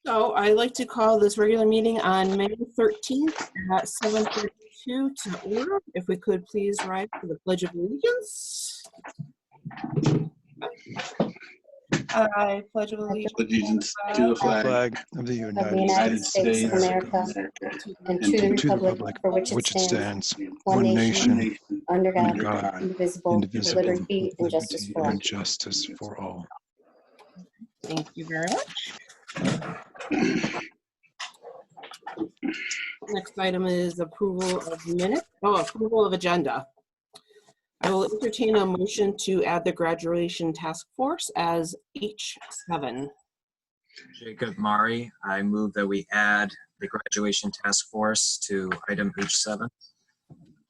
So I'd like to call this regular meeting on May 13th at 7:32 to order. If we could please rise for the Pledge of Allegiance. I pledge allegiance to the flag of the United States of America and to the republic for which it stands, one nation, under God, indivisible, with liberty and justice for all. Thank you very much. Next item is approval of minutes. Approval of agenda. I will entertain a motion to add the graduation task force as H7. Jacob Mari, I move that we add the graduation task force to item H7.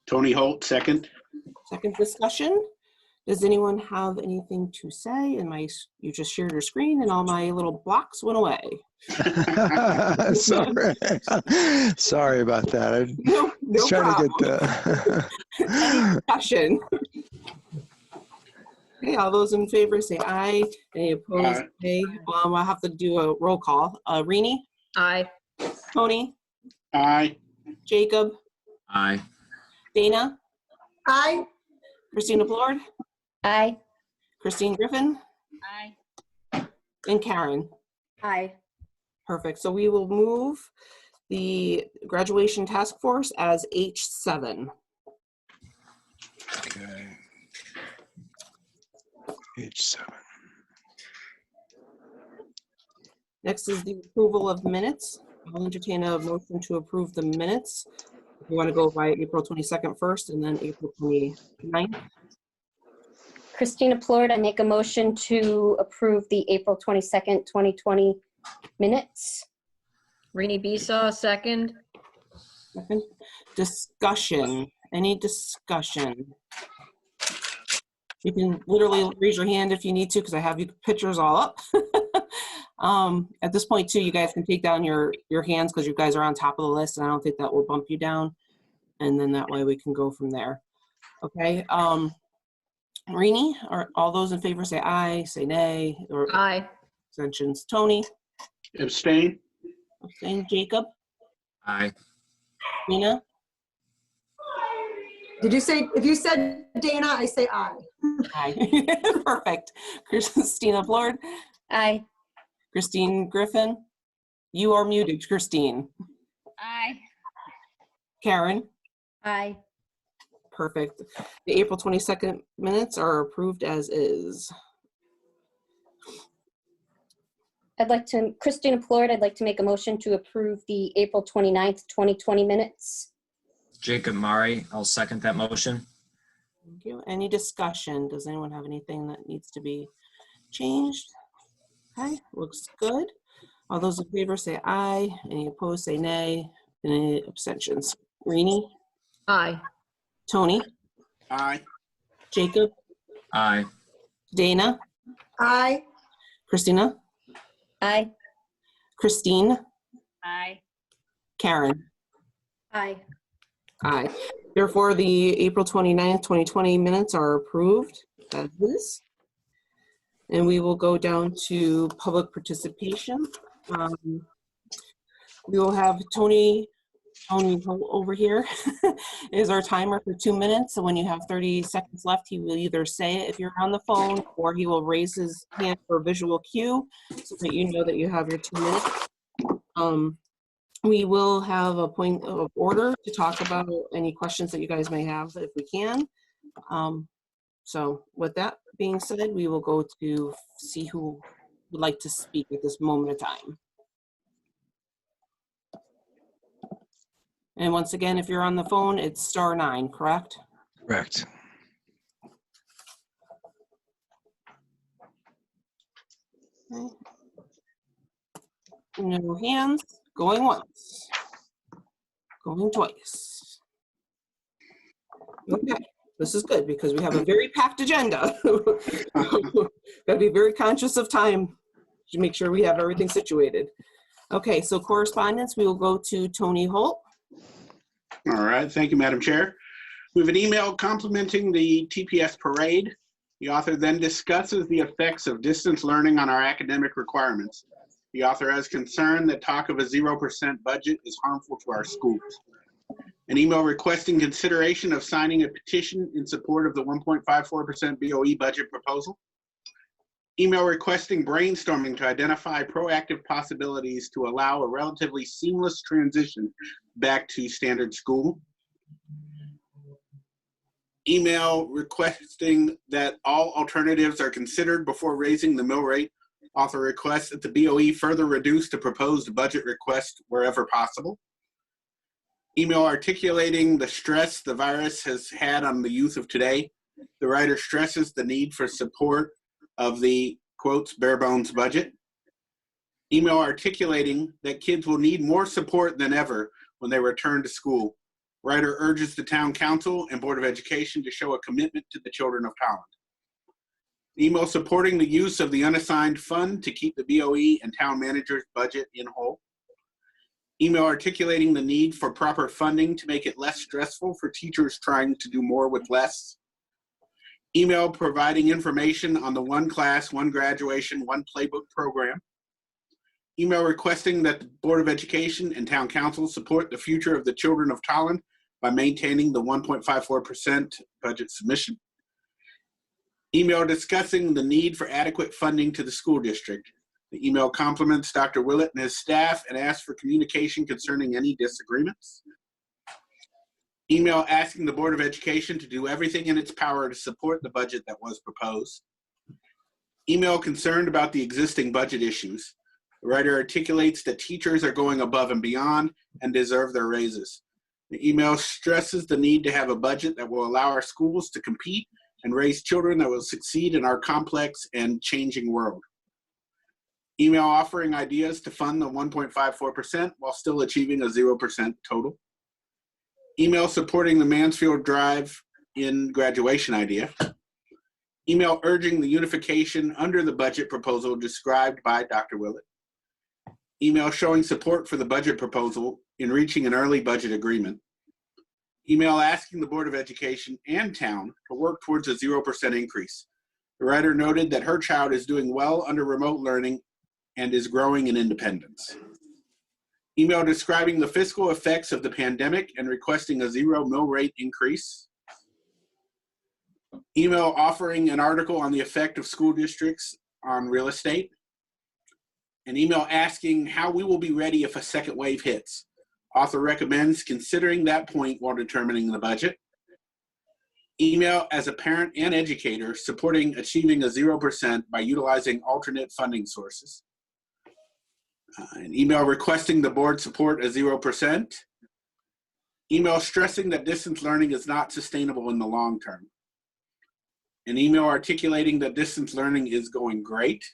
Tony Holt, second. Second discussion. Does anyone have anything to say? You just shared your screen and all my little blocks went away. Sorry about that. No trying problem. to get Any discussion? Okay, all those in favor say aye. Any opposed? Nay. I'll have to do a roll call. Rini? Aye. Tony? Aye. Jacob? Aye. Dana? Aye. Christina Plord? Aye. Christine Griffin? Aye. And Karen? Aye. Perfect. So we will move the graduation task force as H7. Okay. H7. Next is the approval of minutes. I'll entertain a motion to approve the minutes. If you want to go by April 22nd first and then April 29th. Christina Plord, I make a motion to approve the April 22nd, 2020 minutes. Rini Bisa, second. Second. Discussion. Any discussion? You can literally raise your hand if you need to, because I have your pictures all up. At this point, too, you guys can take down your hands because you guys are on top of the list, and I don't think that will bump you down. And then that way we can go from there. Okay. Rini, are all those in favor say aye, say nay, or Aye. abstentions? Tony? Abstain. Abstain. Jacob? Aye. Nina? Did you say, if you said Dana, I say aye. Aye. Perfect. Christina Plord? Aye. Christine Griffin? You are muted, Christine. Aye. Karen? Aye. Perfect. The April 22nd minutes are approved as is. Christina Plord, I'd like to make a motion to approve the April 29th, 2020 minutes. Jacob Mari, I'll second that motion. Thank you. Any discussion? Does anyone have anything that needs to be changed? Okay, looks good. All those in favor say aye. Any opposed say nay. Any abstentions? Rini? Aye. Tony? Aye. Jacob? Aye. Dana? Aye. Christina? Aye. Christine? Aye. Karen? Aye. Aye. Therefore, the April 29th, 2020 minutes are approved as is. And we will go down to public participation. We will have Tony over here is our timer for 2 minutes. So when you have 30 seconds left, he will either say it if you're on the phone, or he will raise his hand for a visual cue so that you know that you have your 2 minutes. We will have a point of order to talk about any questions that you guys may have if we can. So with that being said, we will go to see who would like to speak at this moment of time. And once again, if you're on the phone, it's *9, correct? Correct. Okay. No hands. Going once. Going twice. Okay, this is good because we have a very packed agenda. Gotta be very conscious of time to make sure we have everything situated. Okay, so correspondence, we will go to Tony Holt. All right. Thank you, Madam Chair. We have an email complimenting the TPS parade. The author then discusses the effects of distance learning on our academic requirements. The author has concern that talk of a 0% budget is harmful to our schools. An email requesting consideration of signing a petition in support of the 1.54% BOE budget proposal. Email requesting brainstorming to identify proactive possibilities to allow a relatively seamless transition back to standard school. Email requesting that all alternatives are considered before raising the mill rate. Author requests that the BOE further reduce the proposed budget request wherever possible. Email articulating the stress the virus has had on the youth of today. The writer stresses the need for support of the, quotes, bare bones budget. Email articulating that kids will need more support than ever when they return to school. Writer urges the Town Council and Board of Education to show a commitment to the children of Tolland. Email supporting the use of the unassigned fund to keep the BOE and town manager's budget in whole. Email articulating the need for proper funding to make it less stressful for teachers trying to do more with less. Email providing information on the One Class, One Graduation, One Playbook program. Email requesting that the Board of Education and Town Council support the future of the children of Tolland by maintaining the 1.54% budget submission. Email discussing the need for adequate funding to the school district. The email compliments Dr. Willett and his staff and asks for communication concerning any disagreements. Email asking the Board of Education to do everything in its power to support the budget that was proposed. Email concerned about the existing budget issues. The writer articulates that teachers are going above and beyond and deserve their raises. The email stresses the need to have a budget that will allow our schools to compete and raise children that will succeed in our complex and changing world. Email offering ideas to fund the 1.54% while still achieving a 0% total. Email supporting the Mansfield Drive-in graduation idea. Email urging the unification under the budget proposal described by Dr. Willett. Email showing support for the budget proposal in reaching an early budget agreement. Email asking the Board of Education and Town to work towards a 0% increase. The writer noted that her child is doing well under remote learning and is growing in independence. Email describing the fiscal effects of the pandemic and requesting a 0 mill rate increase. Email offering an article on the effect of school districts on real estate. An email asking how we will be ready if a second wave hits. Author recommends considering that point while determining the budget. Email as a parent and educator supporting achieving a 0% by utilizing alternate funding sources. An email requesting the board support a 0%. Email stressing that distance learning is not sustainable in the long term. An email articulating that distance learning is going great.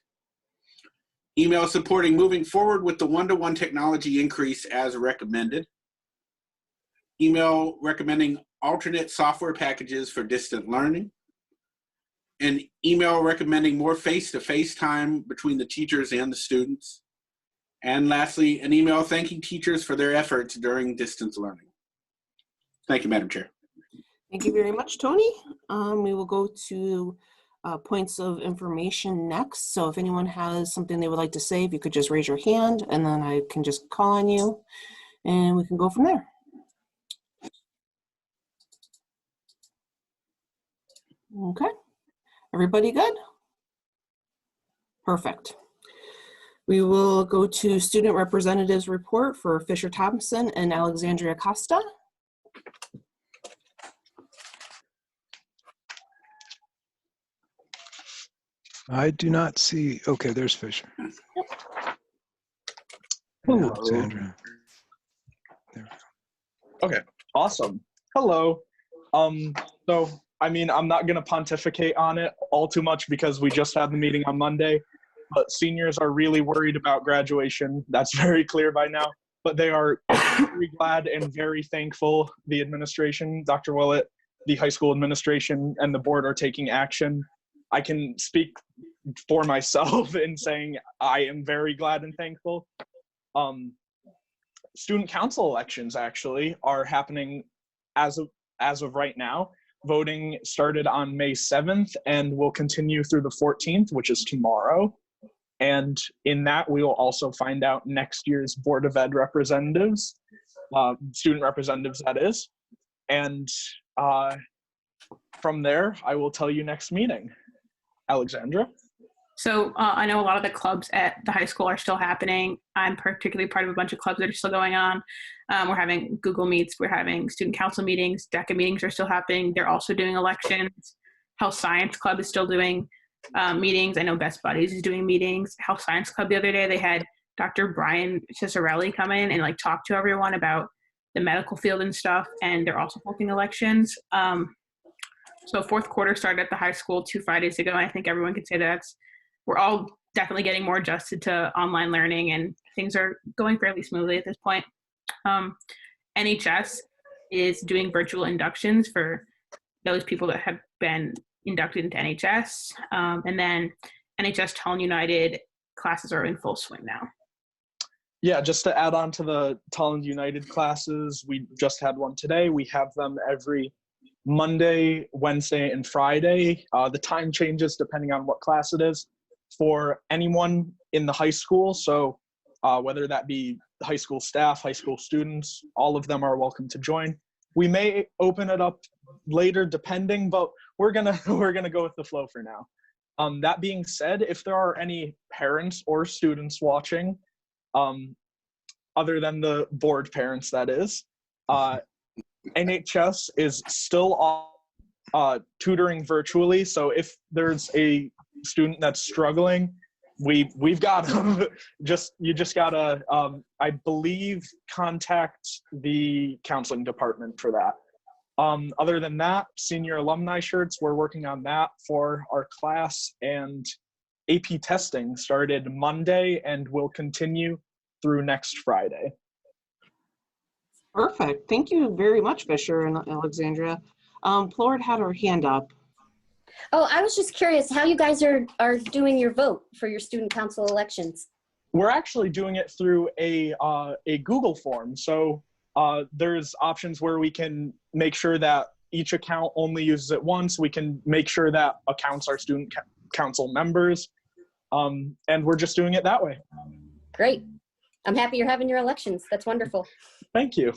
Email supporting moving forward with the one-to-one technology increase as recommended. Email recommending alternate software packages for distant learning. An email recommending more face-to-face time between the teachers and the students. And lastly, an email thanking teachers for their efforts during distance learning. Thank you, Madam Chair. Thank you very much, Tony. We will go to points of information next. So if anyone has something they would like to say, if you could just raise your hand and then I can just call on you and we can go from there. Okay, everybody good? Perfect. We will go to student representatives report for Fisher Thompson and Alexandria Costa. I do not see, okay, there's Fisher. Hello. Alexandra. There we go. Okay, awesome. Hello. So, I mean, I'm not going to pontificate on it all too much because we just had the meeting on Monday, but seniors are really worried about graduation. That's very clear by now, but they are very glad and very thankful the administration, Dr. Willett, the high school administration, and the board are taking action. I can speak for myself in saying I am very glad and thankful. Student council elections actually are happening as of right now. Voting started on May 7th and will continue through the 14th, which is tomorrow. And in that, we will also find out next year's Board of Ed representatives, student representatives, that is. And from there, I will tell you next meeting. Alexandra? So I know a lot of the clubs at the high school are still happening. I'm particularly part of a bunch of clubs that are still going on. We're having Google Meets. We're having student council meetings. DECA meetings are still happening. They're also doing elections. Health Science Club is still doing meetings. I know Best Buddies is doing meetings. Health Science Club the other day, they had Dr. Brian Cicerelli come in and like talk to everyone about the medical field and stuff. And they're also holding elections. So fourth quarter started at the high school 2 Fridays ago. And I think everyone can say we're all definitely getting more adjusted to online learning and things are going fairly smoothly at this point. NHS is doing virtual inductions for those people that have been inducted into NHS. And then NHS Tolland United classes are in full swing now. Yeah, just to add on to the Tolland United classes, we just had one today. We have them every Monday, Wednesday, and Friday. The time changes depending on what class it is for anyone in the high school. So whether that be high school staff, high school students, all of them are welcome to join. We may open it up later depending, but we're gonna go with the flow for now. That being said, if there are any parents or students watching, other than the board parents, that is, NHS is still tutoring virtually. So if there's a student that's struggling, we've got them. You just gotta, I believe, contact the counseling department for that. Other than that, senior alumni shirts, we're working on that for our class, and AP testing started Monday and will continue through next Friday. Perfect. Thank you very much, Fisher and Alexandra. Plord had her hand up. Oh, I was just curious how you guys are doing your vote for your student council elections. We're actually doing it through a Google form. So there's options where we can make sure that each account only uses it once. We can make sure that accounts are student council members. And we're just doing it that way. Great. I'm happy you're having your elections. That's wonderful. Thank you.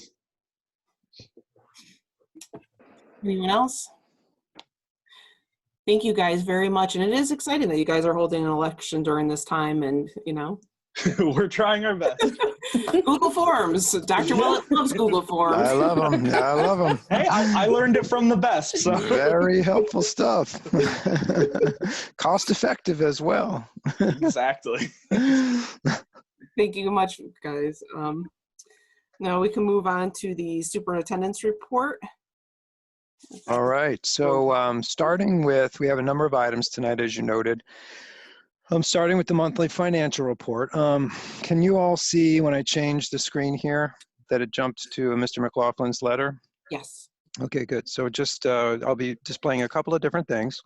Anyone else? Thank you guys very much. And it is exciting that you guys are holding an election during this time and, you know. We're trying our best. Google Forms. Dr. Willett loves Google Forms. I love them. Yeah, I love them. Hey, I learned it from the best. So. Very helpful stuff. Cost effective as well. Exactly. Thank you much, guys. Now we can move on to the superintendent's report. All right. So starting with, we have a number of items tonight, as you noted. I'm starting with the monthly financial report. Can you all see when I change the screen here that it jumped to Mr. McLaughlin's letter? Yes. Okay, good. So just, I'll be displaying a couple of different things.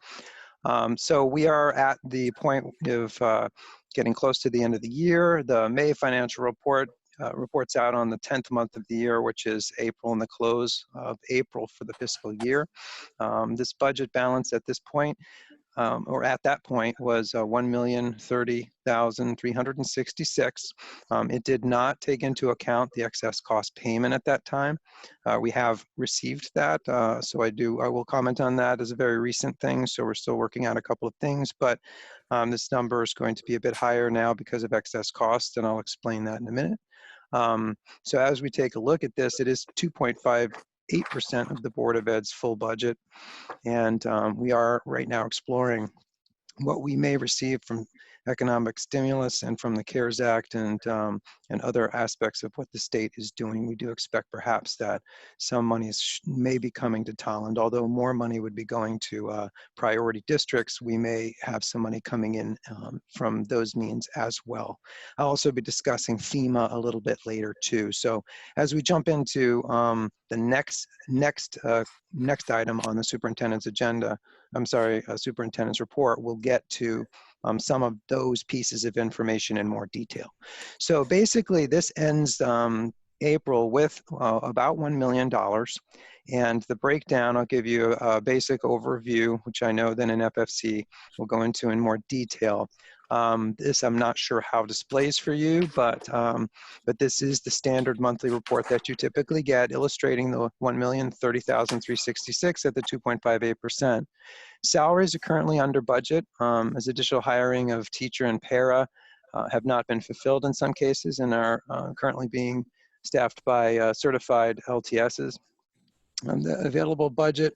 So we are at the point of getting close to the end of the year. The May financial report reports out on the 10th month of the year, which is April, and the close of April for the fiscal year. This budget balance at this point, or at that point, was $1,030,366. It did not take into account the excess cost payment at that time. We have received that, so I will comment on that as a very recent thing. So we're still working out a couple of things, but this number is going to be a bit higher now because of excess cost, and I'll explain that in a minute. So as we take a look at this, it is 2.58% of the Board of Ed's full budget. And we are right now exploring what we may receive from economic stimulus and from the CARES Act and other aspects of what the state is doing. We do expect perhaps that some money may be coming to Tolland, although more money would be going to priority districts. We may have some money coming in from those means as well. I'll also be discussing FEMA a little bit later too. So as we jump into the next item on the superintendent's agenda, superintendent's report, we'll get to some of those pieces of information in more detail. So basically this ends April with about $1 million. And the breakdown, I'll give you a basic overview, which I know then in FFC will go into in more detail. This I'm not sure how displays for you, but this is the standard monthly report that you typically get, illustrating the $1,030,366 at the 2.58%. Salaries are currently under budget, as additional hiring of teacher and para have not been fulfilled in some cases and are currently being staffed by certified LTSs. The available budget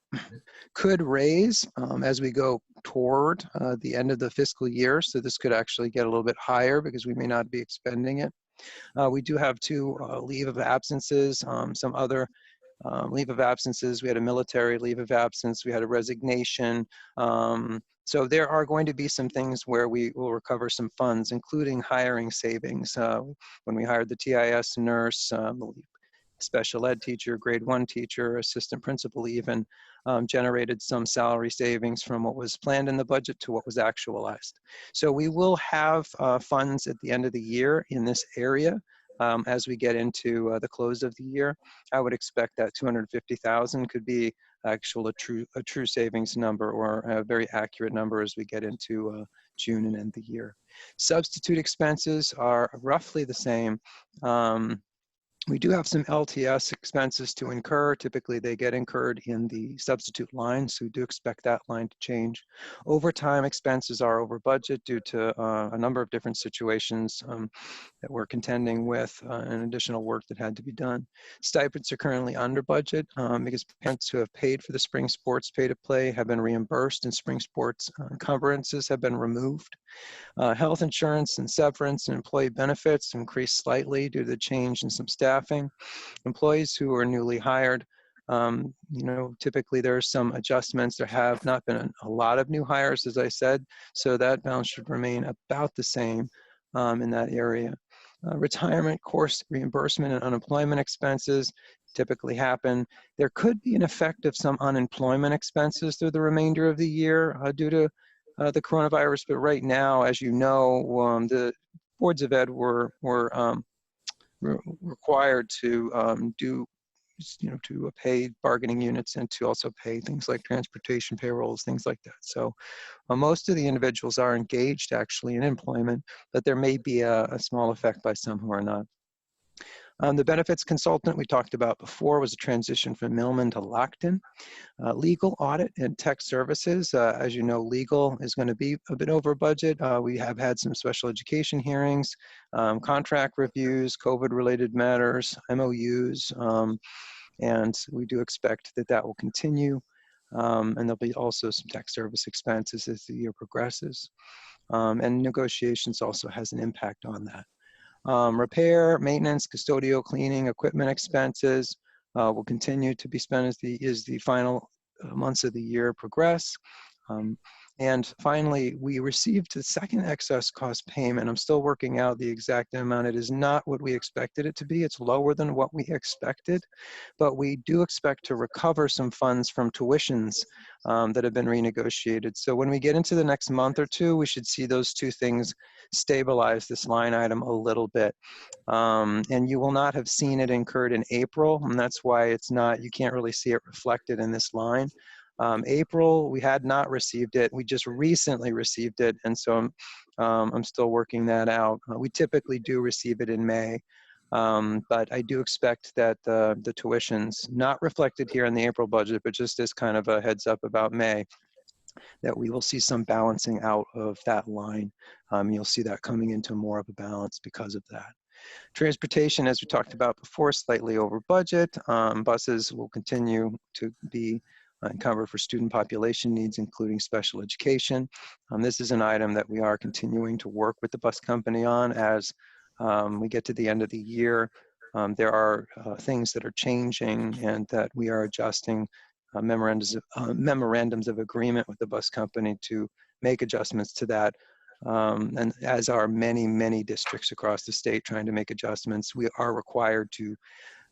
could raise as we go toward the end of the fiscal year. So this could actually get a little bit higher because we may not be expending it. We do have 2 leave of absences, some other leave of absences. We had a military leave of absence. We had a resignation. So there are going to be some things where we will recover some funds, including hiring savings. When we hired the TIS nurse, special ed teacher, grade 1 teacher, assistant principal even, generated some salary savings from what was planned in the budget to what was actualized. So we will have funds at the end of the year in this area. As we get into the close of the year, I would expect that 250,000 could be a true savings number, or a very accurate number as we get into June and end the year. Substitute expenses are roughly the same. We do have some LTS expenses to incur. Typically, they get incurred in the substitute line, so we do expect that line to change. Overtime expenses are over budget due to a number of different situations that we're contending with and additional work that had to be done. Stipends are currently under budget because parents who have paid for the spring sports pay to play have been reimbursed, and spring sports encumbrances have been removed. Health insurance and severance and employee benefits increased slightly due to the change in some staffing. Employees who are newly hired, typically there are some adjustments. There have not been a lot of new hires, as I said, so that balance should remain about the same in that area. Retirement, course reimbursement, and unemployment expenses typically happen. There could be an effect of some unemployment expenses through the remainder of the year due to the coronavirus, but right now, as you know, the boards of ed were required to to pay bargaining units and to also pay things like transportation payrolls, things like that. So most of the individuals are engaged actually in employment, but there may be a small effect by some who are not. The benefits consultant we talked about before was a transition from Millman to Lockton. Legal, audit, and tech services. As you know, legal is going to be a bit over budget. We have had some special education hearings, contract reviews, COVID-related matters, MOUs, and we do expect that that will continue. And there'll be also some tech service expenses as the year progresses. And negotiations also has an impact on that. Repair, maintenance, custodial, cleaning, equipment expenses will continue to be spent as the final months of the year progress. And finally, we received the second excess cost payment. I'm still working out the exact amount. It is not what we expected it to be. It's lower than what we expected, but we do expect to recover some funds from tuitions that have been renegotiated. So when we get into the next month or two, we should see those 2 things stabilize this line item a little bit. And you will not have seen it incurred in April, and that's why it's not, you can't really see it reflected in this line. April, we had not received it. We just recently received it, and so I'm still working that out. We typically do receive it in May, but I do expect that the tuitions, not reflected here in the April budget, but just as kind of a heads up about May, that we will see some balancing out of that line. You'll see that coming into more of a balance because of that. Transportation, as we talked about before, slightly over budget. Buses will continue to be encumbered for student population needs, including special education. This is an item that we are continuing to work with the bus company on as we get to the end of the year. There are things that are changing and that we are adjusting memorandums of agreement with the bus company to make adjustments to that. And as are many, many districts across the state trying to make adjustments, we are required to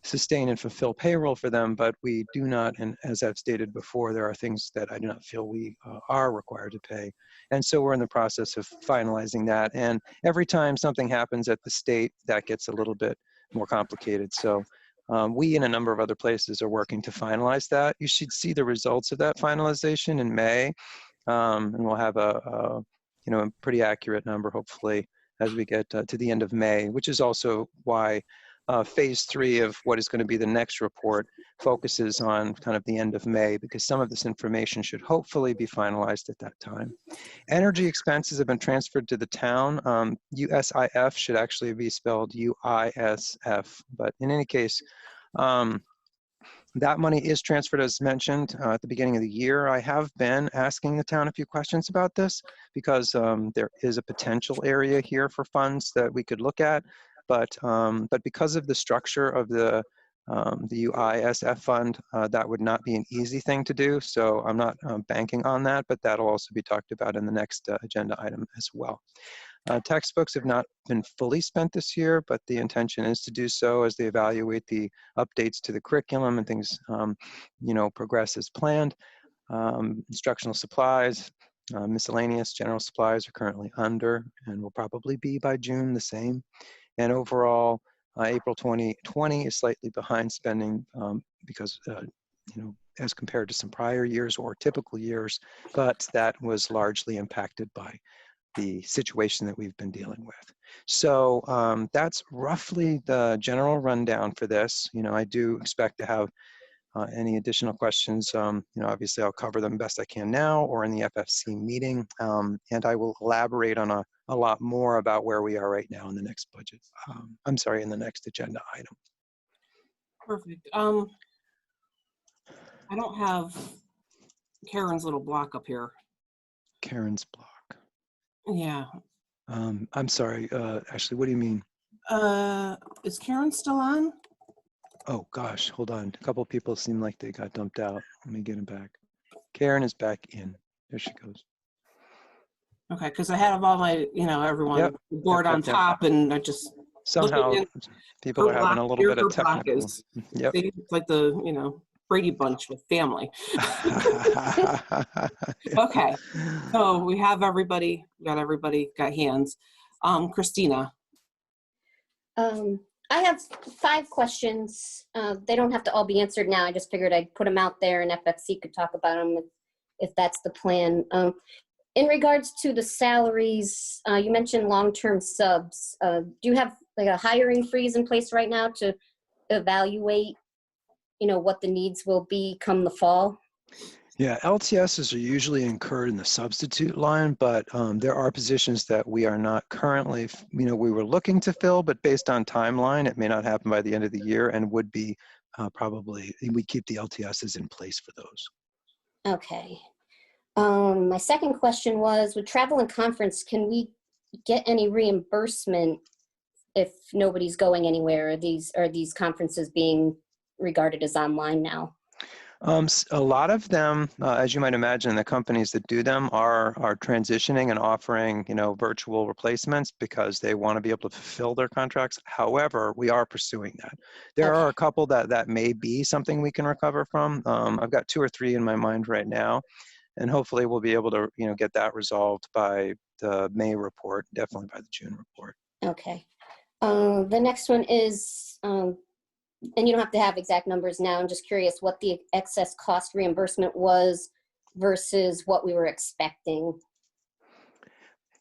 sustain and fulfill payroll for them, but we do not, and as I've stated before, there are things that I do not feel we are required to pay. And so we're in the process of finalizing that. And every time something happens at the state, that gets a little bit more complicated. So we and a number of other places are working to finalize that. You should see the results of that finalization in May, and we'll have a pretty accurate number, hopefully, as we get to the end of May, which is also why phase 3 of what is going to be the next report focuses on kind of the end of May, because some of this information should hopefully be finalized at that time. Energy expenses have been transferred to the town. USIF should actually be spelled UISF, but in any case, that money is transferred as mentioned at the beginning of the year. I have been asking the town a few questions about this because there is a potential area here for funds that we could look at, but because of the structure of the UISF fund, that would not be an easy thing to do. So I'm not banking on that, but that'll also be talked about in the next agenda item as well. Textbooks have not been fully spent this year, but the intention is to do so as they evaluate the updates to the curriculum and things, progress as planned. Instructional supplies, miscellaneous general supplies are currently under and will probably be by June the same. And overall, April 2020 is slightly behind spending because, as compared to some prior years or typical years, but that was largely impacted by the situation that we've been dealing with. So that's roughly the general rundown for this. I do expect to have any additional questions. Obviously I'll cover them best I can now or in the FFC meeting. And I will elaborate on a lot more about where we are right now in the next budget. In the next agenda item. Perfect. I don't have Karen's little block up here. Karen's block. Yeah. I'm sorry, Ashley, what do you mean? Is Karen still on? Oh gosh, hold on. A couple people seem like they got dumped out. Let me get him back. Karen is back in. There she goes. Okay, because I had all my, everyone board on top, and I just somehow people are having a little bit of technical. Yep. It's like the, Brady Bunch with family. Okay, so we have everybody, got hands. Christina. I have 5 questions. They don't have to all be answered now. I just figured I'd put them out there and FFC could talk about them if that's the plan. In regards to the salaries, you mentioned long-term subs. Do you have like a hiring freeze in place right now to evaluate, what the needs will be come the fall? Yeah, LTSs are usually incurred in the substitute line, but there are positions that we are not currently, we were looking to fill, but based on timeline, it may not happen by the end of the year and would be probably, we keep the LTSs in place for those. Okay. My second question was, with travel and conference, can we get any reimbursement if nobody's going anywhere? Are these conferences being regarded as online now? A lot of them, as you might imagine, the companies that do them are transitioning and offering, virtual replacements because they want to be able to fulfill their contracts. However, we are pursuing that. There are a couple that may be something we can recover from. I've got 2 or 3 in my mind right now, and hopefully we'll be able to, get that resolved by the May report, definitely by the June report. Okay. The next one is, and you don't have to have exact numbers now. I'm just curious what the excess cost reimbursement was versus what we were expecting.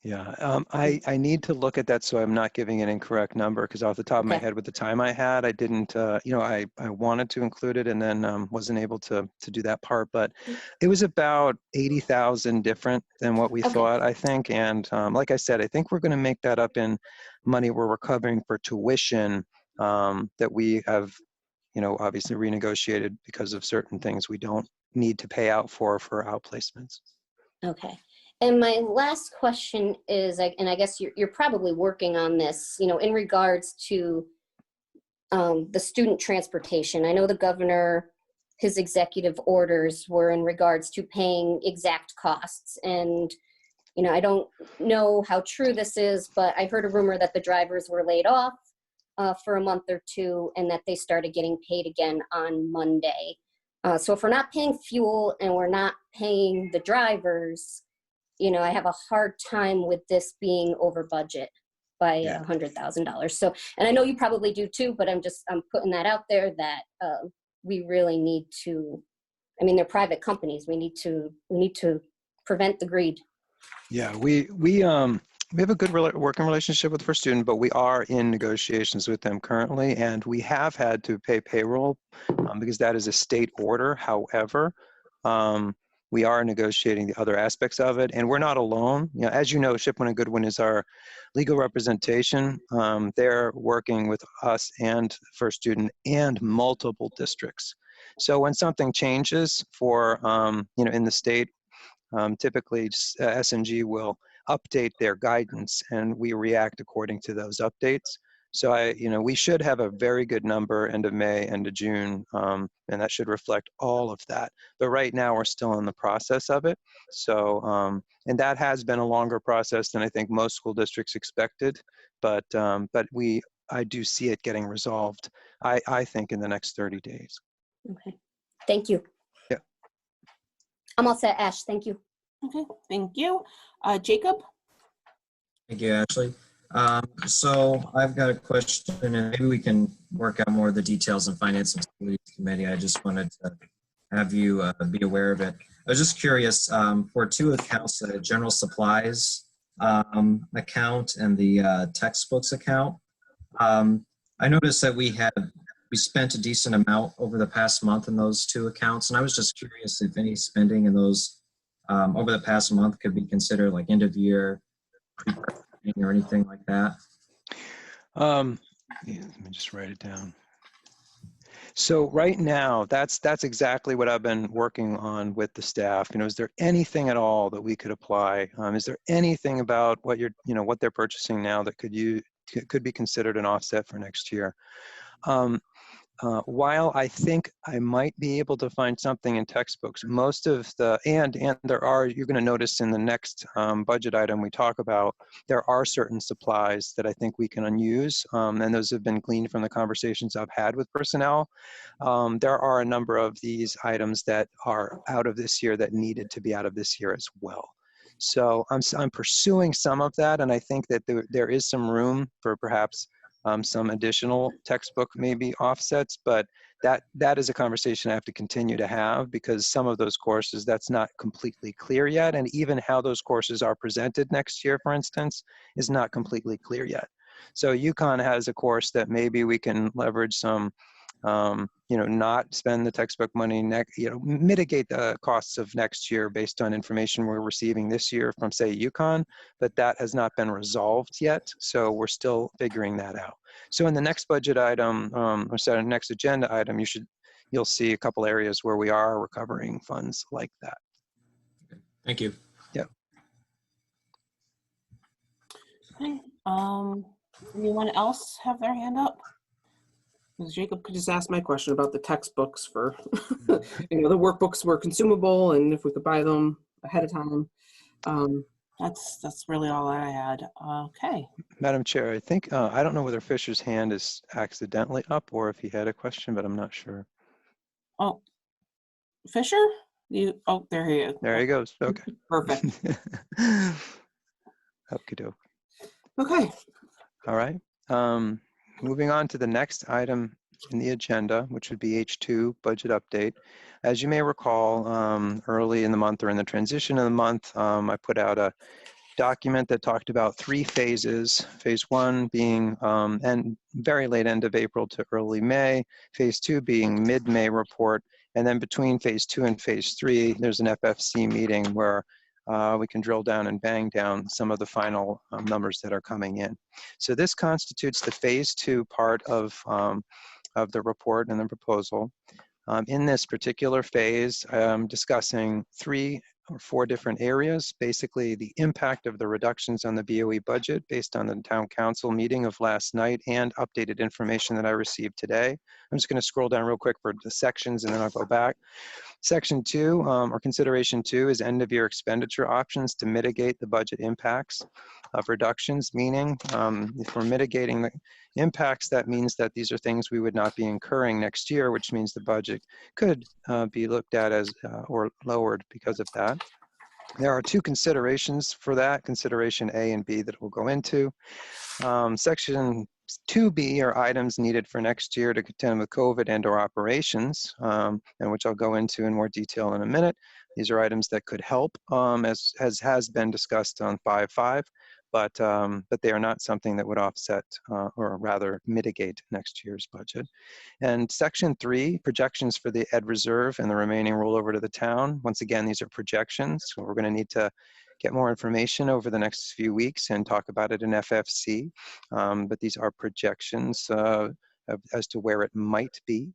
Yeah, I need to look at that so I'm not giving an incorrect number, because off the top of my head with the time I had, I didn't, I wanted to include it and then wasn't able to do that part, but it was about 80,000 different than what we thought, I think. And like I said, I think we're going to make that up in money we're recovering for tuition that we have, obviously renegotiated because of certain things we don't need to pay out for outplacements. Okay. And my last question is, and I guess you're probably working on this, in regards to the student transportation. I know the governor, his executive orders were in regards to paying exact costs. And, I don't know how true this is, but I heard a rumor that the drivers were laid off for a month or 2 and that they started getting paid again on Monday. So if we're not paying fuel and we're not paying the drivers, I have a hard time with this being over budget. by Yeah. $100,000. So, and I know you probably do too, but I'm putting that out there that we really need to, I mean, they're private companies. We need to prevent the greed. Yeah, we have a good working relationship with First Student, but we are in negotiations with them currently, and we have had to pay payroll because that is a state order. However, we are negotiating the other aspects of it, and we're not alone. You know, as you know, Shipman and Goodwin is our legal representation. They're working with us and First Student and multiple districts. So when something changes for in the state, typically S&G will update their guidance, and we react according to those updates. So we should have a very good number end of May, end of June, and that should reflect all of that. But right now we're still in the process of it. So, and that has been a longer process than I think most school districts expected. But I do see it getting resolved, I think, in the next 30 days. Okay. Thank you. Yeah. I'm all set, Ash. Thank you. Okay, thank you. Jacob? Thank you, Ashley. So I've got a question, and maybe we can work out more of the details in Finance and Facilities Committee. I just wanted to have you be aware of it. I was just curious, for two accounts, the general supplies account and the textbooks account. I noticed that we spent a decent amount over the past month in those two accounts, and I was just curious if any spending in those over the past month could be considered like end of year or anything like that. Yeah, let me just write it down. So right now, that's exactly what I've been working on with the staff. Is there anything at all that we could apply? Is there anything about what what they're purchasing now that could be considered an offset for next year? While I think I might be able to find something in textbooks, most of the, and there are, you're going to notice in the next budget item we talk about, there are certain supplies that I think we can unuse, and those have been gleaned from the conversations I've had with personnel. There are a number of these items that are out of this year that needed to be out of this year as well. So I'm pursuing some of that, and I think that there is some room for perhaps some additional textbook maybe offsets, but that is a conversation I have to continue to have, because some of those courses, that's not completely clear yet, and even how those courses are presented next year, for instance, is not completely clear yet. So UConn has a course that maybe we can leverage some, not spend the textbook money, mitigate the costs of next year based on information we're receiving this year from, say, UConn, but that has not been resolved yet. So we're still figuring that out. So in the next budget item, or sorry, next agenda item, you'll see a couple areas where we are recovering funds like that. Thank you. Yeah. Okay. Anyone else have their hand up? Because Jacob could just ask my question about the textbooks for, the workbooks were consumable, and if we could buy them ahead of time. That's really all I had. Okay. Madam Chair, I think, I don't know whether Fisher's hand is accidentally up or if he had a question, but I'm not sure. Oh, Fisher? There he is. There he goes. Okay. Perfect. Okie doke. Okay. All right. Moving on to the next item in the agenda, which would be H2 budget update. As you may recall, early in the month or in the transition of the month, I put out a document that talked about 3 phases. Phase 1 being very late end of April to early May. Phase 2 being mid-May report. And then between phase 2 and phase 3, there's an FFC meeting where we can drill down and bang down some of the final numbers that are coming in. So this constitutes the phase 2 part of the report and the proposal. In this particular phase, I'm discussing 3 or 4 different areas. Basically, the impact of the reductions on the BOE budget based on the town council meeting of last night and updated information that I received today. I'm just going to scroll down real quick for the sections and then I'll go back. Section 2, or consideration 2, is end of year expenditure options to mitigate the budget impacts of reductions, meaning if we're mitigating the impacts, that means that these are things we would not be incurring next year, which means the budget could be looked at as or lowered because of that. There are two considerations for that, consideration A and B, that we'll go into. Section 2B are items needed for next year to contend with COVID and/or operations, and which I'll go into in more detail in a minute. These are items that could help, as has been discussed on 5.5, but they are not something that would offset or rather mitigate next year's budget. And section 3, projections for the ed reserve and the remaining rollover to the town. Once again, these are projections. So we're going to need to get more information over the next few weeks and talk about it in FFC. But these are projections as to where it might be.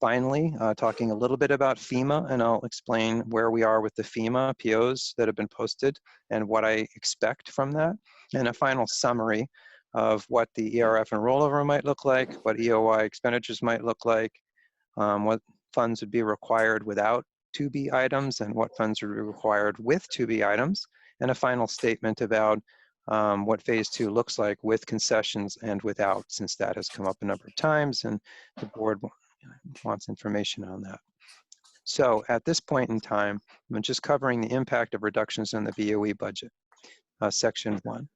Finally, talking a little bit about FEMA, and I'll explain where we are with the FEMA POs that have been posted and what I expect from that. And a final summary of what the ERF and rollover might look like, what EOI expenditures might look like, what funds would be required without 2B items, and what funds would be required with 2B items, and a final statement about what phase 2 looks like with concessions and without, since that has come up a number of times and the board wants information on that. So at this point in time, I'm just covering the impact of reductions in the BOE budget, section 1.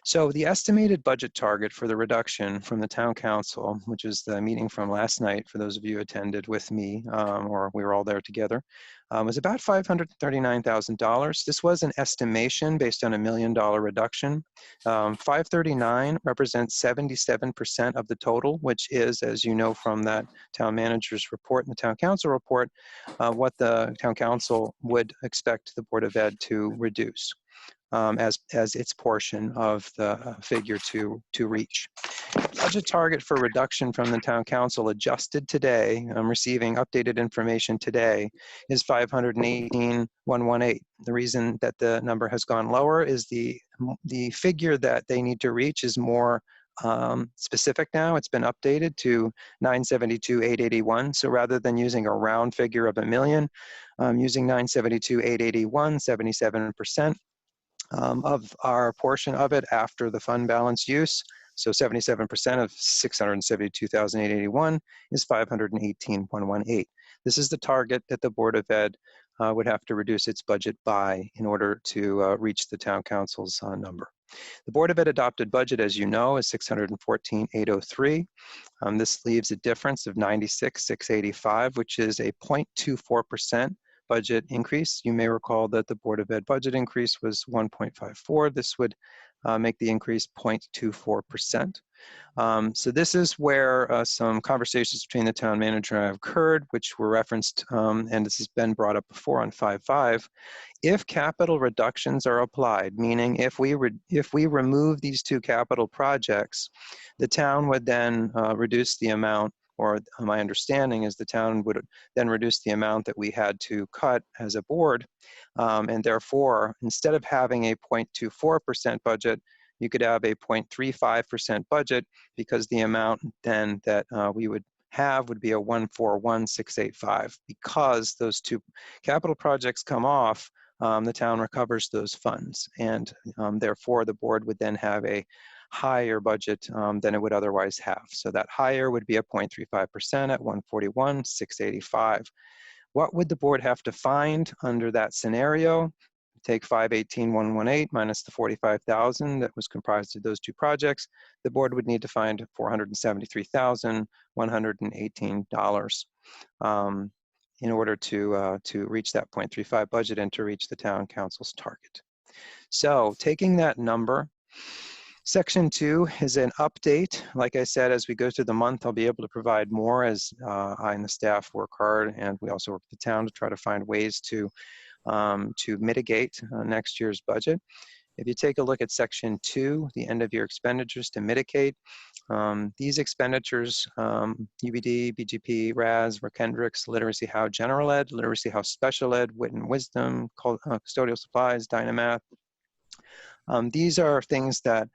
So the estimated budget target for the reduction from the town council, which is the meeting from last night, for those of you who attended with me, or we were all there together, was about $539,000. This was an estimation based on $1 million reduction. 539 represents 77% of the total, which is, as you know from that town manager's report and the town council report, what the town council would expect the Board of Ed to reduce. As its portion of the figure to reach. Budget target for reduction from the town council adjusted today, I'm receiving updated information today, is 518,118. The reason that the number has gone lower is the figure that they need to reach is more specific now. It's been updated to 972,881. So rather than using a round figure of $1 million, I'm using 972,881, 77%. Of our portion of it after the fund balance use. So 77% of 672,881 is 518,118. This is the target that the Board of Ed would have to reduce its budget by in order to reach the town council's number. The Board of Ed adopted budget, as you know, is 614,803. This leaves a difference of 96,685, which is a 0.24% budget increase. You may recall that the Board of Ed budget increase was 1.54. This would make the increase 0.24%. So this is where some conversations between the town manager and I have occurred, which were referenced, and this has been brought up before on 5.5. If capital reductions are applied, meaning if we remove these two capital projects, the town would then reduce the amount, or my understanding is the town would then reduce the amount that we had to cut as a board. And therefore, instead of having a 0.24% budget, you could have a 0.35% budget, because the amount then that we would have would be a 141,685. Because those two capital projects come off, the town recovers those funds. And therefore, the board would then have a higher budget than it would otherwise have. So that higher would be a 0.35% at 141,685. What would the board have to find under that scenario? Take 518,118 minus the 45,000 that was comprised of those two projects. The board would need to find $473,118 in order to reach that 0.35 budget and to reach the town council's target. So taking that number, Section 2 is an update. Like I said, as we go through the month, I'll be able to provide more as I and the staff work hard, and we also work with the town to try to find ways to mitigate next year's budget. If you take a look at Section 2, the end of year expenditures to mitigate, these expenditures, UBD, BGP, RAS, Kendricks, Literacy How General Ed, Literacy How Special Ed, Wit and Wisdom, Custodial Supplies, Dynamath. These are things that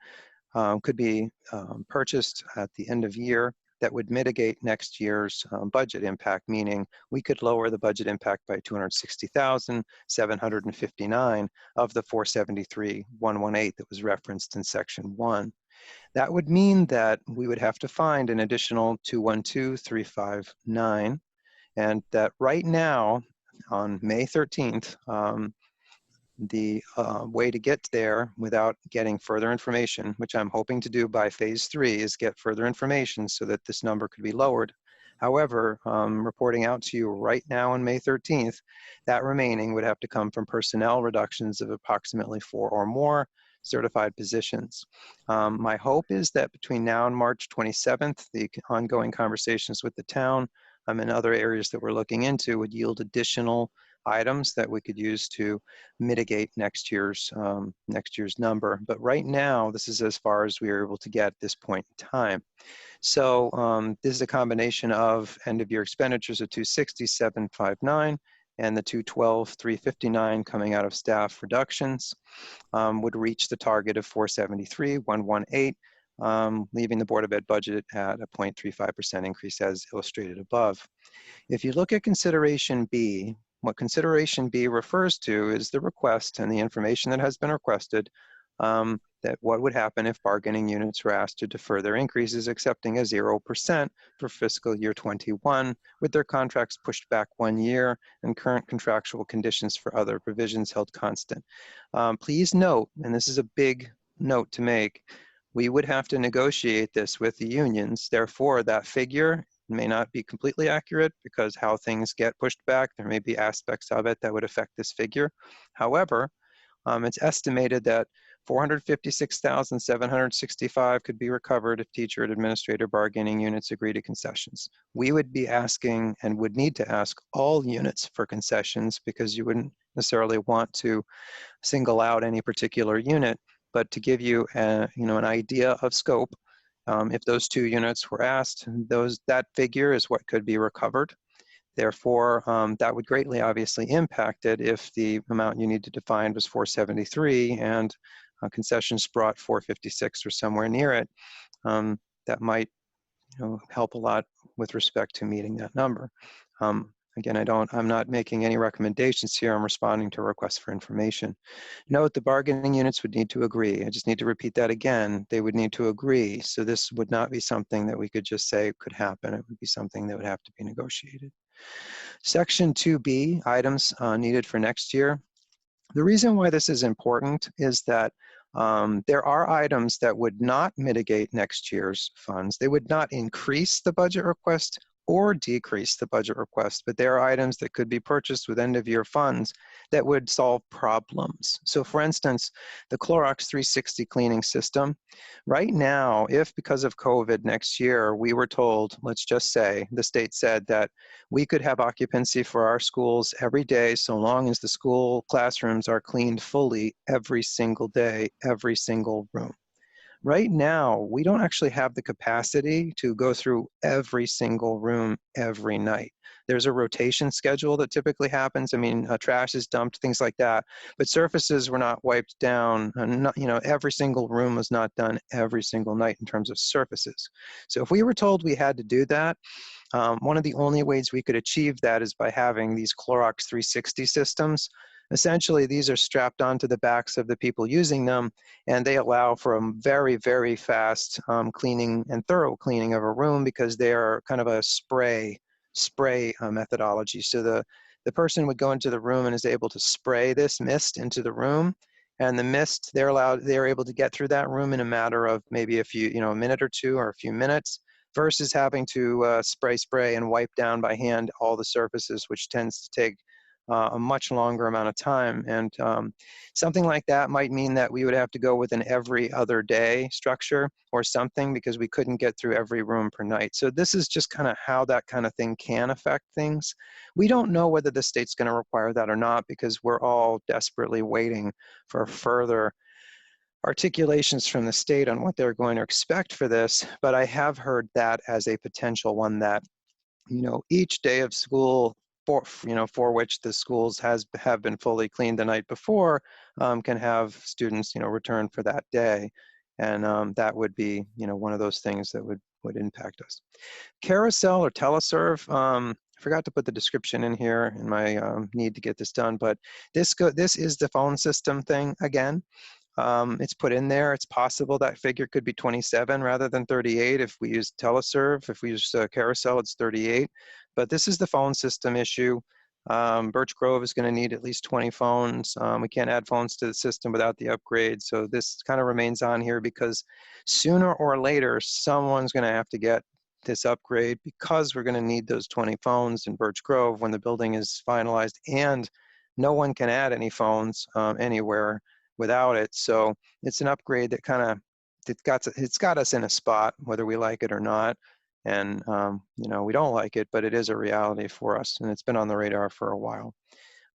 could be purchased at the end of year that would mitigate next year's budget impact, meaning we could lower the budget impact by 260,759 of the 473,118 that was referenced in Section 1. That would mean that we would have to find an additional 212,359, and that right now, on May 13th, the way to get there without getting further information, which I'm hoping to do by phase 3, is get further information so that this number could be lowered. However, reporting out to you right now on May 13th, that remaining would have to come from personnel reductions of approximately 4 or more certified positions. My hope is that between now and March 27th, the ongoing conversations with the town and other areas that we're looking into would yield additional items that we could use to mitigate next year's number. But right now, this is as far as we are able to get at this point in time. So this is a combination of end of year expenditures of 260,759 and the 212,359 coming out of staff reductions would reach the target of 473,118, leaving the Board of Ed budget at a 0.35% increase as illustrated above. If you look at consideration B, what consideration B refers to is the request and the information that has been requested, that what would happen if bargaining units were asked to defer their increases, accepting a 0% for fiscal year 21, with their contracts pushed back 1 year and current contractual conditions for other provisions held constant. Please note, and this is a big note to make, we would have to negotiate this with the unions. Therefore, that figure may not be completely accurate because how things get pushed back, there may be aspects of it that would affect this figure. However, it's estimated that 456,765 could be recovered if teacher and administrator bargaining units agree to concessions. We would be asking and would need to ask all units for concessions because you wouldn't necessarily want to single out any particular unit, but to give you an idea of scope, if those 2 units were asked, that figure is what could be recovered. Therefore, that would greatly obviously impact it if the amount you need to define was 473 and concessions brought 456 or somewhere near it. That might help a lot with respect to meeting that number. Again, I'm not making any recommendations here. I'm responding to requests for information. Note the bargaining units would need to agree. I just need to repeat that again. They would need to agree. So this would not be something that we could just say could happen. It would be something that would have to be negotiated. Section 2B, items needed for next year. The reason why this is important is that there are items that would not mitigate next year's funds. They would not increase the budget request or decrease the budget request, but there are items that could be purchased with end-of-year funds that would solve problems. So for instance, the Clorox 360 cleaning system. Right now, if because of COVID next year, we were told, let's just say, the state said that we could have occupancy for our schools every day so long as the school classrooms are cleaned fully every single day, every single room. Right now, we don't actually have the capacity to go through every single room every night. There's a rotation schedule that typically happens. I mean, trash is dumped, things like that. But surfaces were not wiped down. Every single room was not done every single night in terms of surfaces. So if we were told we had to do that, one of the only ways we could achieve that is by having these Clorox 360 systems. Essentially, these are strapped onto the backs of the people using them, and they allow for a very, very fast cleaning and thorough cleaning of a room because they are kind of a spray methodology. So the person would go into the room and is able to spray this mist into the room, and the mist, they're able to get through that room in a matter of maybe a minute or two or a few minutes, versus having to spray and wipe down by hand all the surfaces, which tends to take a much longer amount of time. And something like that might mean that we would have to go with an every other day structure or something because we couldn't get through every room per night. So this is just kind of how that kind of thing can affect things. We don't know whether the state's going to require that or not because we're all desperately waiting for further articulations from the state on what they're going to expect for this. But I have heard that as a potential one that, each day of school for which the schools have been fully cleaned the night before can have students return for that day, and that would be one of those things that would impact us. Carousel or teleserve, I forgot to put the description in here in my need to get this done, but this is the phone system thing again. It's put in there. It's possible that figure could be 27 rather than 38 if we use teleserve. If we use carousel, it's 38. But this is the phone system issue. Birch Grove is going to need at least 20 phones. We can't add phones to the system without the upgrade. So this kind of remains on here because sooner or later, someone's going to have to get this upgrade because we're going to need those 20 phones in Birch Grove when the building is finalized, and no one can add any phones anywhere without it. So it's an upgrade that kind of, it's got us in a spot, whether we like it or not. And, you know, we don't like it, but it is a reality for us, and it's been on the radar for a while.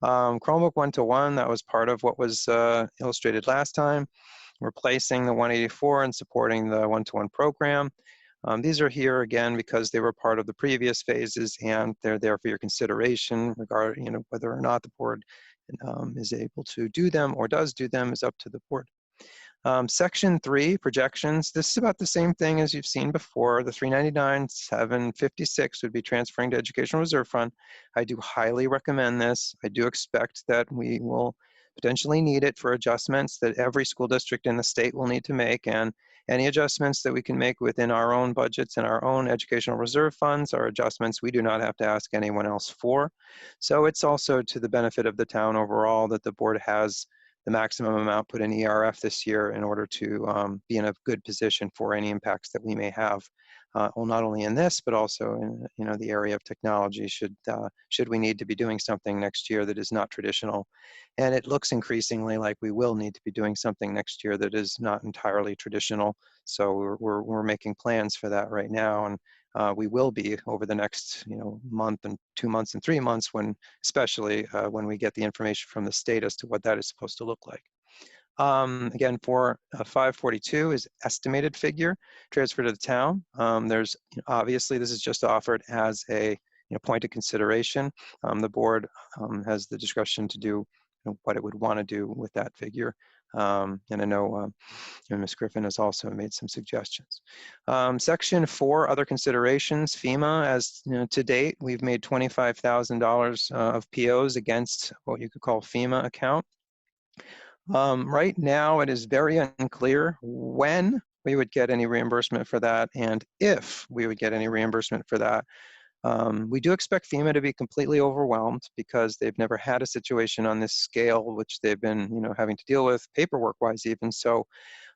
Chromebook 1-to-1, that was part of what was illustrated last time, replacing the 184 and supporting the 1-to-1 program. These are here again because they were part of the previous phases, and they're there for your consideration regarding, you know, whether or not the board is able to do them or does do them is up to the board. Section 3, projections. This is about the same thing as you've seen before. The 399,756 would be transferring to Educational Reserve Fund. I do highly recommend this. I do expect that we will potentially need it for adjustments that every school district in the state will need to make, and any adjustments that we can make within our own budgets and our own educational reserve funds are adjustments we do not have to ask anyone else for. So it's also to the benefit of the town overall that the board has the maximum amount put in ERF this year in order to be in a good position for any impacts that we may have. Well, not only in this, but also in, you know, the area of technology should we need to be doing something next year that is not traditional. And it looks increasingly like we will need to be doing something next year that is not entirely traditional. So we're making plans for that right now. And we will be over the next, you know, month and 2 months and 3 months, when especially when we get the information from the state as to what that is supposed to look like. Again, for 542 is estimated figure transfer to the town. There's, you know, obviously this is just offered as a, you know, point of consideration. The board has the discretion to do, you know, what it would want to do with that figure. And I know Ms. Griffin has also made some suggestions. Section 4, other considerations, FEMA, as you know, to date, we've made $25,000 of POs against what you could call FEMA account. Right now, it is very unclear when we would get any reimbursement for that and if we would get any reimbursement for that. We do expect FEMA to be completely overwhelmed because they've never had a situation on this scale, which they've been, you know, having to deal with paperwork-wise even. So,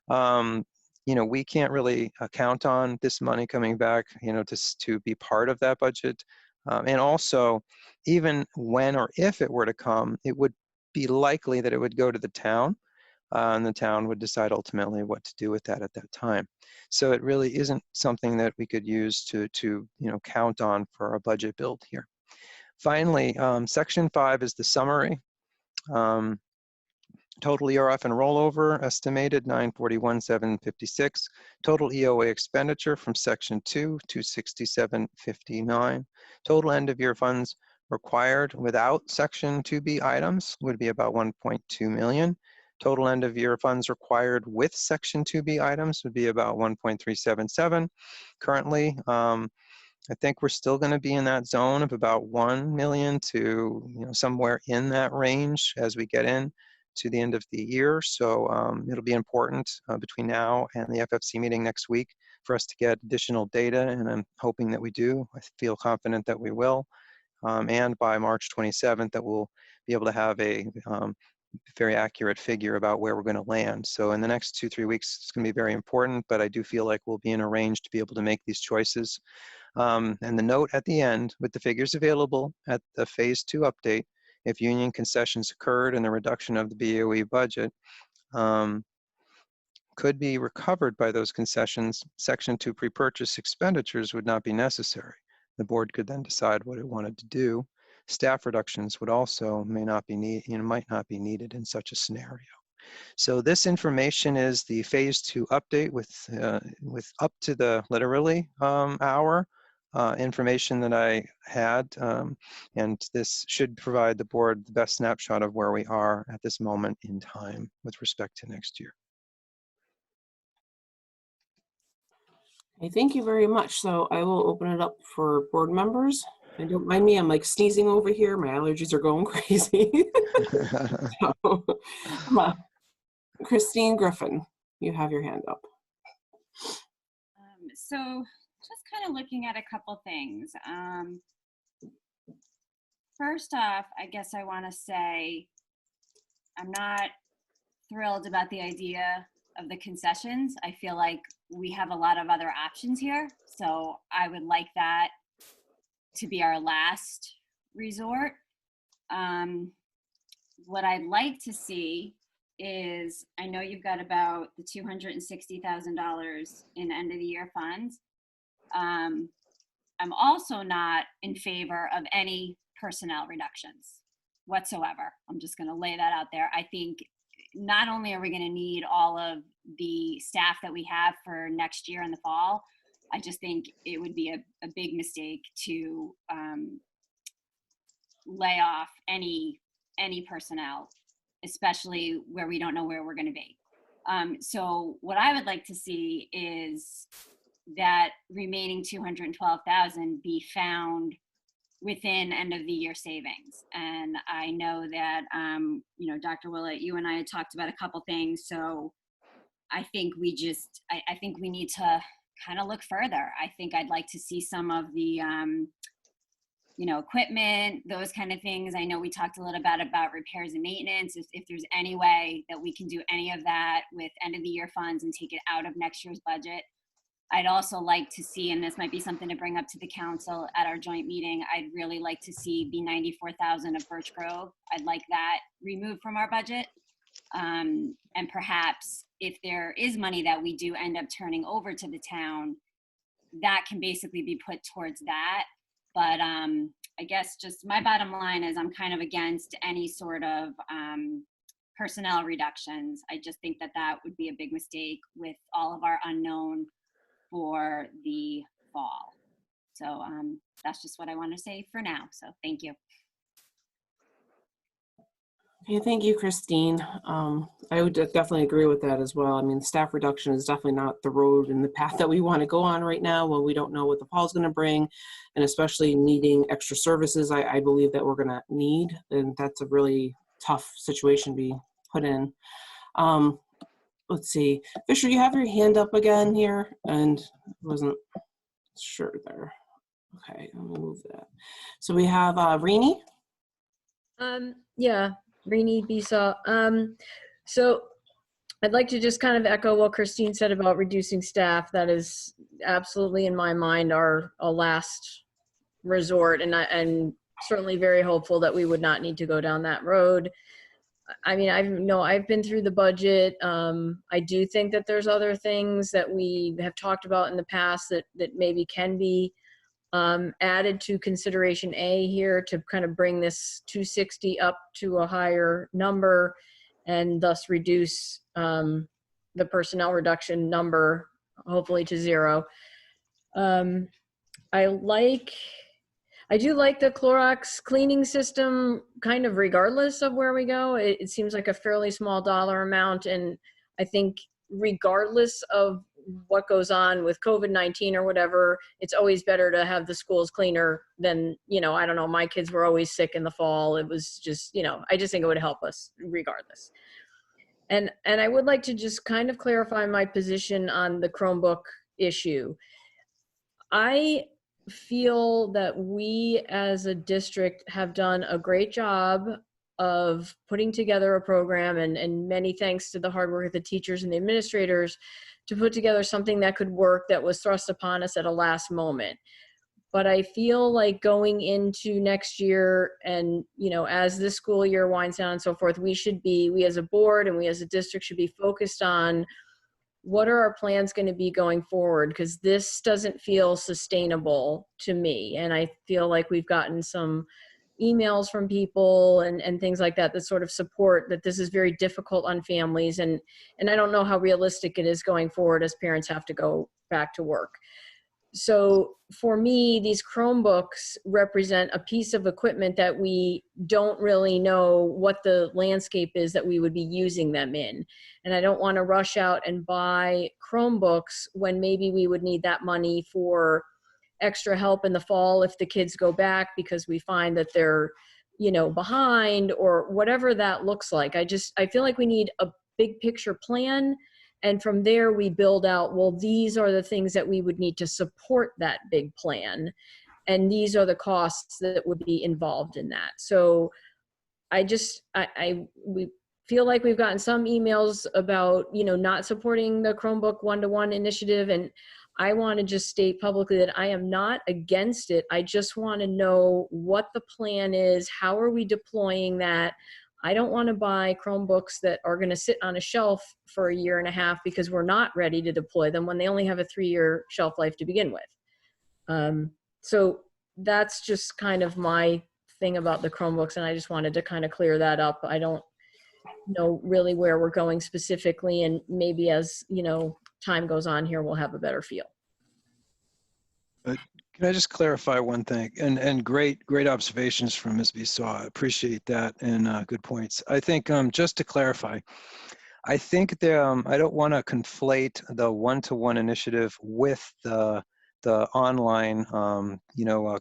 you know, we can't really count on this money coming back, you know, to be part of that budget. And also, even when or if it were to come, it would be likely that it would go to the town, and the town would decide ultimately what to do with that at that time. So it really isn't something that we could use to you know, count on for a budget build here. Finally, section 5 is the summary. Total ERF and rollover estimated 941,756. Total EOA expenditure from section 2, 267.59. Total end of year funds required without section 2B items would be about 1.2 million. Total end of year funds required with section 2B items would be about 1.377. Currently, I think we're still going to be in that zone of about 1 million to, you know, somewhere in that range as we get in to the end of the year. So it'll be important between now and the FFC meeting next week for us to get additional data, and I'm hoping that we do. I feel confident that we will. And by March 27th, that we'll be able to have a very accurate figure about where we're going to land. So in the next 2-3 weeks, it's going to be very important, but I do feel like we'll be in a range to be able to make these choices. And the note at the end with the figures available at the phase 2 update, if union concessions occurred and the reduction of the BOE budget could be recovered by those concessions, section 2 pre-purchase expenditures would not be necessary. The board could then decide what it wanted to do. Staff reductions would also might not be needed in such a scenario. So this information is the phase 2 update with up to the literally hour information that I had, and this should provide the board the best snapshot of where we are at this moment in time with respect to next year. Okay, thank you very much. So I will open it up for board members. And don't mind me, I'm like sneezing over here. My allergies are going crazy. So, come on. Christine Griffin, you have your hand up. So just kind of looking at a couple things. First off, I guess I want to say I'm not thrilled about the idea of the concessions. I feel like we have a lot of other options here. So I would like that to be our last resort. What I'd like to see is, I know you've got about the $260,000 in end of the year funds. I'm also not in favor of any personnel reductions whatsoever. I'm just going to lay that out there. I think not only are we going to need all of the staff that we have for next year in the fall, I just think it would be a big mistake to lay off any personnel, especially where we don't know where we're going to be. So what I would like to see is that remaining 212,000 be found within end of the year savings. And I know that, Dr. Willett, you and I had talked about a couple things. So I think I think we need to kind of look further. I think I'd like to see some of the, equipment, those kind of things. I know we talked a little bit about repairs and maintenance. If there's any way that we can do any of that with end of the year funds and take it out of next year's budget. I'd also like to see, and this might be something to bring up to the council at our joint meeting, I'd really like to see the 94,000 of Birch Grove. I'd like that removed from our budget. And perhaps if there is money that we do end up turning over to the town, that can basically be put towards that. But I guess just my bottom line is I'm kind of against any sort of personnel reductions. I just think that would be a big mistake with all of our unknown for the fall. So that's just what I want to say for now. So thank you. Okay, thank you, Christine. I would definitely agree with that as well. I mean, staff reduction is definitely not the road and the path that we want to go on right now when we don't know what the fall is going to bring, and especially needing extra services I believe that we're going to need, and that's a really tough situation to be put in. Let's see. Fisher, you have your hand up again here, and wasn't sure there. Okay, let me move that. So we have Rini. Yeah, Rini Bisa. So I'd like to just kind of echo what Christine said about reducing staff. That is absolutely, in my mind, our last resort, and I'm certainly very hopeful that we would not need to go down that road. I mean, I've been through the budget. I do think that there's other things that we have talked about in the past that maybe can be added to consideration A here to kind of bring this 260 up to a higher number and thus reduce the personnel reduction number hopefully to zero. I do like the Clorox cleaning system kind of regardless of where we go. It seems like a fairly small dollar amount. And I think regardless of what goes on with COVID-19 or whatever, it's always better to have the schools cleaner than, I don't know, my kids were always sick in the fall. It was just, I just think it would help us regardless. And I would like to just kind of clarify my position on the Chromebook issue. I feel that we as a district have done a great job of putting together a program, and many thanks to the hard work of the teachers and the administrators to put together something that could work, that was thrust upon us at a last moment. But I feel like going into next year and, as this school year winds down and so forth, we as a board and we as a district should be focused on what are our plans going to be going forward? Because this doesn't feel sustainable to me. And I feel like we've gotten some emails from people and things like that sort of support that this is very difficult on families. And I don't know how realistic it is going forward as parents have to go back to work. So for me, these Chromebooks represent a piece of equipment that we don't really know what the landscape is that we would be using them in. And I don't want to rush out and buy Chromebooks when maybe we would need that money for extra help in the fall if the kids go back because we find that they're, behind or whatever that looks like. I feel like we need a big picture plan. And from there, we build out, well, these are the things that we would need to support that big plan. and these are the costs that would be involved in that. So we feel like we've gotten some emails about, not supporting the Chromebook one-to-one initiative. And I want to just state publicly that I am not against it. I just want to know what the plan is. How are we deploying that? I don't want to buy Chromebooks that are going to sit on a shelf for a year and a half because we're not ready to deploy them when they only have a 3-year shelf life to begin with. So that's just kind of my thing about the Chromebooks, and I just wanted to kind of clear that up. I don't know really where we're going specifically, and maybe as time goes on here, we'll have a better feel. Can I just clarify one thing? And great observations from Ms. Bissaw. I appreciate that, and good points. I think just to clarify, I think I don't want to conflate the one-to-one initiative with the online,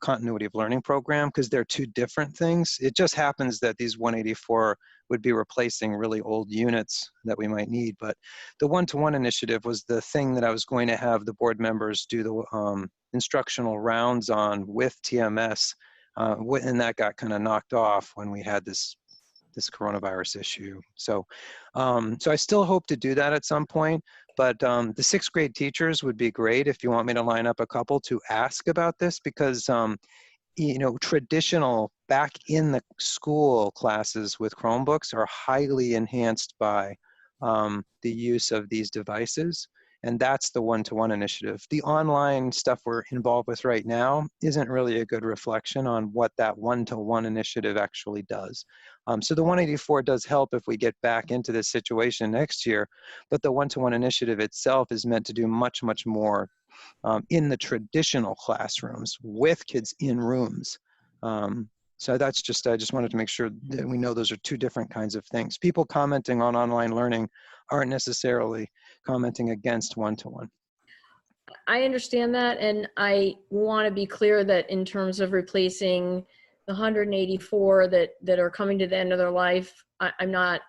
continuity of learning program, because they're two different things. It just happens that these 184 would be replacing really old units that we might need. But the one-to-one initiative was the thing that I was going to have the board members do the instructional rounds on with TMS, and that got kind of knocked off when we had this coronavirus issue. So I still hope to do that at some point, but the 6th grade teachers would be great if you want me to line up a couple to ask about this, because traditional back in the school classes with Chromebooks are highly enhanced by the use of these devices. And that's the one-to-one initiative. The online stuff we're involved with right now isn't really a good reflection on what that one-to-one initiative actually does. So the 184 does help if we get back into this situation next year, but the one-to-one initiative itself is meant to do much, much more in the traditional classrooms with kids in rooms. So that's just, I just wanted to make sure that we know those are two different kinds of things. People commenting on online learning aren't necessarily commenting against one-to-one. I understand that, and I want to be clear that in terms of replacing the 184 that are coming to the end of their life, I'm not,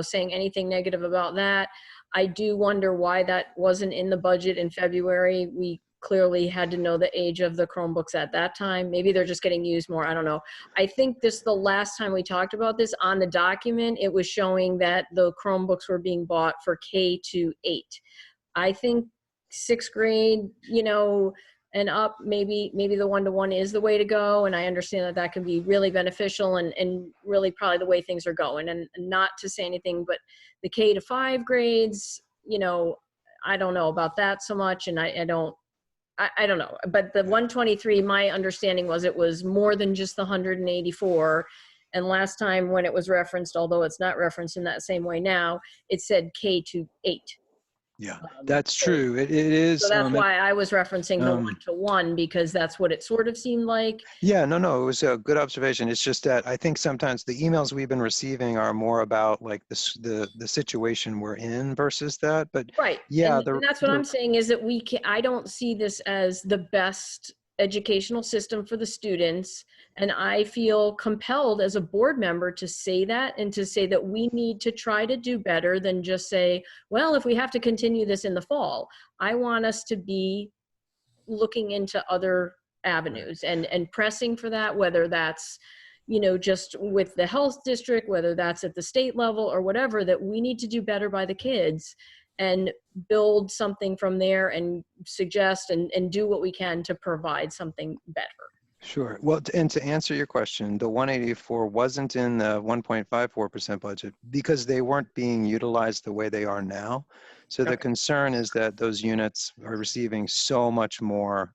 saying anything negative about that. I do wonder why that wasn't in the budget in February. We clearly had to know the age of the Chromebooks at that time. Maybe they're just getting used more. I don't know. I think the last time we talked about this on the document, it was showing that the Chromebooks were being bought for K-8. I think 6th grade, and up, maybe the one-to-one is the way to go. And I understand that can be really beneficial and really probably the way things are going. And not to say anything, but the K-5 grades, I don't know about that so much. And I don't know. But the 123, my understanding was it was more than just the 184. And last time when it was referenced, although it's not referenced in that same way now, it said K-8. Yeah, that's true. It is. So that's why I was referencing the one-to-one, because that's what it sort of seemed like. Yeah, no, it was a good observation. It's just that I think sometimes the emails we've been receiving are more about like the situation we're in versus that. But right. Yeah, and that's what I'm saying is that I don't see this as the best educational system for the students. And I feel compelled as a board member to say that, and to say that we need to try to do better than just say, well, if we have to continue this in the fall. I want us to be looking into other avenues and pressing for that, whether that's, just with the health district, whether that's at the state level or whatever, that we need to do better by the kids and build something from there and suggest and do what we can to provide something better. Sure. Well, and to answer your question, the 184 wasn't in the 1.54% budget because they weren't being utilized the way they are now. So the concern is that those units are receiving so much more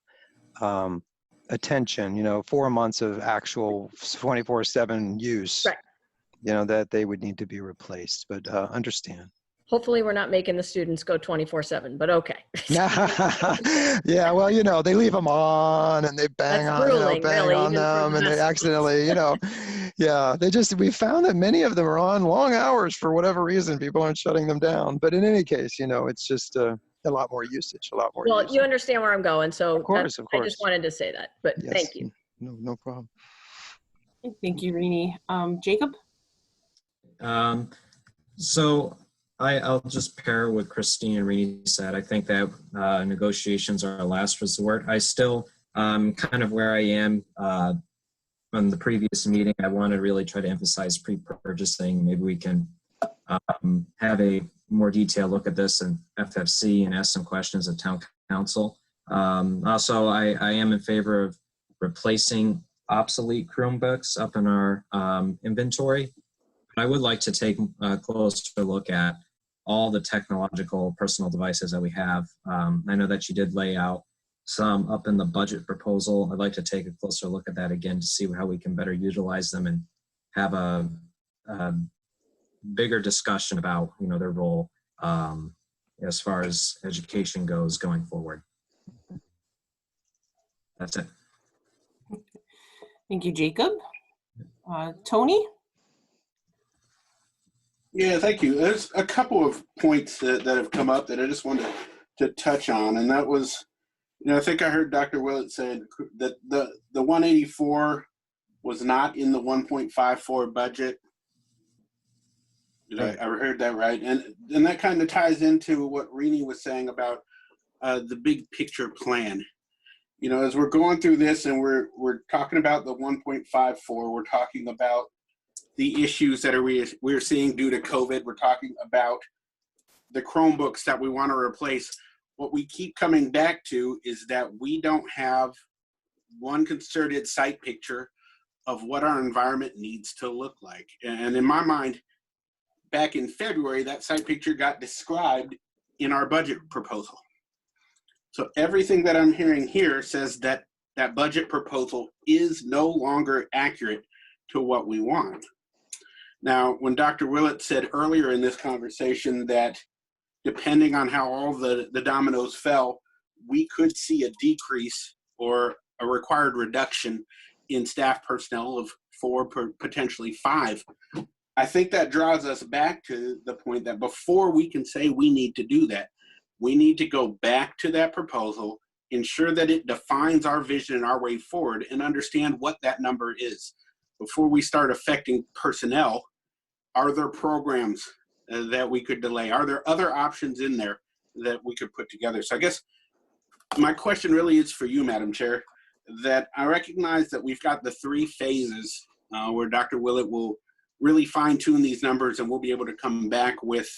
attention, 4 months of actual 24/7 use, right. That they would need to be replaced, but understand. Hopefully we're not making the students go 24/7, but okay. Yeah, well, they leave them on and they bang That's on, grueling, bang really, on them, and they accidentally, yeah, we found that many of them are on long hours for whatever reason. People aren't shutting them down. But in any case, it's just a lot more usage, a lot more Well, usage. you understand where I'm going, so of course. I just wanted to say that, but Yes. Thank you. No problem. Thank you, Rini. Jacob? So I'll just pair what Christine and Rini said. I think that negotiations are a last resort. I still kind of where I am from the previous meeting. I want to really try to emphasize pre-purchasing. Maybe we can have a more detailed look at this in FFC and ask some questions of town council. Also, I am in favor of replacing obsolete Chromebooks up in our inventory. I would like to take a closer look at all the technological personal devices that we have. I know that you did lay out some up in the budget proposal. I'd like to take a closer look at that again to see how we can better utilize them and have a bigger discussion about, you know, their role as far as education goes going forward. That's it. Thank you, Jacob. Tony? Yeah, thank you. There's a couple of points that have come up that I just wanted to touch on, and that was, you know, I think I heard Dr. Willett said that the 184 was not in the 1.54 budget. Did I heard that right? And that kind of ties into what Rini was saying about the big picture plan. You know, as we're going through this and we're talking about the 1.54, we're talking about the issues that we're seeing due to COVID. We're talking about the Chromebooks that we want to replace. What we keep coming back to is that we don't have one concerted sight picture of what our environment needs to look like. And in my mind, back in February, that sight picture got described in our budget proposal. So everything that I'm hearing here says that that budget proposal is no longer accurate to what we want. Now, when Dr. Willett said earlier in this conversation that depending on how all the dominoes fell, we could see a decrease or a required reduction in staff personnel of 4, potentially 5. I think that draws us back to the point that before we can say we need to do that, we need to go back to that proposal, ensure that it defines our vision and our way forward, and understand what that number is. Before we start affecting personnel, are there programs that we could delay? Are there other options in there that we could put together? So I guess my question really is for you, Madam Chair, that I recognize that we've got the 3 phases where Dr. Willett will really fine tune these numbers and we'll be able to come back with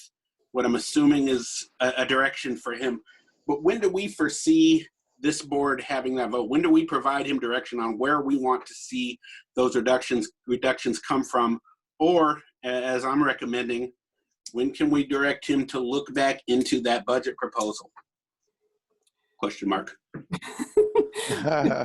what I'm assuming is a direction for him. But when do we foresee this board having that vote? When do we provide him direction on where we want to see those reductions come from? Or, as I'm recommending, when can we direct him to look back into that budget proposal? Question mark.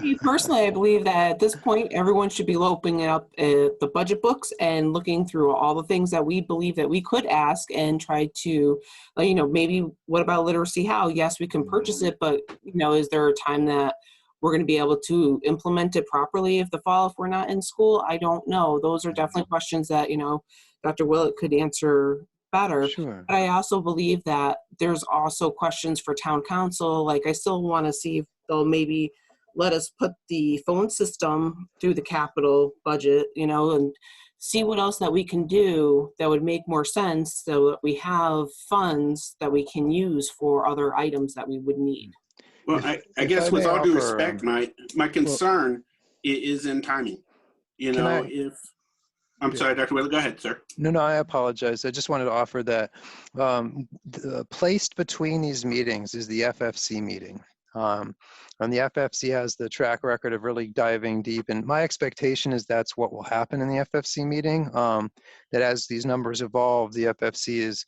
Me personally, I believe that at this point, everyone should be opening up the budget books and looking through all the things that we believe that we could ask and try to, you know, maybe what about literacy? How? Yes, we can purchase it, but, you know, is there a time that we're going to be able to implement it properly if we're not in school? I don't know. Those are definitely questions that, you know, Dr. Willett could answer better. Sure. But I also believe that there's also questions for town council. Like, I still want to see if they'll maybe let us put the phone system through the capital budget, you know, and see what else that we can do that would make more sense so that we have funds that we can use for other items that we would need. Well, I guess with all due respect, my concern is in timing. You know, I'm sorry, Dr. Willett, go ahead, sir. No, I apologize. I just wanted to offer that placed between these meetings is the FFC meeting. And the FFC has the track record of really diving deep. And my expectation is that's what will happen in the FFC meeting, that as these numbers evolve, the FFC is,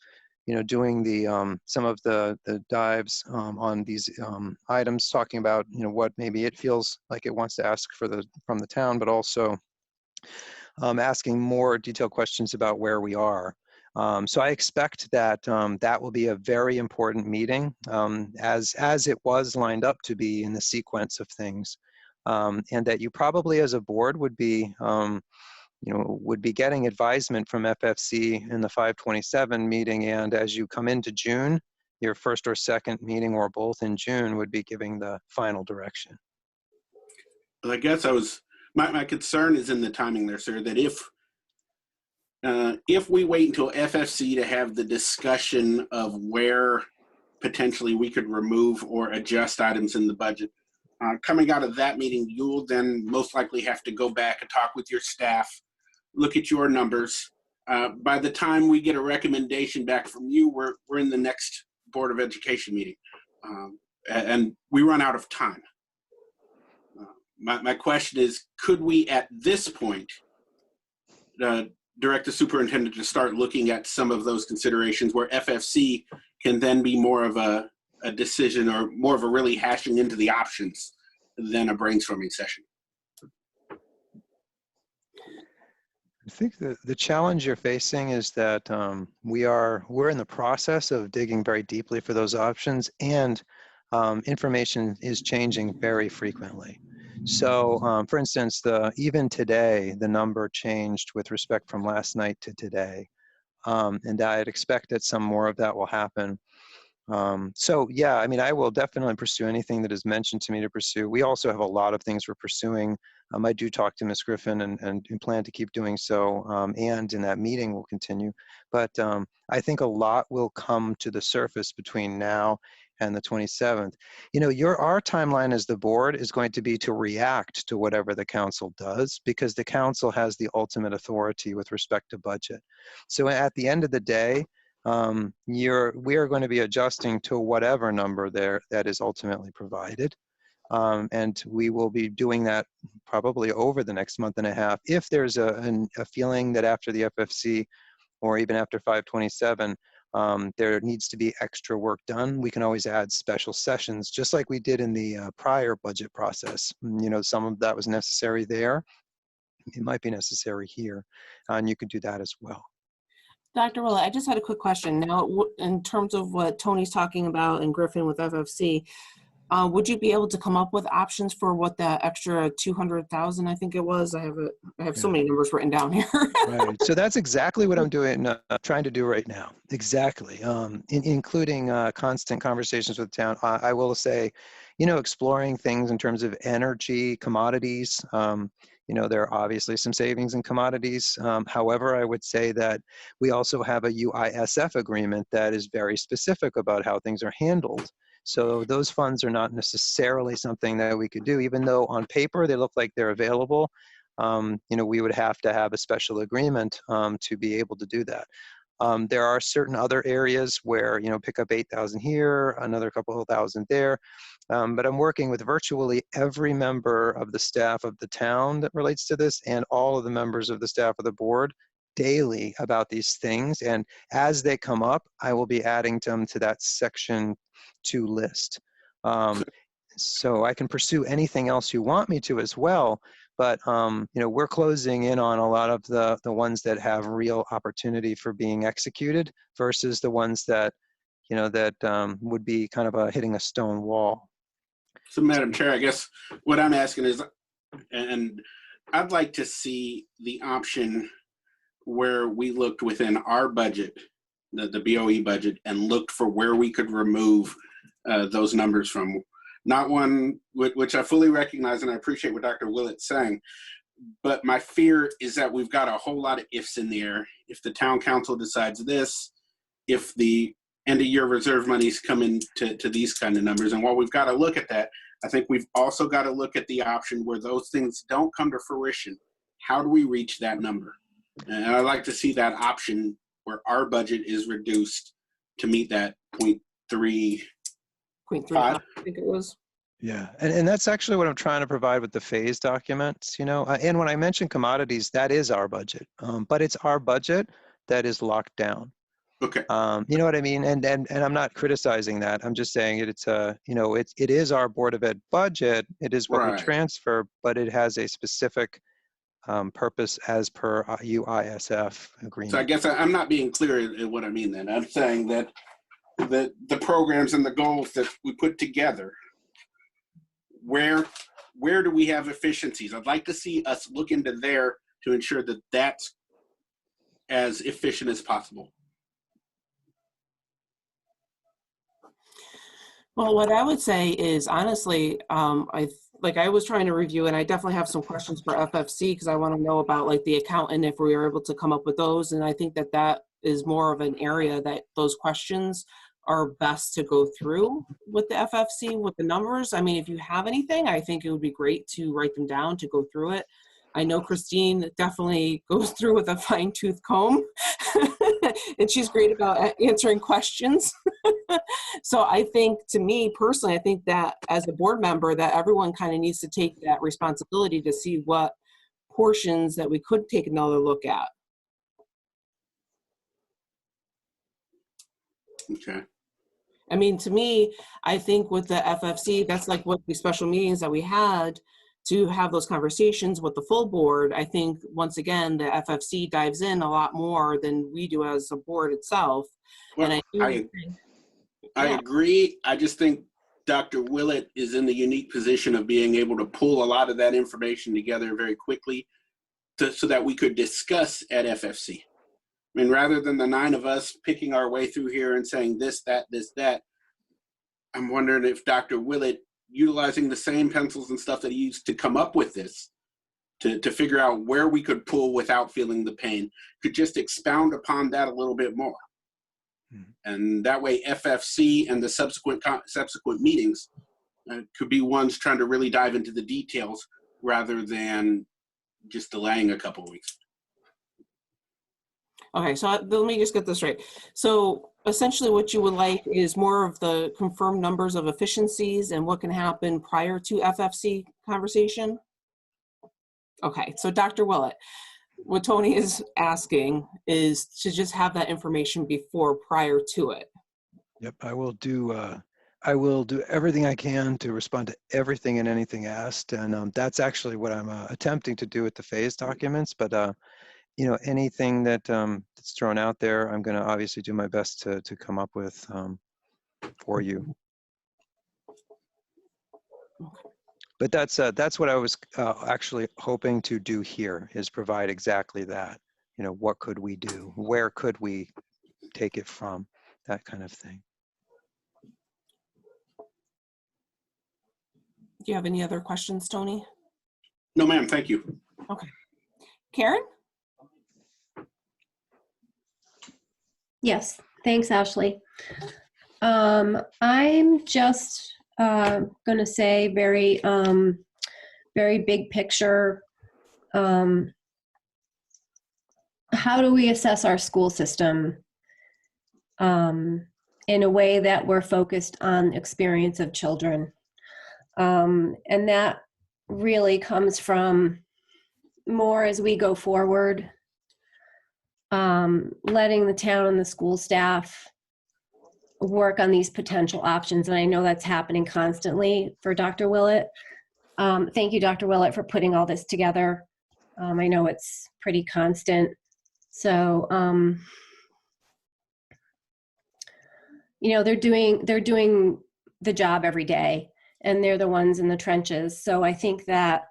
you know, doing the some of the dives on these items, talking about, you know, what maybe it feels like it wants to ask from the town, but also asking more detailed questions about where we are. So I expect that that will be a very important meeting, as it was lined up to be in the sequence of things, and that you probably as a board would be, would be getting advisement from FFC in the 527 meeting, and as you come into June, your first or second meeting or both in June would be giving the final direction. I guess my concern is in the timing there, sir, that if we wait until FFC to have the discussion of where potentially we could remove or adjust items in the budget, Coming out of that meeting, you will then most likely have to go back and talk with your staff, look at your numbers. By the time we get a recommendation back from you, we're in the next Board of Education meeting, and we run out of time. My question is, could we at this point direct the superintendent to start looking at some of those considerations where FFC can then be more of a decision or more of a really hashing into the options than a brainstorming session? I think the challenge you're facing is that we're in the process of digging very deeply for those options, and information is changing very frequently. So, for instance, even today, the number changed with respect from last night to today, and I'd expect that some more of that will happen. So yeah, I mean, I will definitely pursue anything that is mentioned to me to pursue. We also have a lot of things we're pursuing. I do talk to Ms. Griffin and plan to keep doing so, and in that meeting we'll continue. But I think a lot will come to the surface between now and the 27th. You know, our timeline as the board is going to be to react to whatever the council does, because the council has the ultimate authority with respect to budget. So at the end of the day, we are going to be adjusting to whatever number that is ultimately provided. And we will be doing that probably over the next month and a half. If there's a feeling that after the FFC or even after 527, there needs to be extra work done, we can always add special sessions, just like we did in the prior budget process. You know, some of that was necessary there. It might be necessary here, and you could do that as well. Dr. Willett, I just had a quick question. Now, in terms of what Tony's talking about and Griffin with FFC, would you be able to come up with options for what that extra 200,000, I think it was? I have so many numbers written down here. Right. So that's exactly what I'm doing, trying to do right now. Exactly. Including constant conversations with the town. I will say, you know, exploring things in terms of energy, commodities. You know, there are obviously some savings in commodities. However, I would say that we also have a UISF agreement that is very specific about how things are handled. So those funds are not necessarily something that we could do, even though on paper they look like they're available. You know, we would have to have a special agreement to be able to do that. There are certain other areas where, you know, pick up 8,000 here, another couple of thousand there. But I'm working with virtually every member of the staff of the town that relates to this, and all of the members of the staff of the board daily about these things. And as they come up, I will be adding them to that section 2 list. So I can pursue anything else you want me to as well. But you know, we're closing in on a lot of the ones that have real opportunity for being executed versus the ones that, you know, that would be kind of hitting a stone wall. So, Madam Chair, I guess what I'm asking is, and I'd like to see the option where we looked within our budget, the BOE budget, and looked for where we could remove those numbers from. Not one which I fully recognize, and I appreciate what Dr. Willett's saying, but my fear is that we've got a whole lot of ifs in the air. If the town council decides this, if the end of year reserve monies come into these kind of numbers, and while we've got to look at that, I think we've also got to look at the option where those things don't come to fruition. How do we reach that number? And I'd like to see that option where our budget is reduced to meet that 0.35. I think it was. Yeah, and that's actually what I'm trying to provide with the phase documents, you know. And when I mention commodities, that is our budget, but it's our budget that is locked down. Okay. You know what I mean? And I'm not criticizing that. I'm just saying it's you know, it is our Board of Ed budget. It is what we transfer, but it has a specific purpose as per UISF agreement. So I guess I'm not being clear in what I mean then. I'm saying that the programs and the goals that we put together, where do we have efficiencies? I'd like to see us look into there to ensure that that's as efficient as possible. Well, what I would say is, honestly, I was trying to review, and I definitely have some questions for FFC because I want to know about like the accountant, if we were able to come up with those. And I think that is more of an area that those questions are best to go through with the FFC with the numbers. I mean, if you have anything, I think it would be great to write them down, to go through it. I know Christine definitely goes through with a fine-tooth comb, and she's great about answering questions. So I think, to me personally, I think that as a board member, that everyone kind of needs to take that responsibility to see what portions that we could take another look at. Okay. I mean, to me, I think with the FFC, that's like what the special meetings that we had to have those conversations with the full board. I think, once again, the FFC dives in a lot more than we do as a board itself. Well, And I agree. I just think Dr. Willett is in the unique position of being able to pull a lot of that information together very quickly so that we could discuss at FFC. I mean, rather than the 9 of us picking our way through here and saying this, that, I'm wondering if Dr. Willett, utilizing the same pencils and stuff that he used to come up with this, to figure out where we could pull without feeling the pain, could just expound upon that a little bit more. And that way FFC and the subsequent meetings could be ones trying to really dive into the details rather than just delaying a couple of weeks. Okay, so let me just get this right. So essentially what you would like is more of the confirmed numbers of efficiencies and what can happen prior to FFC conversation? Okay, so Dr. Willett, what Tony is asking is to just have that information before, prior to it. Yep, I will do everything I can to respond to everything and anything asked, and that's actually what I'm attempting to do with the phase documents. But you know, anything that that's thrown out there, I'm going to obviously do my best to come up with for you. But that's what I was actually hoping to do here, is provide exactly that. You know, what could we do? Where could we take it from? That kind of thing. Do you have any other questions, Tony? No, ma'am, thank you. Okay. Karen? Yes, thanks, Ashley. I'm just going to say very big picture. How do we assess our school system in a way that we're focused on experience of children? And that really comes from more as we go forward, letting the town and the school staff work on these potential options. And I know that's happening constantly for Dr. Willett. Thank you, Dr. Willett, for putting all this together. I know it's pretty constant. So, you know, they're doing the job every day, and they're the ones in the trenches. So I think that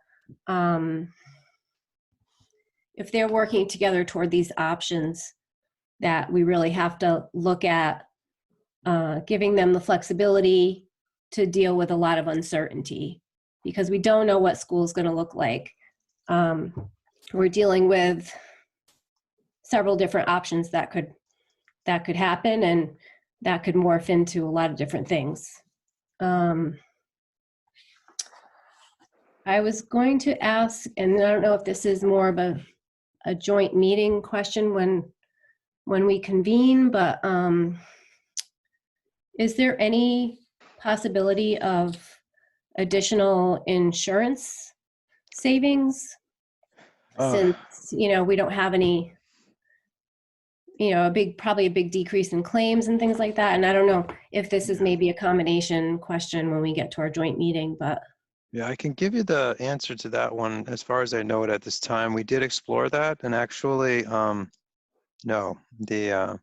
if they're working together toward these options, that we really have to look at giving them the flexibility to deal with a lot of uncertainty, because we don't know what school is going to look like. We're dealing with several different options that could happen, and that could morph into a lot of different things. I was going to ask, and I don't know if this is more of a joint meeting question when we convene, but is there any possibility of additional insurance savings? Since, you know, we don't have any, you know, probably a big decrease in claims and things like that. And I don't know if this is maybe a combination question when we get to our joint meeting, but. Yeah, I can give you the answer to that one. As far as I know it at this time, we did explore that, and actually, no, the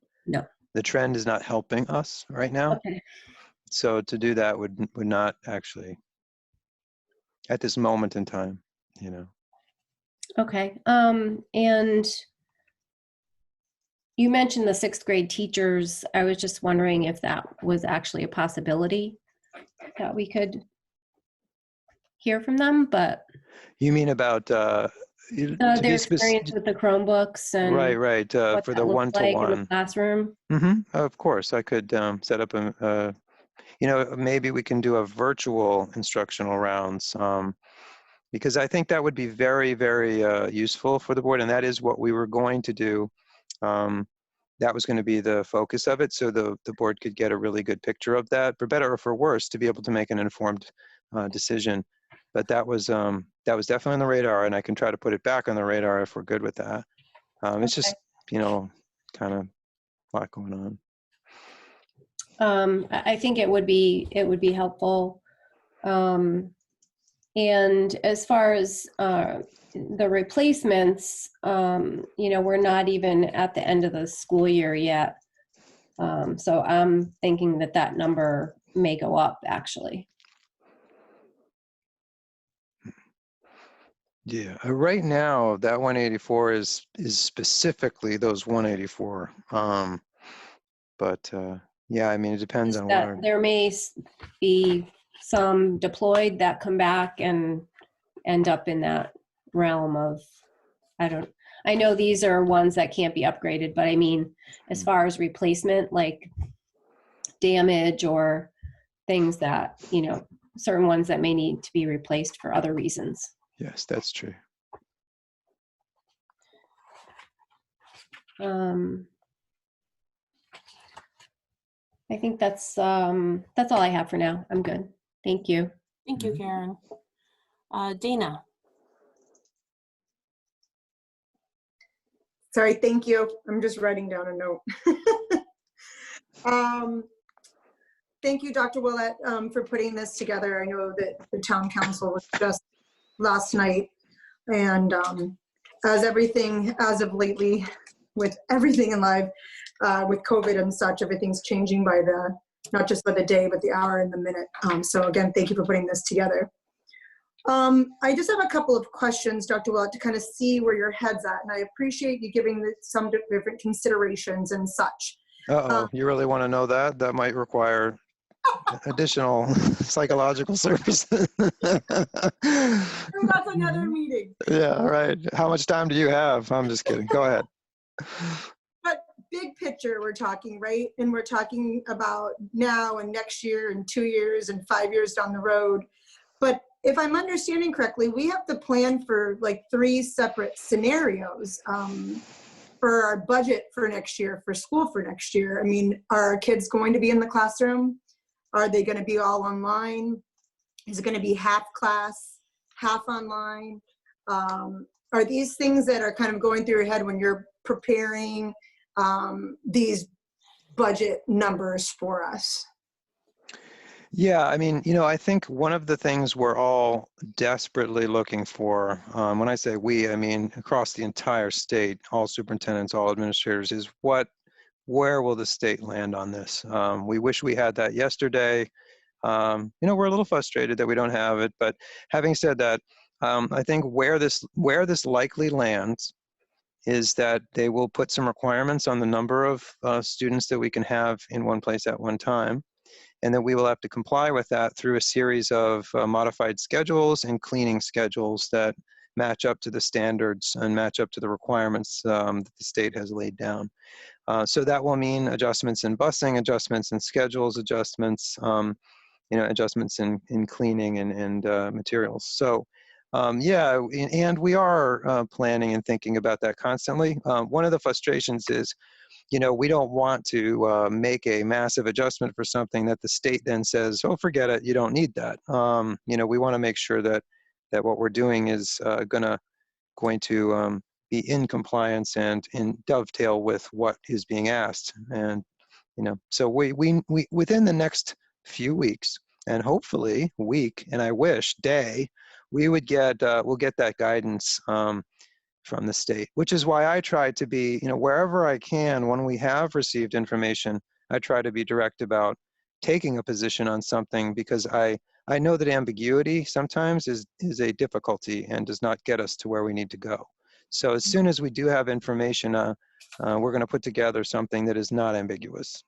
trend is not helping us right now. Okay. So to do that would not actually, at this moment in time, you know. Okay. And you mentioned the 6th grade teachers. I was just wondering if that was actually a possibility that we could hear from them, but. You mean about To Their be specific, experience with the Chromebooks right, and right, what for that the looks like in the one-to-one. classroom. Of course, I could set up maybe we can do a virtual instructional rounds, because I think that would be very, very useful for the board, and that is what we were going to do. That was going to be the focus of it, so the board could get a really good picture of that, for better or for worse, to be able to make an informed decision. But that was definitely on the radar, and I can try to put it back on the radar if we're good with that. It's just, kind of a lot going on. I think it would be helpful. And as far as the replacements, we're not even at the end of the school year yet. So I'm thinking that number may go up, actually. Yeah, right now that 184 is specifically those 184. But yeah, I mean, it depends on That what. there may be some deployed that come back and end up in that realm of, I know these are ones that can't be upgraded, but I mean, as far as replacement, like damage or things that, certain ones that may need to be replaced for other reasons. Yes, that's true. I think that's all I have for now. I'm good. Thank you. Thank you, Karen. Dana. Sorry, thank you. I'm just writing down a note. Thank you, Dr. Willett, for putting this together. I know that the town council was just last night, and as of lately, with everything in life, with COVID and such, everything's changing by not just by the day, but the hour and the minute. So again, thank you for putting this together. I just have a couple of questions, Dr. Willett, to kind of see where your head's at, and I appreciate you giving some different considerations and such. You really want to know that? That might require additional psychological services. That's another meeting. Yeah, right. How much time do you have? I'm just kidding. Go ahead. But big picture, we're talking, right? And we're talking about now and next year and 2 years and 5 years down the road. But if I'm understanding correctly, we have to plan for like 3 separate scenarios for our budget for next year, for school for next year. I mean, are our kids going to be in the classroom? Are they going to be all online? Is it going to be half class, half online? Are these things that are kind of going through your head when you're preparing these budget numbers for us? Yeah, I mean, I think one of the things we're all desperately looking for, when I say we, I mean across the entire state, all superintendents, all administrators, is where will the state land on this? We wish we had that yesterday. We're a little frustrated that we don't have it, but having said that, I think where this likely lands is that they will put some requirements on the number of students that we can have in one place at one time, and that we will have to comply with that through a series of modified schedules and cleaning schedules that match up to the standards and match up to the requirements that the state has laid down. So that will mean adjustments in busing, adjustments in schedules, adjustments, adjustments in cleaning and materials. So yeah, and we are planning and thinking about that constantly. One of the frustrations is, we don't want to make a massive adjustment for something that the state then says, oh, forget it, you don't need that. We want to make sure that what we're doing is going to be in compliance and in dovetail with what is being asked. And, so we within the next few weeks, and hopefully week, and I wish day, we'll get that guidance from the state, which is why I try to be, wherever I can, when we have received information, I try to be direct about taking a position on something, because I know that ambiguity sometimes is a difficulty and does not get us to where we need to go. So as soon as we do have information, we're going to put together something that is not ambiguous.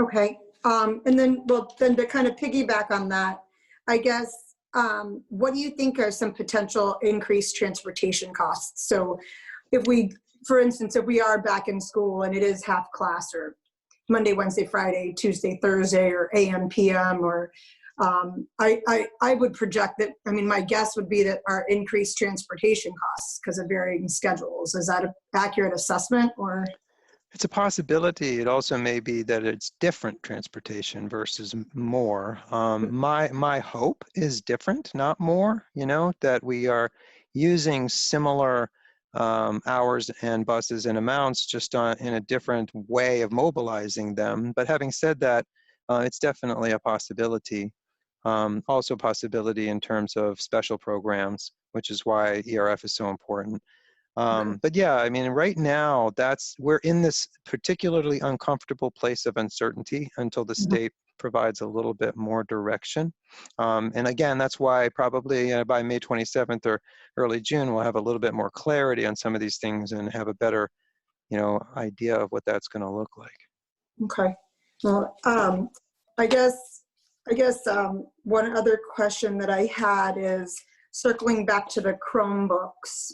Okay. And then to kind of piggyback on that, I guess what do you think are some potential increased transportation costs? So if we, for instance, if we are back in school and it is half class or Monday, Wednesday, Friday, Tuesday, Thursday, or AM, PM, or I would project that, I mean, my guess would be that our increased transportation costs because of varying schedules. Is that an accurate assessment or? It's a possibility. It also may be that it's different transportation versus more. My hope is different, not more, you know, that we are using similar hours and buses and amounts just in a different way of mobilizing them. But having said that, it's definitely a possibility. Also a possibility in terms of special programs, which is why ERF is so important. But yeah, I mean, right now, we're in this particularly uncomfortable place of uncertainty until the state provides a little bit more direction. And again, that's why probably by May 27th or early June, we'll have a little bit more clarity on some of these things and have a better, you know, idea of what that's going to look like. Okay. Well, I guess one other question that I had is circling back to the Chromebooks.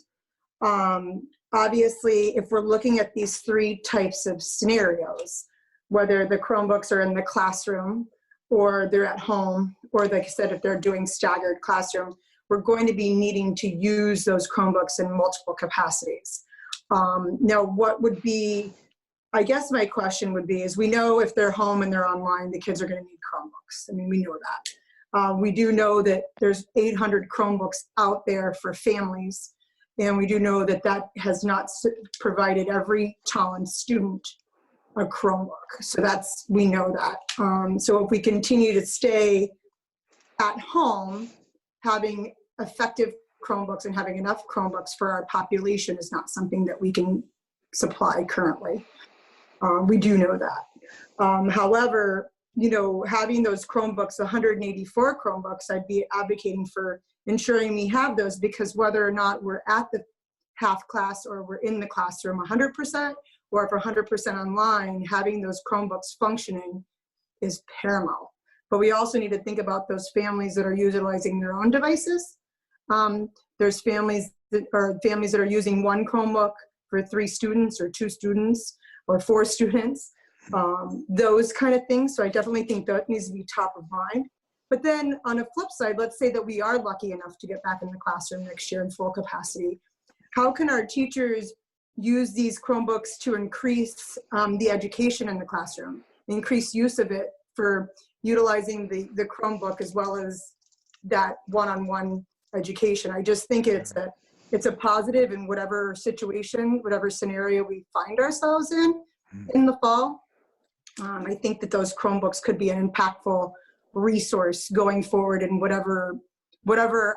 Obviously, if we're looking at these three types of scenarios, whether the Chromebooks are in the classroom or they're at home, or like I said, if they're doing staggered classroom, we're going to be needing to use those Chromebooks in multiple capacities. Now, what would be, I guess my question would be, is we know if they're home and they're online, the kids are going to need Chromebooks. I mean, we know that. We do know that there's 800 Chromebooks out there for families. And we do know that that has not provided every Tolland student a Chromebook. So we know that. So if we continue to stay at home, having effective Chromebooks and having enough Chromebooks for our population is not something that we can supply currently. We do know that. However, you know, having those Chromebooks, 184 Chromebooks, I'd be advocating for ensuring we have those, because whether or not we're at the half class or we're in the classroom 100%, or if we're 100% online, having those Chromebooks functioning is paramount. But we also need to think about those families that are utilizing their own devices. There's families that are using one Chromebook for 3 students or 2 students or 4 students, those kind of things. So I definitely think that needs to be top of mind. But then on a flip side, let's say that we are lucky enough to get back in the classroom next year in full capacity. How can our teachers use these Chromebooks to increase the education in the classroom, increase use of it for utilizing the Chromebook as well as that one-on-one education? I just think it's a positive in whatever situation, whatever scenario we find ourselves in the fall. I think that those Chromebooks could be an impactful resource going forward in whatever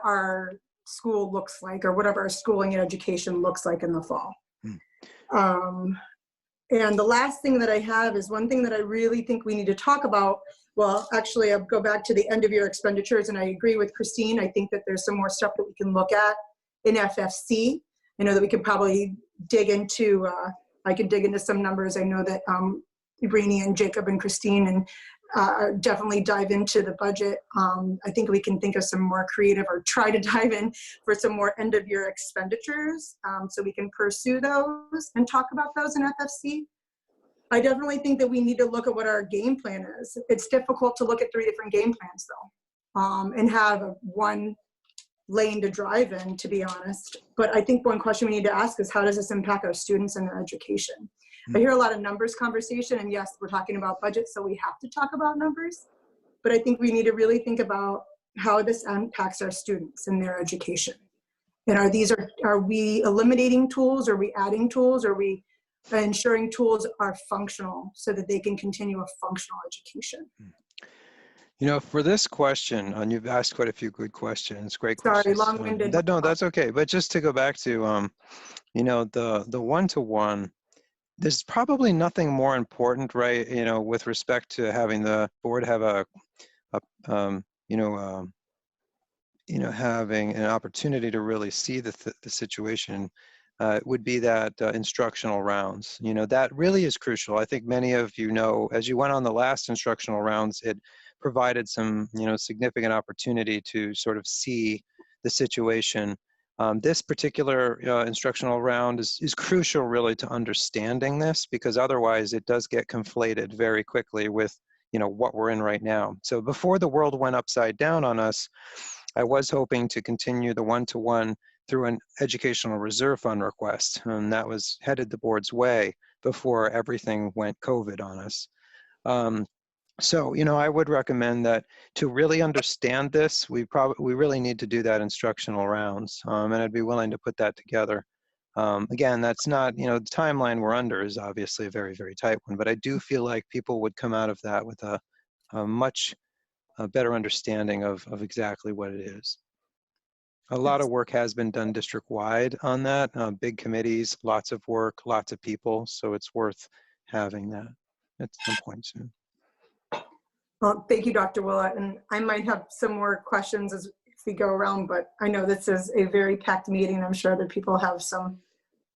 our school looks like, or whatever our schooling and education looks like in the fall. And the last thing that I have is one thing that I really think we need to talk about. Well, actually, I'll go back to the end of year expenditures, and I agree with Christine. I think that there's some more stuff that we can look at in FFC. I know that we could probably dig into, I could dig into some numbers. I know that Rini and Jacob and Christine and definitely dive into the budget. I think we can think of some more creative, or try to dive in for some more end of year expenditures, so we can pursue those and talk about those in FFC. I definitely think that we need to look at what our game plan is. It's difficult to look at 3 different game plans though, and have one lane to drive in, to be honest. But I think one question we need to ask is, how does this impact our students and their education? I hear a lot of numbers conversation, and yes, we're talking about budget, so we have to talk about numbers. But I think we need to really think about how this impacts our students and their education. And are we eliminating tools? Are we adding tools? Are we ensuring tools are functional so that they can continue a functional education? You know, for this question, and you've asked quite a few good questions, great questions. Sorry, long-winded. No, that's okay. But just to go back to, you know, the one-to-one, there's probably nothing more important, right? You know, with respect to having the board have having an opportunity to really see the situation, would be that instructional rounds. You know, that really is crucial. I think many of you know, as you went on the last instructional rounds, it provided some, significant opportunity to sort of see the situation. This particular instructional round is crucial really to understanding this, because otherwise it does get conflated very quickly with what we're in right now. So before the world went upside down on us, I was hoping to continue the one-to-one through an educational reserve fund request, and that was headed the board's way before everything went COVID on us. So, I would recommend that to really understand this, we really need to do that instructional rounds, and I'd be willing to put that together. Again, that's not, the timeline we're under is obviously a very, very tight one, but I do feel like people would come out of that with a much better understanding of exactly what it is. A lot of work has been done district-wide on that, big committees, lots of work, lots of people, so it's worth having that at some point soon. Well, thank you, Dr. Willett. And I might have some more questions as if we go around, but I know this is a very packed meeting. I'm sure other people have some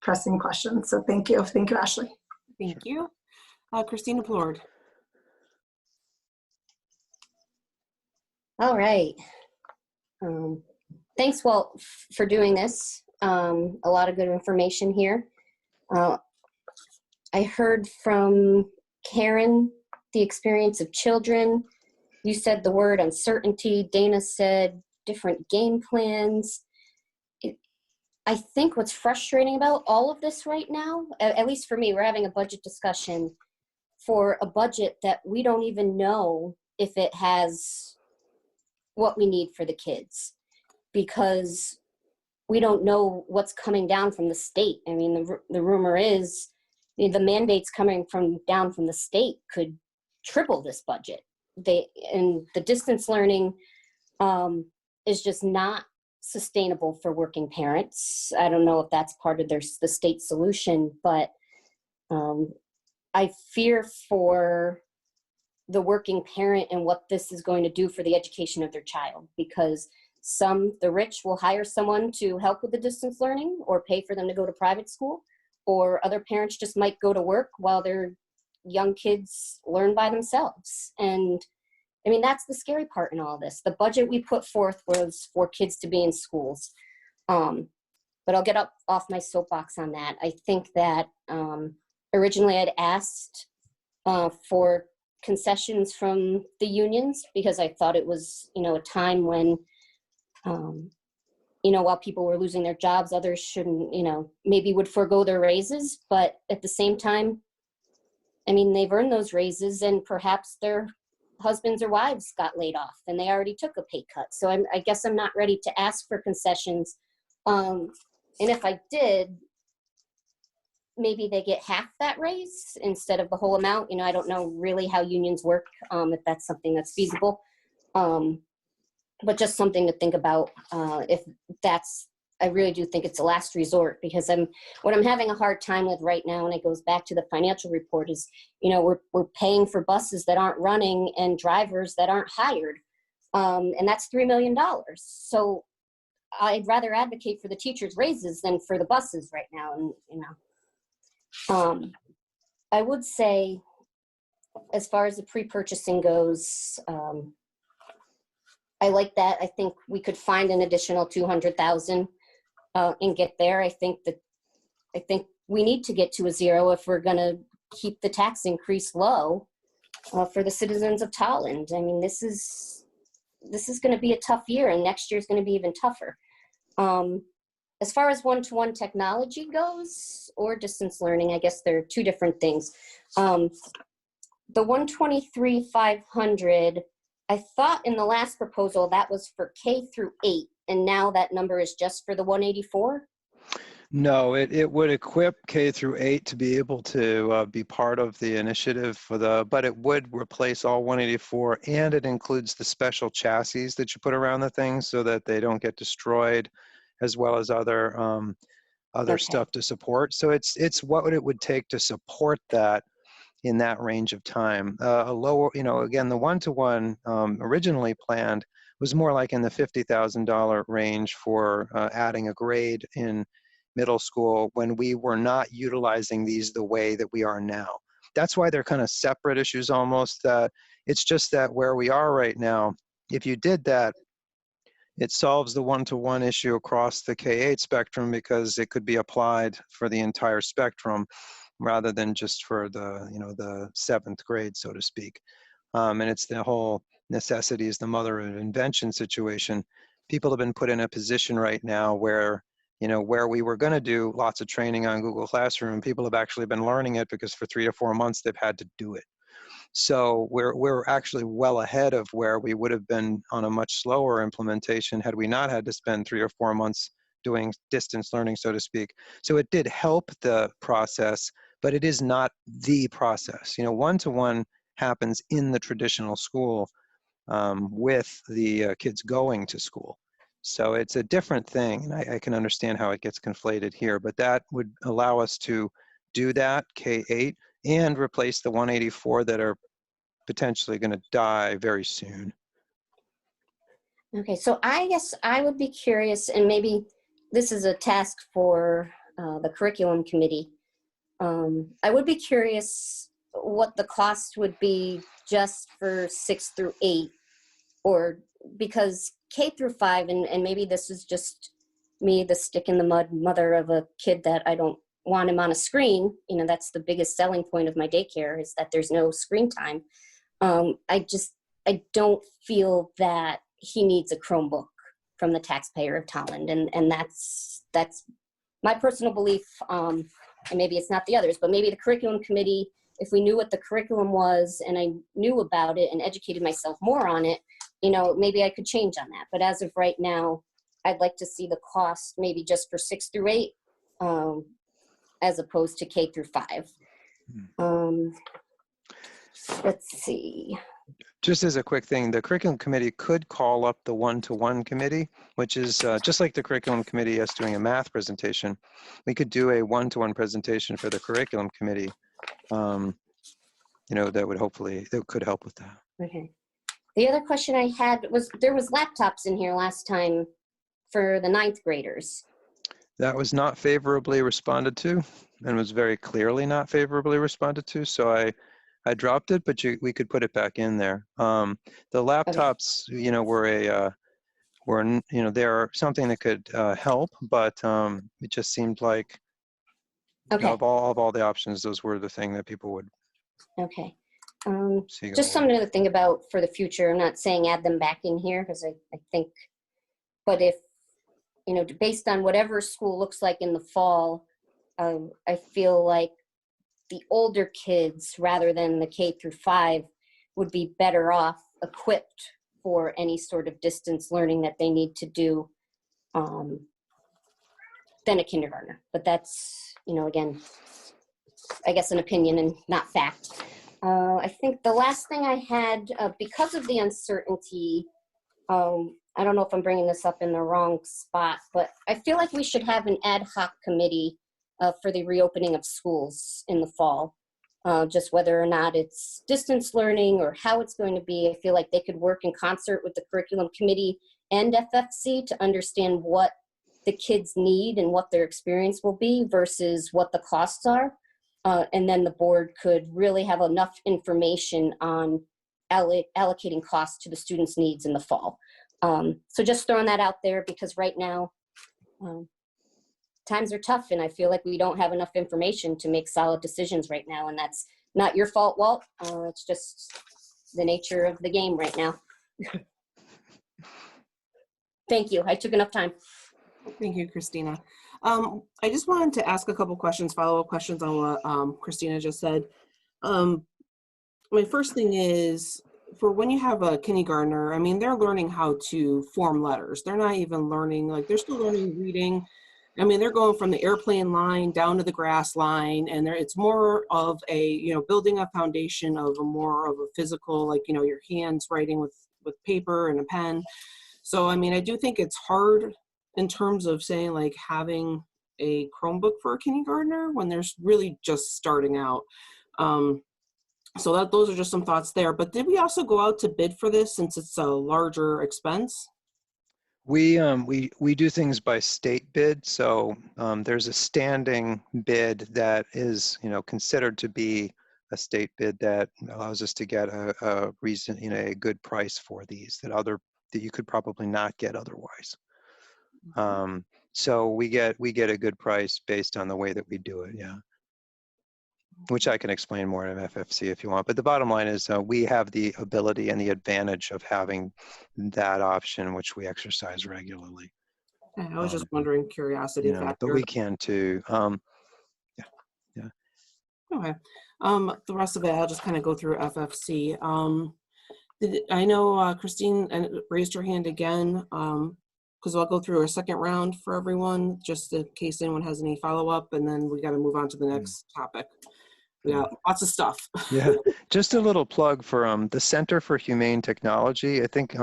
pressing questions. So thank you. Thank you, Ashley. Thank you. Christina Plord. All right. Thanks, Walt, for doing this. A lot of good information here. I heard from Karen the experience of children. You said the word uncertainty. Dana said different game plans. I think what's frustrating about all of this right now, at least for me, we're having a budget discussion for a budget that we don't even know if it has what we need for the kids, because we don't know what's coming down from the state. I mean, the rumor is the mandates coming down from the state could triple this budget. And the distance learning is just not sustainable for working parents. I don't know if that's part of the state solution, but I fear for the working parent and what this is going to do for the education of their child, because the rich will hire someone to help with the distance learning or pay for them to go to private school, or other parents just might go to work while their young kids learn by themselves. And I mean, that's the scary part in all this. The budget we put forth was for kids to be in schools. But I'll get off my soapbox on that. I think that originally I'd asked for concessions from the unions, because I thought it was, a time when, while people were losing their jobs, others shouldn't, maybe would forego their raises. But at the same time, I mean, they've earned those raises, and perhaps their husbands or wives got laid off and they already took a pay cut. So I guess I'm not ready to ask for concessions. And if I did, maybe they get half that raise instead of the whole amount. I don't know really how unions work, if that's something that's feasible. But just something to think about, I really do think it's a last resort, because what I'm having a hard time with right now, and it goes back to the financial report, is, we're paying for buses that aren't running and drivers that aren't hired. And that's $3 million. So I'd rather advocate for the teachers' raises than for the buses right now. And, I would say, as far as the pre-purchasing goes, I like that. I think we could find an additional 200,000 and get there. I think we need to get to a zero if we're going to keep the tax increase low for the citizens of Tolland. I mean, this is going to be a tough year, and next year is going to be even tougher. As far as one-to-one technology goes, or distance learning, I guess there are two different things. The 123,500, I thought in the last proposal that was for K through 8, and now that number is just for the 184? No, it would equip K through 8 to be able to be part of the initiative but it would replace all 184, and it includes the special chassis that you put around the things so that they don't get destroyed, as well as other Okay. stuff to support. So it's what it would take to support that in that range of time. A lower, again, the one-to-one originally planned was more like in the $50,000 range for adding a grade in middle school when we were not utilizing these the way that we are now. That's why they're kind of separate issues almost, that It's just that where we are right now, if you did that, it solves the one-to-one issue across the K-8 spectrum because it could be applied for the entire spectrum rather than just for the, the 7th grade, so to speak. And it's the whole necessity is the mother of invention situation. People have been put in a position right now where, where we were going to do lots of training on Google Classroom, people have actually been learning it because for 3 to 4 months they've had to do it. So we're actually well ahead of where we would have been on a much slower implementation had we not had to spend 3 or 4 months doing distance learning, so to speak. So it did help the process, but it is not the process. One-to-one happens in the traditional school with the kids going to school. So it's a different thing, and I can understand how it gets conflated here, but that would allow us to do that, K-8, and replace the 184 that are potentially going to die very soon. Okay, so I guess I would be curious, and maybe this is a task for the curriculum committee. I would be curious what the cost would be just for 6 through 8, or because K through 5, and maybe this is just me, the stick in the mud mother of a kid that I don't want him on a screen. That's the biggest selling point of my daycare is that there's no screen time. I don't feel that he needs a Chromebook from the taxpayer of Tolland, and that's my personal belief. And maybe it's not the others, but maybe the curriculum committee, if we knew what the curriculum was and I knew about it and educated myself more on it, maybe I could change on that. But as of right now, I'd like to see the cost maybe just for 6 through 8, as opposed to K through 5. Let's see. Just as a quick thing, the curriculum committee could call up the one-to-one committee, which is just like the curriculum committee is doing a math presentation. We could do a one-to-one presentation for the curriculum committee. That could help with that. Okay. The other question I had was, there was laptops in here last time for the 9th graders. That was not favorably responded to, and was very clearly not favorably responded to. So I dropped it, but we could put it back in there. The laptops, they're something that could help, but it just seemed like of all the options, those were the thing that people would. Okay. see Just go something to think about for the future. I'm not saying add them back in here because I think, but if, based on whatever school looks like in the fall, I feel like the older kids rather than the K through 5 would be better off equipped for any sort of distance learning that they need to do than a kindergartner. But that's, again, I guess an opinion and not fact. I think the last thing I had, because of the uncertainty, I don't know if I'm bringing this up in the wrong spot, but I feel like we should have an ad hoc committee for the reopening of schools in the fall. Just whether or not it's distance learning or how it's going to be, I feel like they could work in concert with the curriculum committee and FFC to understand what the kids need and what their experience will be versus what the costs are. And then the board could really have enough information on allocating costs to the students' needs in the fall. So just throwing that out there, because right now times are tough and I feel like we don't have enough information to make solid decisions right now. And that's not your fault, Walt. It's just the nature of the game right now. Thank you. I took enough time. Thank you, Christina. I just wanted to ask a couple questions, follow-up questions on what Christina just said. My first thing is, for when you have a kindergartner, I mean, they're learning how to form letters. They're not even learning, like, they're still learning reading. I mean, they're going from the airplane line down to the grass line, and it's more of a, building a foundation of more of a physical, like, your hands writing with paper and a pen. So, I mean, I do think it's hard in terms of saying, like, having a Chromebook for a kindergartner when they're really just starting out. So those are just some thoughts there. But did we also go out to bid for this since it's a larger expense? We do things by state bid. So there's a standing bid that is, considered to be a state bid that allows us to get a reason, a good price for these that you could probably not get otherwise. So we get a good price based on the way that we do it, yeah. Which I can explain more in FFC if you want. But the bottom line is we have the ability and the advantage of having that option, which we exercise regularly. I was just wondering, curiosity factor. But we can too. Yeah. Okay. The rest of it, I'll just kind of go through FFC. I know Christine raised her hand again, because I'll go through a second round for everyone, just in case anyone has any follow-up, and then we got to move on to the next topic. We got lots of stuff. Yeah, just a little plug for the Center for Humane Technology. I think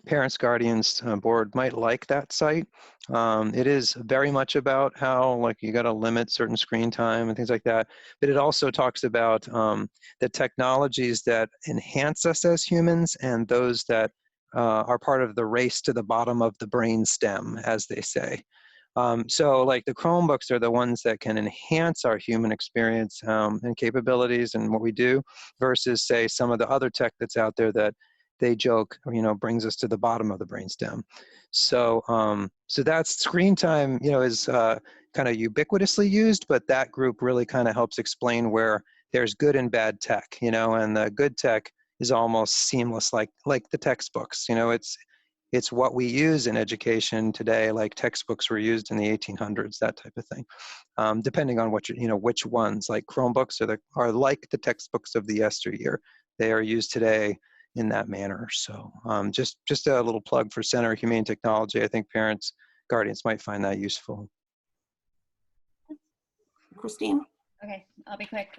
Parents Guardians Board might like that site. It is very much about how you got to limit certain screen time and things like that. But it also talks about the technologies that enhance us as humans and those that are part of the race to the bottom of the brain stem, as they say. So the Chromebooks are the ones that can enhance our human experience and capabilities and what we do versus, say, some of the other tech that's out there that they joke, brings us to the bottom of the brainstem. So, so that's screen time, is kind of ubiquitously used, but that group really kind of helps explain where there's good and bad tech, and the good tech is almost seamless, like the textbooks. It's what we use in education today, like textbooks were used in the 1800s, that type of thing. Depending on what which ones, like Chromebooks are like the textbooks of the yesteryear. They are used today in that manner. So just a little plug for Center of Humane Technology. I think parents, guardians might find that useful. Christine? Okay, I'll be quick.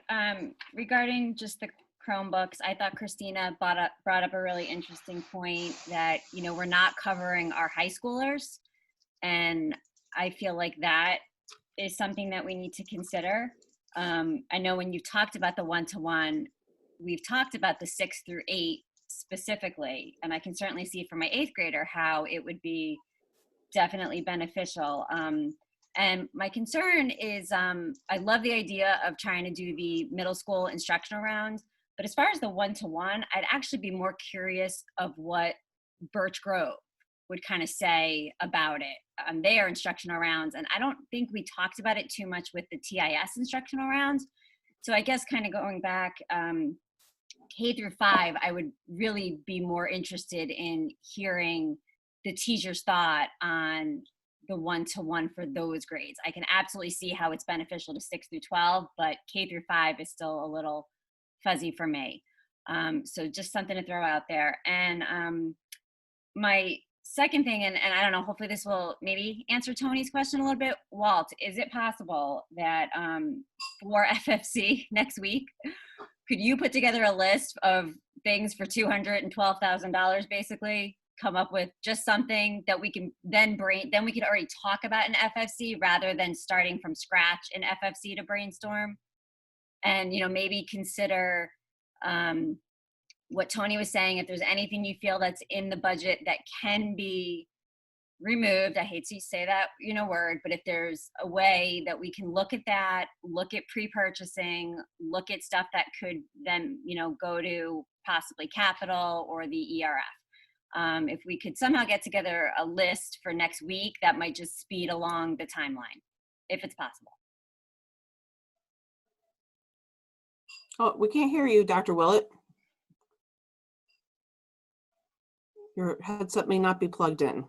Regarding just the Chromebooks, I thought Christina brought up a really interesting point that, we're not covering our high schoolers. And I feel like that is something that we need to consider. I know when you talked about the one-to-one, we've talked about the 6 through 8 specifically, and I can certainly see for my 8th grader how it would be definitely beneficial. And my concern is I love the idea of trying to do the middle school instructional rounds, but as far as the one-to-one, I'd actually be more curious of what Birch Grove would kind of say about it on their instructional rounds. And I don't think we talked about it too much with the TIS instructional rounds. So I guess kind of going back, K through 5, I would really be more interested in hearing the teacher's thought on the one-to-one for those grades. I can absolutely see how it's beneficial to 6 through 12, but K through 5 is still a little fuzzy for me. So just something to throw out there. And my second thing, and I don't know, hopefully this will maybe answer Tony's question a little bit. Walt, is it possible that for FFC next week, could you put together a list of things for $212,000 basically, come up with just something that we can then we could already talk about in FFC rather than starting from scratch in FFC to brainstorm? And, maybe consider what Tony was saying, if there's anything you feel that's in the budget that can be removed. I hate to say that, word, but if there's a way that we can look at that, look at pre-purchasing, look at stuff that could then, go to possibly capital or the ERF. If we could somehow get together a list for next week, that might just speed along the timeline, if it's possible. Oh, we can't hear you, Dr. Willett. Your headset may not be plugged in.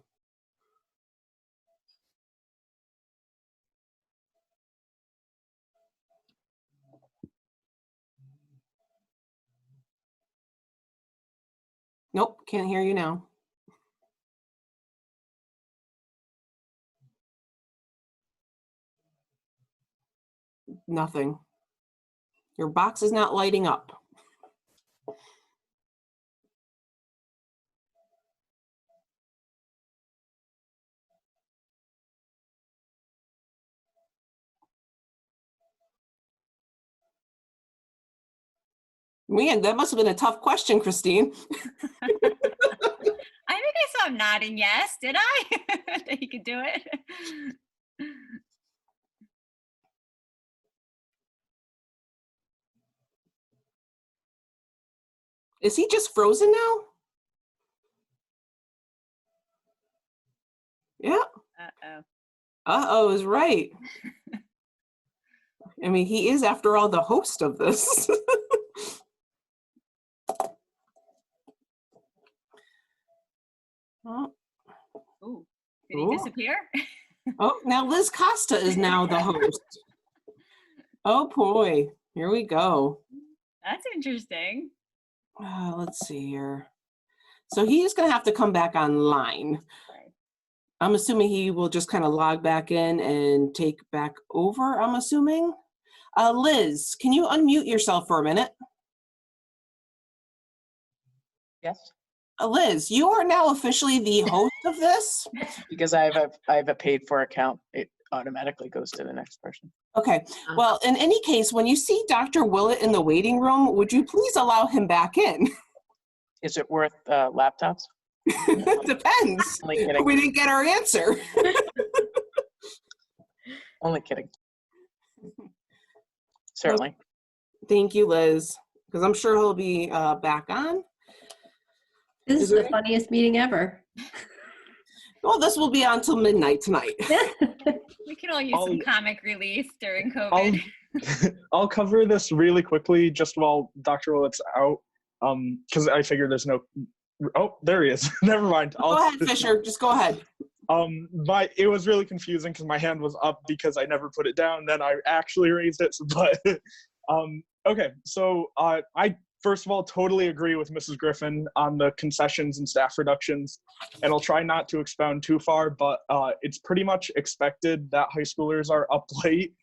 Nope, can't hear you now. Nothing. Your box is not lighting up. Man, that must have been a tough question, Christine. I think I saw him nodding yes. Did I? That he could do it. Is he just frozen now? Yeah. Uh-oh. Uh-oh is right. I mean, he is, after all, the host of this. Oh, Ooh, did he Ooh. disappear? oh, now Liz Costa is now the host. Oh boy, here we go. That's interesting. Let's see here. So he is going to have to come back online. I'm assuming he will just kind of log back in and take back over, I'm assuming. Liz, can you unmute yourself for a minute? Yes, Liz, you are now officially the host of this. because I have a paid for account. It automatically goes to the next person. Okay, well, in any case, when you see Dr. Willett in the waiting room, would you please allow him back in? Is it worth laptops? Depends. Only kidding. We didn't get our answer. Only kidding. Certainly. Thank you, Liz, because I'm sure he'll be back on. This is the funniest meeting ever. Well, this will be on till midnight tonight. We can all use some comic relief during COVID. I'll cover this really quickly just while Dr. Willett's out, because I figure there's no. Oh, there he is. Never mind. Go ahead, Fisher. Just go ahead. It was really confusing because my hand was up because I never put it down. Then I actually raised it. But okay, so I first of all totally agree with Mrs. Griffin on the concessions and staff reductions, and I'll try not to expound too far. But it's pretty much expected that high schoolers are up late.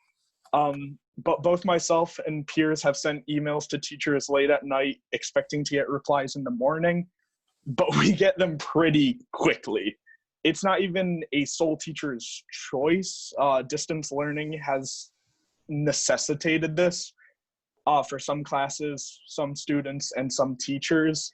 But both myself and peers have sent emails to teachers late at night expecting to get replies in the morning, but we get them pretty quickly. It's not even a sole teacher's choice. Distance learning has necessitated this for some classes, some students, and some teachers.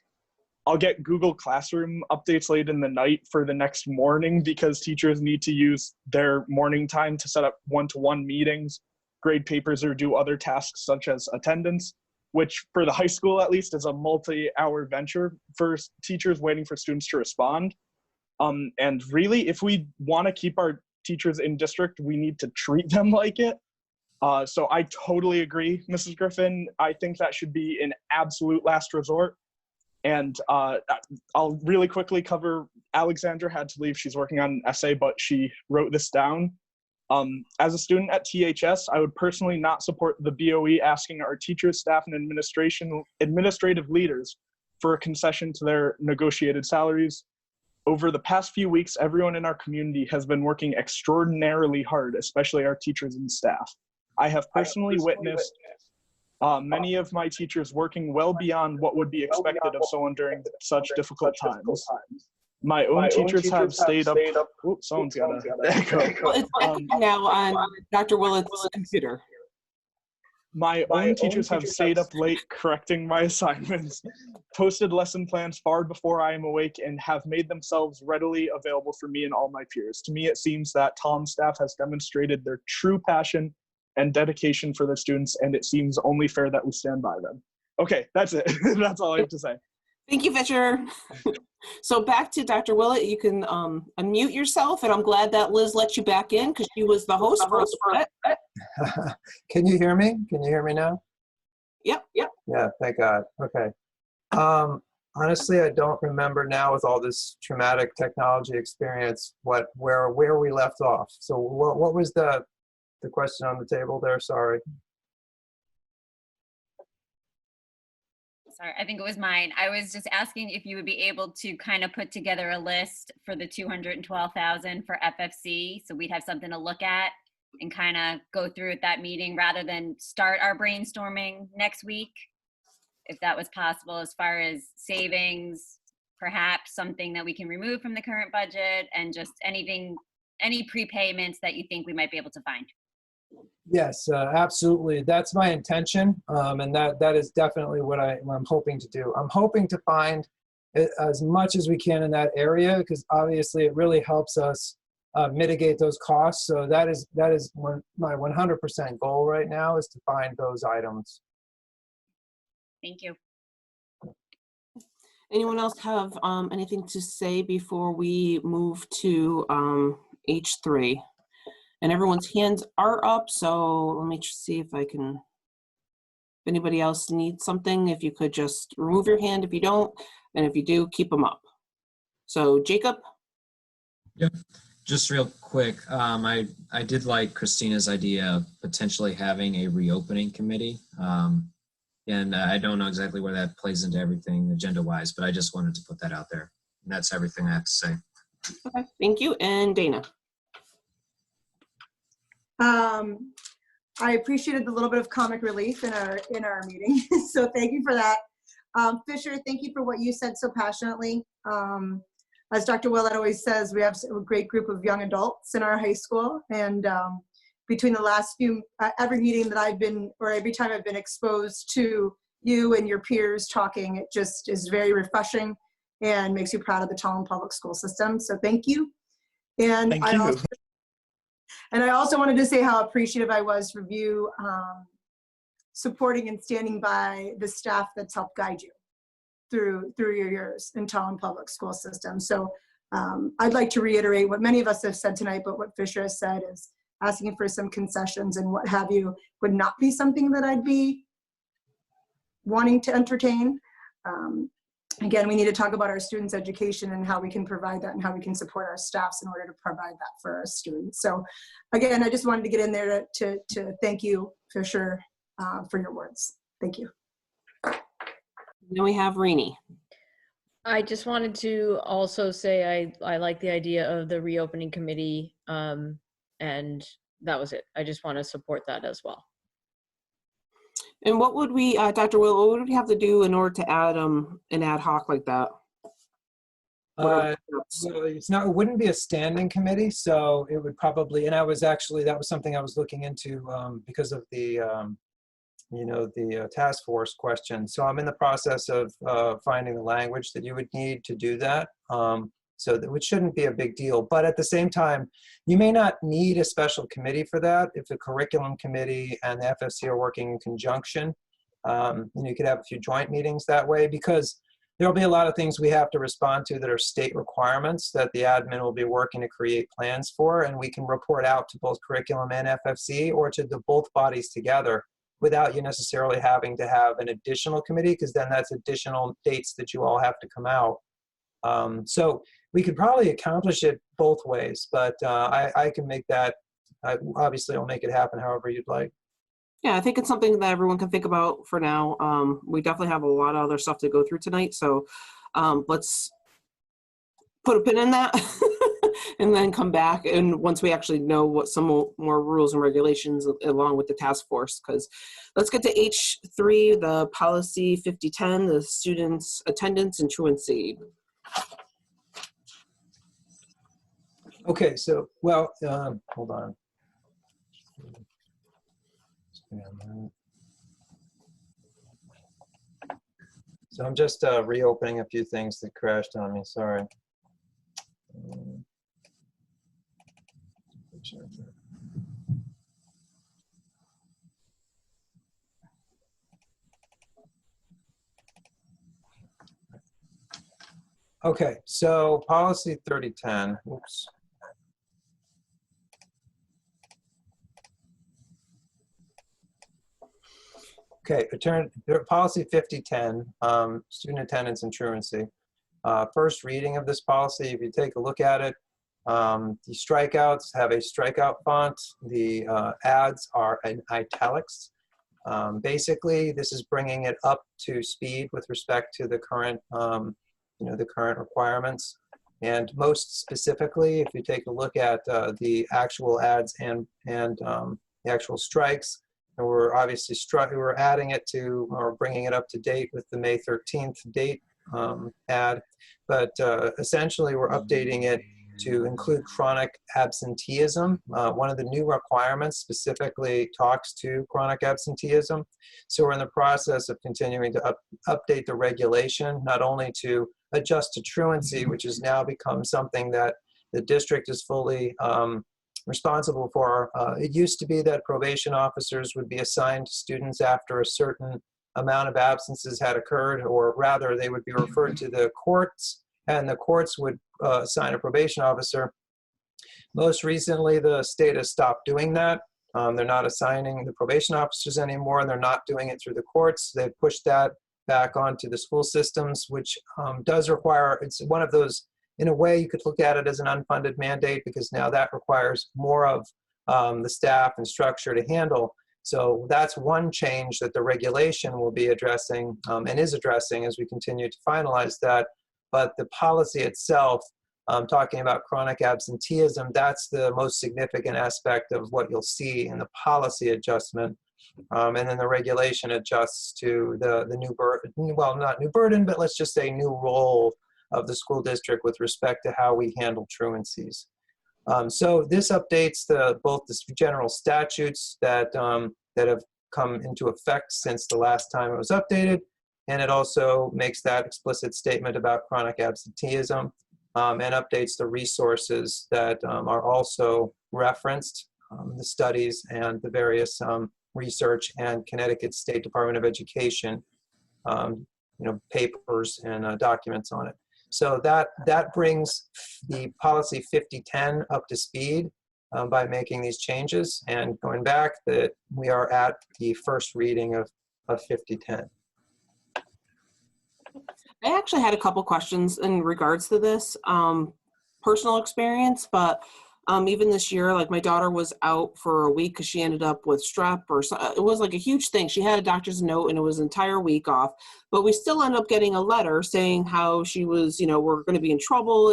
I'll get Google Classroom updates late in the night for the next morning because teachers need to use their morning time to set up one-to-one meetings, grade papers, or do other tasks such as attendance, which for the high school at least is a multi-hour venture for teachers waiting for students to respond. And really, if we want to keep our teachers in district, we need to treat them like it. So I totally agree, Mrs. Griffin. I think that should be an absolute last resort. And I'll really quickly cover, Alexandra had to leave. She's working on an essay, but she wrote this down. As a student at THS, I would personally not support the BOE asking our teachers, staff, and administrative leaders for a concession to their negotiated salaries. Over the past few weeks, everyone in our community has been working extraordinarily hard, especially our teachers and staff. I have personally witnessed many of my teachers working well beyond what would be expected of someone during such difficult times. My own teachers have stayed up. Oops, someone's got an echo. Well, it's echoing now on Dr. Willett's computer. My own teachers have stayed up late correcting my assignments, posted lesson plans far before I am awake, and have made themselves readily available for me and all my peers. To me, it seems that Tolland staff has demonstrated their true passion and dedication for their students, and it seems only fair that we stand by them. Okay, that's it. That's all I have to say. Thank you, Fisher. So back to Dr. Willett, you can unmute yourself, and I'm glad that Liz let you back in because she was the host for it. Can you hear me? Can you hear me now? Yep. Yeah, thank God. Okay. Honestly, I don't remember now with all this traumatic technology experience where we left off. So what was the question on the table there? Sorry. Sorry, I think it was mine. I was just asking if you would be able to kind of put together a list for the 212,000 for FFC, so we'd have something to look at and kind of go through at that meeting rather than start our brainstorming next week, if that was possible, as far as savings, perhaps something that we can remove from the current budget, and just anything, any prepayments that you think we might be able to find. Yes, absolutely. That's my intention, and that is definitely what I'm hoping to do. I'm hoping to find as much as we can in that area because obviously it really helps us mitigate those costs. So that is my 100% goal right now is to find those items. Thank you. Anyone else have anything to say before we move to H3? And everyone's hands are up, so let me just see if I can, if anybody else needs something, if you could just remove your hand if you don't, and if you do, keep them up. So Jacob? Yep. Just real quick, I did like Christina's idea of potentially having a reopening committee. And I don't know exactly where that plays into everything agenda-wise, but I just wanted to put that out there. And that's everything I have to say. Okay, thank you. And Dana? I appreciated the little bit of comic relief in our meeting, so thank you for that. Fisher, thank you for what you said so passionately. As Dr. Willett always says, we have a great group of young adults in our high school, and between the last few, every meeting that I've been, or every time I've been exposed to you and your peers talking, it just is very refreshing and makes you proud of the Tolland Public School System. So thank you. And Thank you. I also wanted to say how appreciative I was for you supporting and standing by the staff that's helped guide you through your years in Tolland Public School System. So I'd like to reiterate what many of us have said tonight, but what Fisher has said is asking for some concessions and what have you would not be something that I'd be wanting to entertain. Again, we need to talk about our students' education and how we can provide that and how we can support our staffs in order to provide that for our students. So again, I just wanted to get in there to thank you, Fisher, for your words. Thank you. Then we have Rini. I just wanted to also say I like the idea of the reopening committee, and that was it. I just want to support that as well. And what would we, Dr. Will, what would we have to do in order to add an ad hoc like that? Well, it wouldn't be a standing committee, so it would probably, and that was something I was looking into because of the, the task force question. So I'm in the process of finding the language that you would need to do that. So that which shouldn't be a big deal. But at the same time, you may not need a special committee for that if the curriculum committee and the FFC are working in conjunction. You could have a few joint meetings that way, because there'll be a lot of things we have to respond to that are state requirements that the admin will be working to create plans for, and we can report out to both curriculum and FFC or to the both bodies together without you necessarily having to have an additional committee, because then that's additional dates that you all have to come out. So we could probably accomplish it both ways, but I can make that, obviously I'll make it happen however you'd like. Yeah, I think it's something that everyone can think about for now. We definitely have a lot of other stuff to go through tonight, so let's put a pin in that and then come back, and once we actually know what some more rules and regulations along with the task force, because let's get to H3, the policy 5010, the students' attendance and truancy. Okay, so, well, hold on. So I'm just reopening a few things that crashed on me, sorry. Okay, so policy 3010, oops. Okay, policy 5010, student attendance and truancy. First reading of this policy, if you take a look at it, the strikeouts have a strikeout font. The ads are in italics. Basically, this is bringing it up to speed with respect to the current, the current requirements. And most specifically, if you take a look at the actual ads and the actual strikes, and we're obviously we're adding it to, or bringing it up to date with the May 13th date ad, but essentially we're updating it to include chronic absenteeism. One of the new requirements specifically talks to chronic absenteeism. So we're in the process of continuing to update the regulation, not only to adjust to truancy, which has now become something that the district is fully responsible for. It used to be that probation officers would be assigned to students after a certain amount of absences had occurred, or rather they would be referred to the courts, and the courts would assign a probation officer. Most recently, the state has stopped doing that. They're not assigning the probation officers anymore, and they're not doing it through the courts. They've pushed that back onto the school systems, which does require, it's one of those, in a way you could look at it as an unfunded mandate, because now that requires more of the staff and structure to handle. So that's one change that the regulation will be addressing and is addressing as we continue to finalize that. But the policy itself, talking about chronic absenteeism, that's the most significant aspect of what you'll see in the policy adjustment. And then the regulation adjusts to the new burden, well, not new burden, but let's just say new role of the school district with respect to how we handle truancies. So this updates both the general statutes that have come into effect since the last time it was updated, and it also makes that explicit statement about chronic absenteeism, and updates the resources that are also referenced, the studies and the various research and Connecticut State Department of Education, papers and documents on it. So that brings the policy 5010 up to speed by making these changes, and going back that we are at the first reading of 5010. I actually had a couple questions in regards to this personal experience, but even this year, like my daughter was out for a week because she ended up with strep, or it was like a huge thing. She had a doctor's note and it was an entire week off, but we still ended up getting a letter saying how she was, we're going to be in trouble,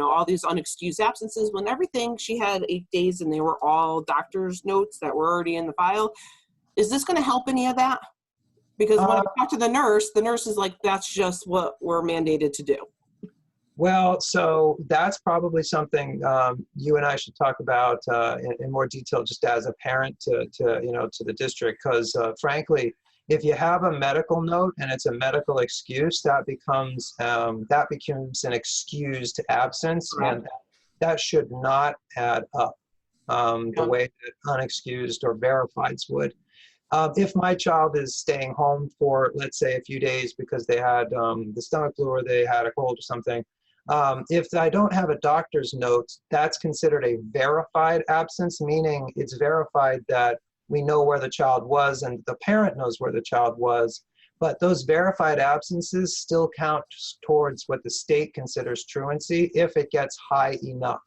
all these unexcused absences, when everything, she had 8 days and they were all doctor's notes that were already in the file. Is this going to help any of that? Because when I talk to the nurse is like, that's just what we're mandated to do. Well, so that's probably something you and I should talk about in more detail, just as a parent to the district, because frankly, if you have a medical note and it's a medical excuse, that becomes an excused absence, and that should not add up the way that unexcused or verifieds would. If my child is staying home for, let's say, a few days because they had the stomach flu or they had a cold or something, if I don't have a doctor's note, that's considered a verified absence, meaning it's verified that we know where the child was and the parent knows where the child was. But those verified absences still count towards what the state considers truancy if it gets high enough.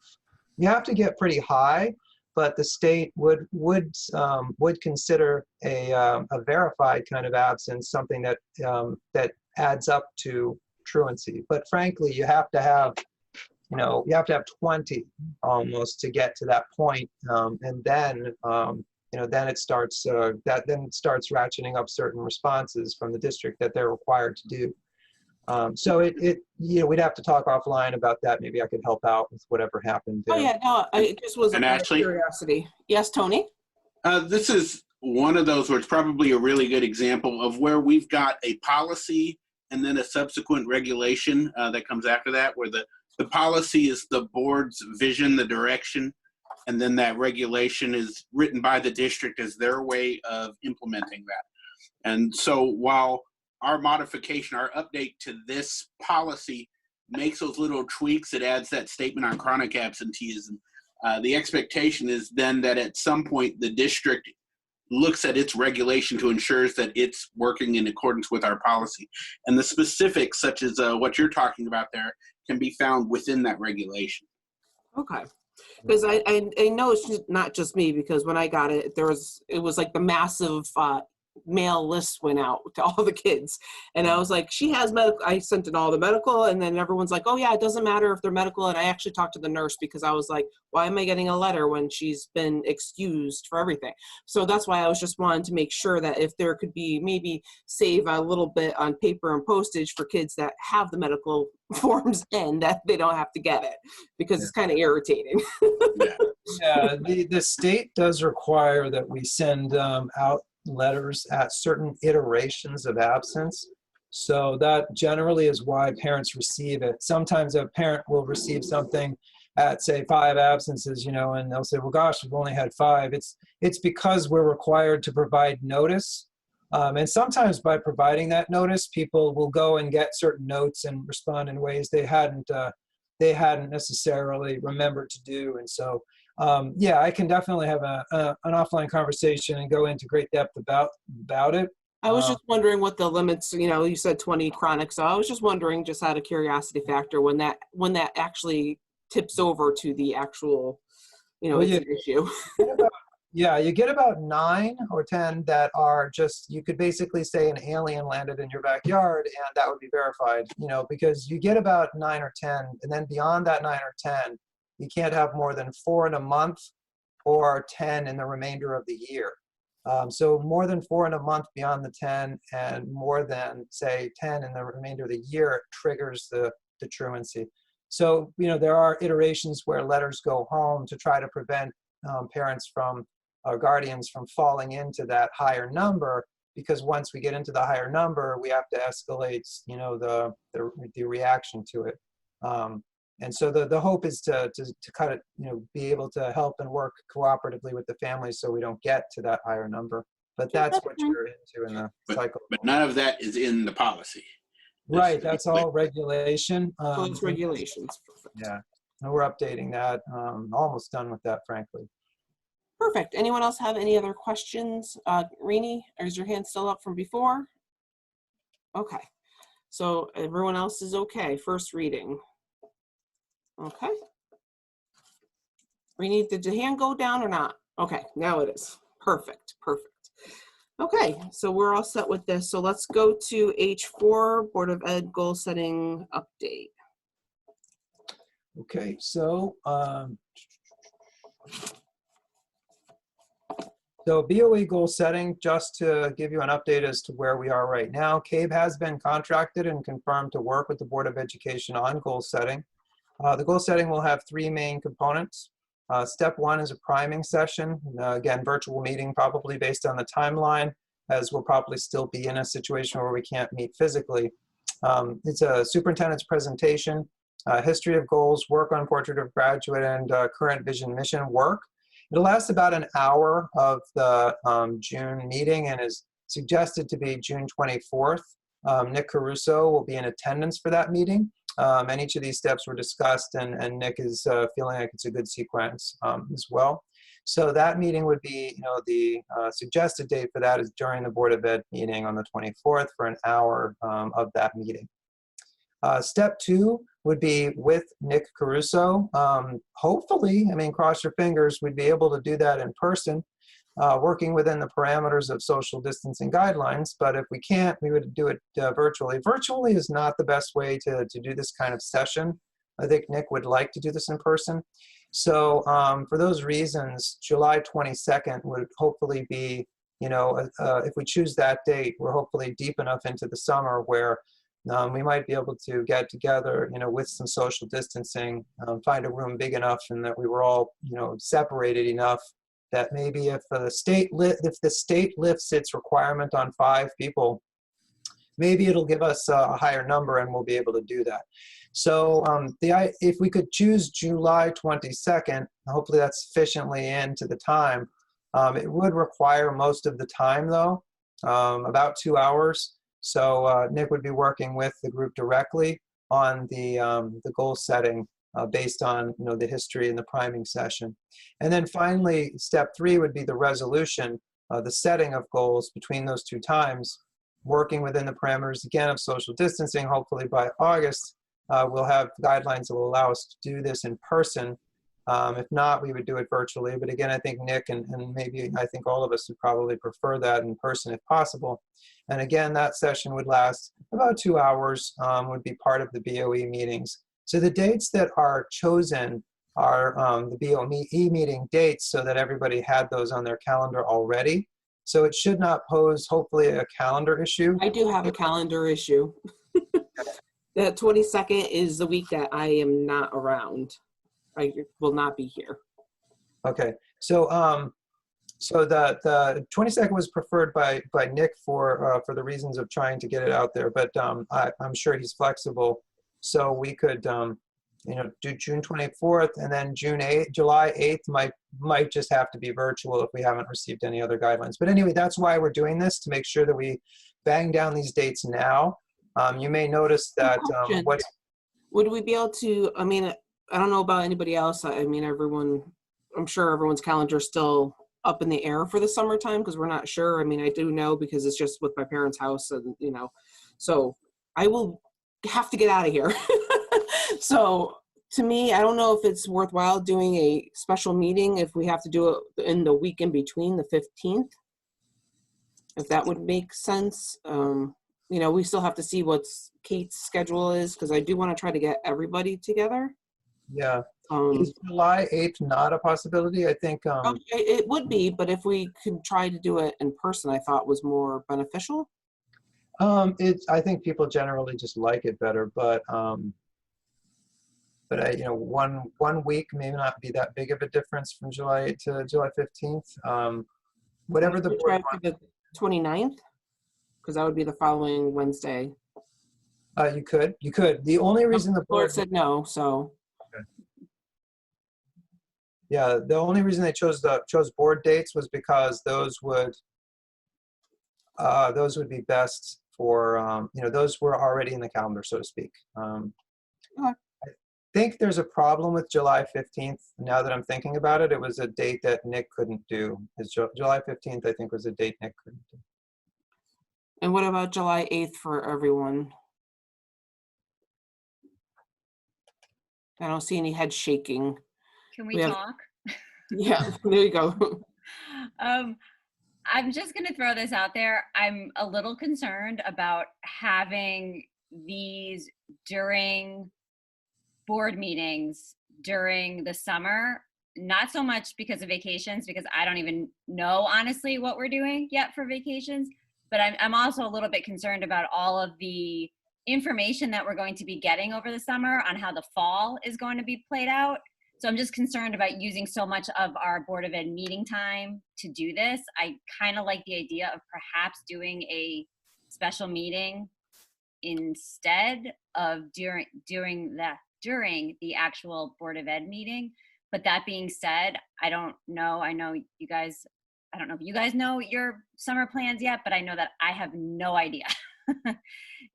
You have to get pretty high, but the state would consider a verified kind of absence something that that adds up to truancy. But frankly, you have to have 20 almost to get to that point, and then then it starts starts ratcheting up certain responses from the district that they're required to do. So we'd have to talk offline about that. Maybe I could help out with whatever happened there. Oh yeah, no, it just was a curiosity. Yes, Tony? This is one of those where it's probably a really good example of where we've got a policy and then a subsequent regulation that comes after that, where the policy is the board's vision, the direction, and then that regulation is written by the district as their way of implementing that. And so while our modification, our update to this policy makes those little tweaks, it adds that statement on chronic absenteeism. The expectation is then that at some point the district looks at its regulation to ensure that it's working in accordance with our policy. And the specifics, such as what you're talking about there, can be found within that regulation. Okay. Because I know it's not just me, because when I got it, it was like the massive mail list went out to all the kids, and I was like, she has medical. I sent in all the medical, and then everyone's like, oh yeah, it doesn't matter if they're medical. And I actually talked to the nurse, because I was like, why am I getting a letter when she's been excused for everything? So that's why I was just wanting to make sure that if there could be maybe save a little bit on paper and postage for kids that have the medical forms in, that they don't have to get it, because it's kind of irritating. Yeah, the state does require that we send out letters at certain iterations of absence. So that generally is why parents receive it. Sometimes a parent will receive something at, say, 5 absences, and they'll say, well, gosh, we've only had 5. It's because we're required to provide notice And sometimes by providing that notice, people will go and get certain notes and respond in ways they hadn't necessarily remembered to do. And so, yeah, I can definitely have an offline conversation and go into great depth about it. I was just wondering what the limits, you said 20 chronic, so I was just wondering, just out of curiosity factor, when that actually tips over to the actual, Well, it's an issue. Yeah, you get about 9 or 10 that are just, you could basically say an alien landed in your backyard and that would be verified, because you get about 9 or 10, and then beyond that 9 or 10, you can't have more than 4 in a month or 10 in the remainder of the year. So more than 4 in a month beyond the 10 and more than, say, 10 in the remainder of the year triggers the truancy. So, there are iterations where letters go home to try to prevent parents from, or guardians from falling into that higher number, because once we get into the higher number, we have to escalate, the reaction to it. And so the hope is to cut it, be able to help and work cooperatively with the families so we don't get to that higher number. But that's what you're into in the cycle. But none of that is in the policy. Right, that's all regulation. So it's regulations. Yeah, and we're updating that. Almost done with that, frankly. Perfect. Anyone else have any other questions? Rini, is your hand still up from before? Okay. So everyone else is okay. First reading. Okay. Rini, did the hand go down or not? Okay, now it is. Perfect. Perfect. Okay, so we're all set with this. So let's go to H4, Board of Ed goal setting update. Okay, so BOE goal setting, just to give you an update as to where we are right now. CABE has been contracted and confirmed to work with the Board of Education on goal setting. The goal setting will have 3 main components. Step 1 is a priming session. Again, virtual meeting, probably based on the timeline, as we'll probably still be in a situation where we can't meet physically. It's a superintendent's presentation, history of goals, work on portrait of graduate, and current vision mission work. It'll last about an hour of the June meeting and is suggested to be June 24th. Nick Caruso will be in attendance for that meeting. And each of these steps were discussed, and Nick is feeling like it's a good sequence as well. So that meeting would be, the suggested date for that is during the Board of Ed meeting on the 24th for an hour of that meeting. Step 2 would be with Nick Caruso. Hopefully, cross your fingers, we'd be able to do that in person, working within the parameters of social distancing guidelines. But if we can't, we would do it virtually. Virtually is not the best way to do this kind of session. I think Nick would like to do this in person. So for those reasons, July 22nd would hopefully be, if we choose that date, we're hopefully deep enough into the summer where we might be able to get together, with some social distancing, find a room big enough and that we were all, separated enough that maybe if the state lifts its requirement on 5 people, maybe it'll give us a higher number and we'll be able to do that. So if we could choose July 22nd, hopefully that's sufficiently into the time. It would require most of the time though, about 2 hours. So Nick would be working with the group directly on the goal setting based on the history and the priming session. And then finally, step 3 would be the resolution, the setting of goals between those 2 times, working within the parameters again of social distancing. Hopefully by August, we'll have guidelines that will allow us to do this in person. If not, we would do it virtually. But again, I think Nick and maybe I think all of us would probably prefer that in person if possible. And again, that session would last about 2 hours, would be part of the BOE meetings. So the dates that are chosen are the BOE meeting dates so that everybody had those on their calendar already. So it should not pose, hopefully, a calendar issue. I do have a calendar issue. The 22nd is the week that I am not around. I will not be here. Okay, so so the 22nd was preferred by Nick for the reasons of trying to get it out there, but I'm sure he's flexible, so we could do June 24th, and then July 8th might just have to be virtual if we haven't received any other guidelines. But anyway, that's why we're doing this, to make sure that we bang down these dates now. You may notice that would we be able to, I mean, I don't know about anybody else. I mean, I'm sure everyone's calendar is still up in the air for the summertime because we're not sure. I mean, I do know because it's just with my parents' house and, so I will have to get out of here. So to me, I don't know if it's worthwhile doing a special meeting if we have to do it in the week in between the 15th, if that would make sense. We still have to see what Kate's schedule is because I do want to try to get everybody together. Yeah. Is July 8th not a possibility? I think it would be, but if we could try to do it in person, I thought was more beneficial. I think people generally just like it better, but one week may not be that big of a difference from July 8th to July 15th. Whatever the board wants. The 29th, because that would be the following Wednesday. You could. The only reason the board said no, so. Okay. Yeah, the only reason they chose board dates was because those would be best for those were already in the calendar, so to speak. Okay. I think there's a problem with July 15th. Now that I'm thinking about it, it was a date that Nick couldn't do. July 15th, I think, was a date Nick couldn't do. And what about July 8th for everyone? I don't see any head shaking. Can we talk? Yeah, there you go. I'm just going to throw this out there. I'm a little concerned about having these during board meetings during the summer, not so much because of vacations, because I don't even know honestly what we're doing yet for vacations, but I'm also a little bit concerned about all of the information that we're going to be getting over the summer on how the fall is going to be played out. So I'm just concerned about using so much of our Board of Ed meeting time to do this. I kind of like the idea of perhaps doing a special meeting instead of during the actual Board of Ed meeting. But that being said, I don't know. I don't know if you guys know your summer plans yet, but I know that I have no idea.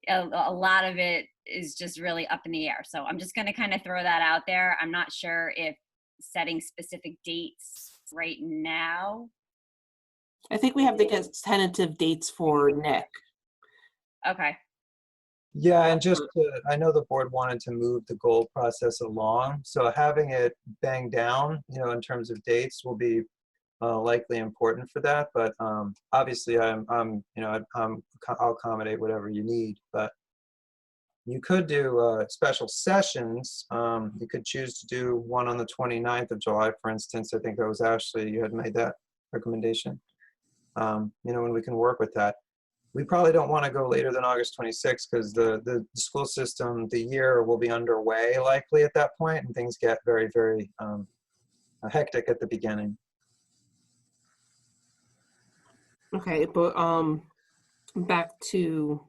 A lot of it is just really up in the air. So I'm just going to kind of throw that out there. I'm not sure if setting specific dates right now. I think we have to get tentative dates for Nick. Okay. Yeah, and I know the board wanted to move the goal process along, so having it bang down, in terms of dates will be likely important for that. But obviously, I'll accommodate whatever you need. But you could do special sessions. You could choose to do one on the 29th of July, for instance. I think that was Ashley. You had made that recommendation. And we can work with that. We probably don't want to go later than August 26th because the school system, the year will be underway likely at that point, and things get very, very hectic at the beginning. Okay, but back to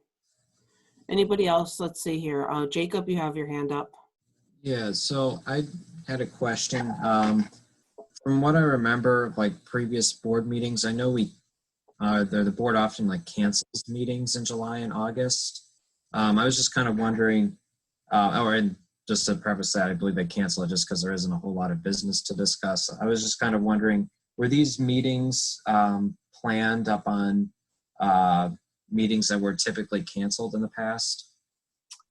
anybody else. Let's see here. Jacob, you have your hand up. Yeah, so I had a question. From what I remember, like previous board meetings, I know the board often cancels meetings in July and August. I was just kind of wondering, and just to preface that, I believe they cancel it just because there isn't a whole lot of business to discuss. I was just kind of wondering, were these meetings planned up on meetings that were typically canceled in the past?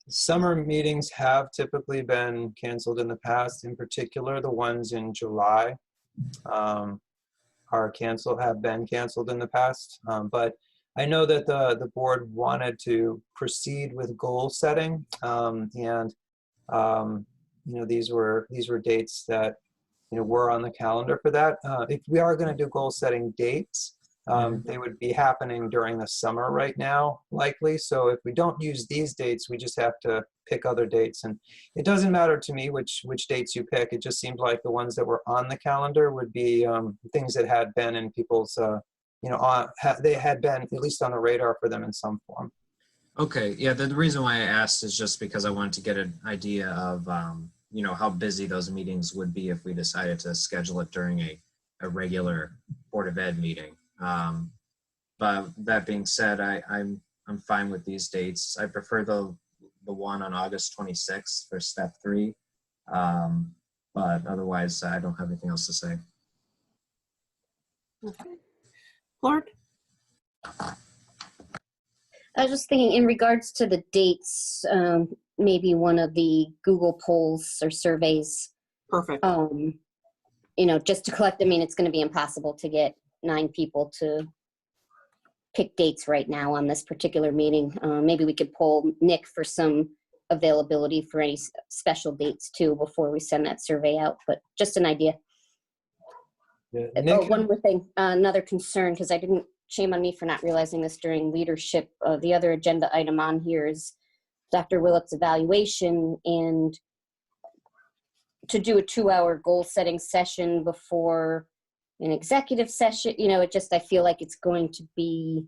Summer meetings have typically been canceled in the past. In particular, the ones in July have been canceled in the past. But I know that the board wanted to proceed with goal setting, and these were dates that were on the calendar for that. If we are going to do goal setting dates, they would be happening during the summer right now, likely. So if we don't use these dates, we just have to pick other dates. And it doesn't matter to me which dates you pick. It just seems like the ones that were on the calendar would be things that had been in people's, they had been at least on the radar for them in some form. Okay, yeah, the reason why I asked is just because I wanted to get an idea of, how busy those meetings would be if we decided to schedule it during a regular Board of Ed meeting. But that being said, I'm fine with these dates. I prefer the one on August 26th for step 3. But otherwise, I don't have anything else to say. Okay. Lord? I was just thinking in regards to the dates, maybe one of the Google polls or surveys, Perfect. just to collect. I mean, it's going to be impossible to get 9 people to pick dates right now on this particular meeting. Maybe we could poll Nick for some availability for any special dates too before we send that survey out, but just an idea. Yeah, Oh, Nick, one more thing, another concern, because I didn't, shame on me for not realizing this during leadership. The other agenda item on here is Dr. Willett's evaluation, and to do a 2-hour goal setting session before an executive session, I feel like it's going to be,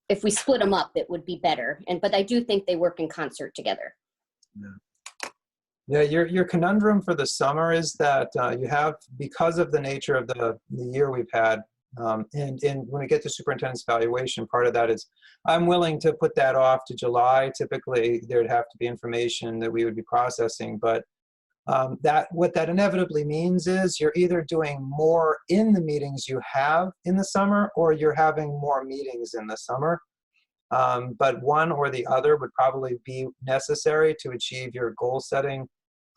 if we split them up, it would be better. But I do think they work in concert together. yeah, your conundrum for the summer is that you have, because of the nature of the year we've had, and when we get to superintendent's evaluation, part of that is I'm willing to put that off to July. Typically, there'd have to be information that we would be processing, but what that inevitably means is you're either doing more in the meetings you have in the summer, or you're having more meetings in the summer. But one or the other would probably be necessary to achieve your goal setting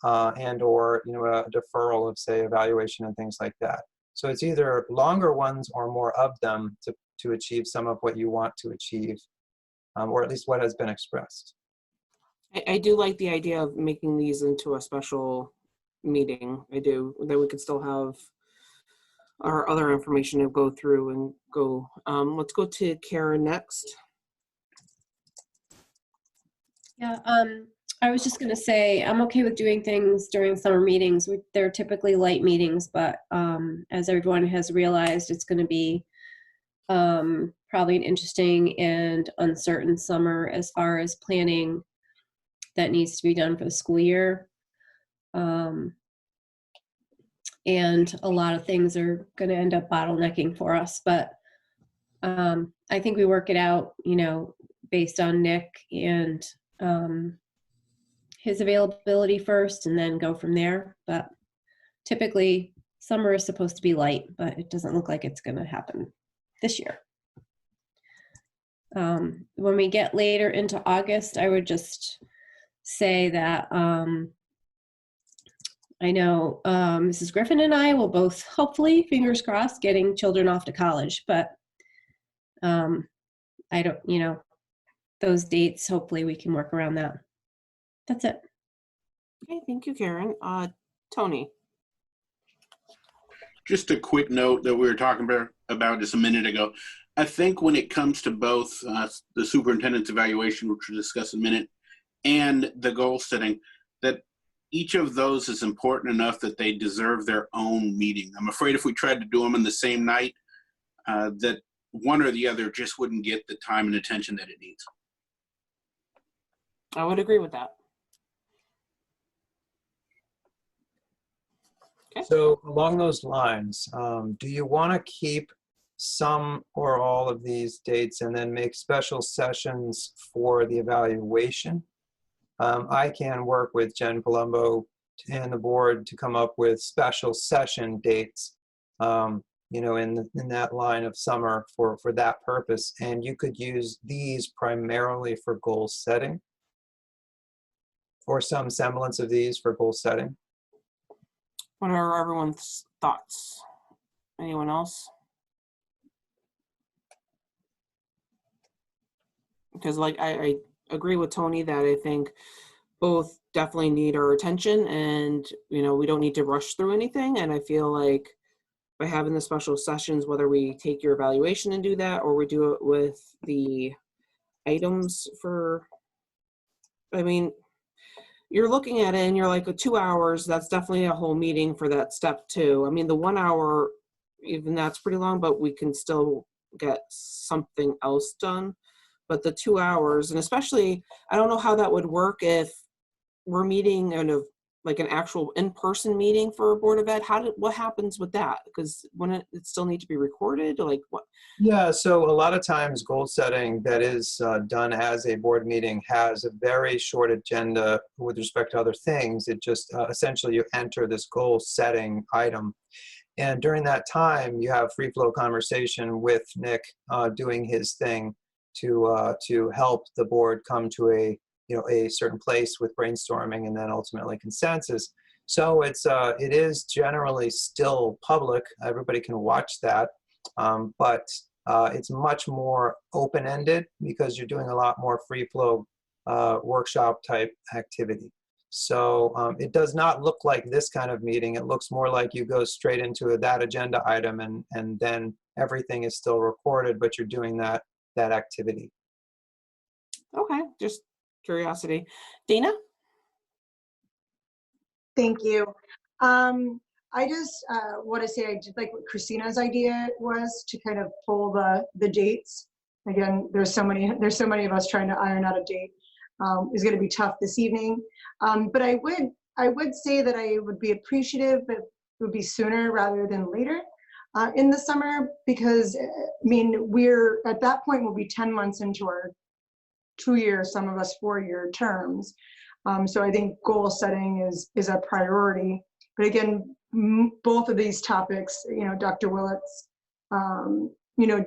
and or a deferral of, say, evaluation and things like that. So it's either longer ones or more of them to achieve some of what you want to achieve, or at least what has been expressed. I do like the idea of making these into a special meeting. I do, that we could still have our other information to go through and go. Let's go to Karen next. Yeah, I was just gonna say, I'm okay with doing things during summer meetings. They're typically light meetings, but as everyone has realized, it's gonna be probably an interesting and uncertain summer as far as planning that needs to be done for the school year. And a lot of things are gonna end up bottlenecking for us, but I think we work it out, based on Nick and his availability first, and then go from there. But typically summer is supposed to be light, but it doesn't look like it's going to happen this year. When we get later into August, I would just say that I know Mrs. Griffin and I will both, hopefully, fingers crossed, getting children off to college, but I don't, those dates, hopefully we can work around that. That's it. Okay, thank you, Karen. Tony. Just a quick note that we were talking about just a minute ago. I think when it comes to both the superintendent's evaluation, which we'll discuss in a minute, and the goal setting, that each of those is important enough that they deserve their own meeting. I'm afraid if we tried to do them in the same night, that one or the other just wouldn't get the time and attention that it needs. I would agree with that. Okay. So along those lines, do you want to keep some or all of these dates and then make special sessions for the evaluation? I can work with Jen Palumbo and the board to come up with special session dates, in that line of summer for that purpose. And you could use these primarily for goal setting, or some semblance of these for goal setting. What are everyone's thoughts? Anyone else? Because I agree with Tony that I think both definitely need our attention, and we don't need to rush through anything. And I feel like by having the special sessions, whether we take your evaluation and do that, or we do it with the items for, you're looking at it and you're like, 2 hours, that's definitely a whole meeting for that step 2. The 1 hour, even that's pretty long, but we can still get something else done. But the 2 hours, and especially, I don't know how that would work if we're meeting like an actual in-person meeting for a Board of Ed? What happens with that? Because when it still need to be recorded, like what? Yeah, so a lot of times goal setting that is done as a board meeting has a very short agenda with respect to other things. It just essentially you enter this goal setting item. And during that time, you have free flow conversation with Nick doing his thing to help the board come to a certain place with brainstorming and then ultimately consensus. So it is generally still public. Everybody can watch that, but it's much more open-ended because you're doing a lot more free flow workshop type activity. So it does not look like this kind of meeting. It looks more like you go straight into that agenda item and then everything is still recorded, but you're doing that activity. Okay, just curiosity. Dana? Thank you. I just want to say I did like what Christina's idea was to kind of pull the dates. Again, there's so many of us trying to iron out a date. Is going to be tough this evening. But I would say that I would be appreciative if it would be sooner rather than later in the summer, because I mean, we're at that point we'll be 10 months into our 2-year, some of us 4-year terms. So I think goal setting is a priority. But again, both of these topics, Dr. Willett's,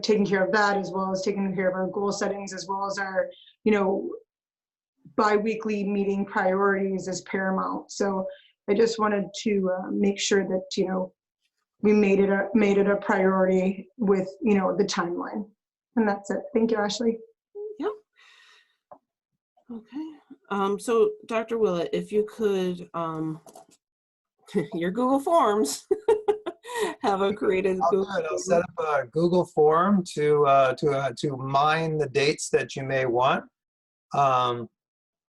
taking care of that as well as taking care of our goal settings as well as our, bi-weekly meeting priorities is paramount. So I just wanted to make sure that, we made it a priority with, the timeline. And that's it. Thank you, Ashley. Yep. Okay. So Dr. Willett, if you could, your Google Forms, have a created Google I'll set up a Google form to mine the dates that you may want.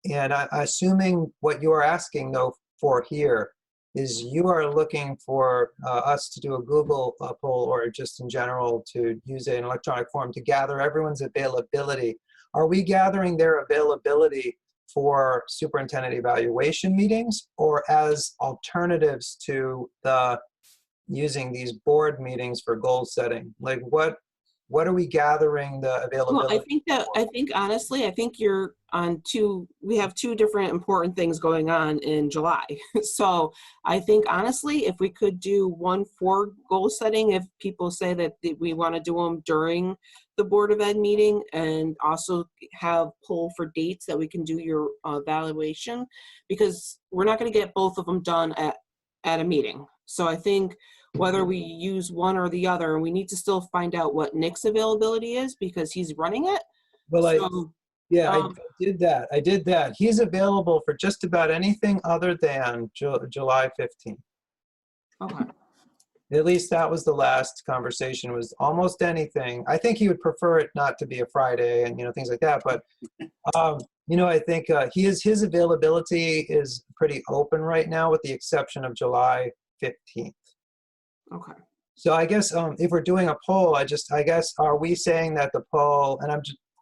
And assuming what you are asking though for here is you are looking for us to do a Google poll or just in general to use an electronic form to gather everyone's availability. Are we gathering their availability for superintendent evaluation meetings or as alternatives to using these board meetings for goal setting? Like what are we gathering the availability? Well, I think honestly, I think you're on we have two different important things going on in July. So I think honestly, if we could do one for goal setting, if people say that we want to do them during the Board of Ed meeting and also have pull for dates that we can do your evaluation, because we're not going to get both of them done at a meeting. So I think whether we use one or the other, we need to still find out what Nick's availability is because he's running it. Well, I did that. I did that. He's available for just about anything other than July 15th. Okay. At least that was the last conversation, was almost anything. I think he would prefer it not to be a Friday and, things like that. But, I think his availability is pretty open right now with the exception of July 15th. Okay. So I guess if we're doing a poll, I guess, are we saying that the poll, and I'm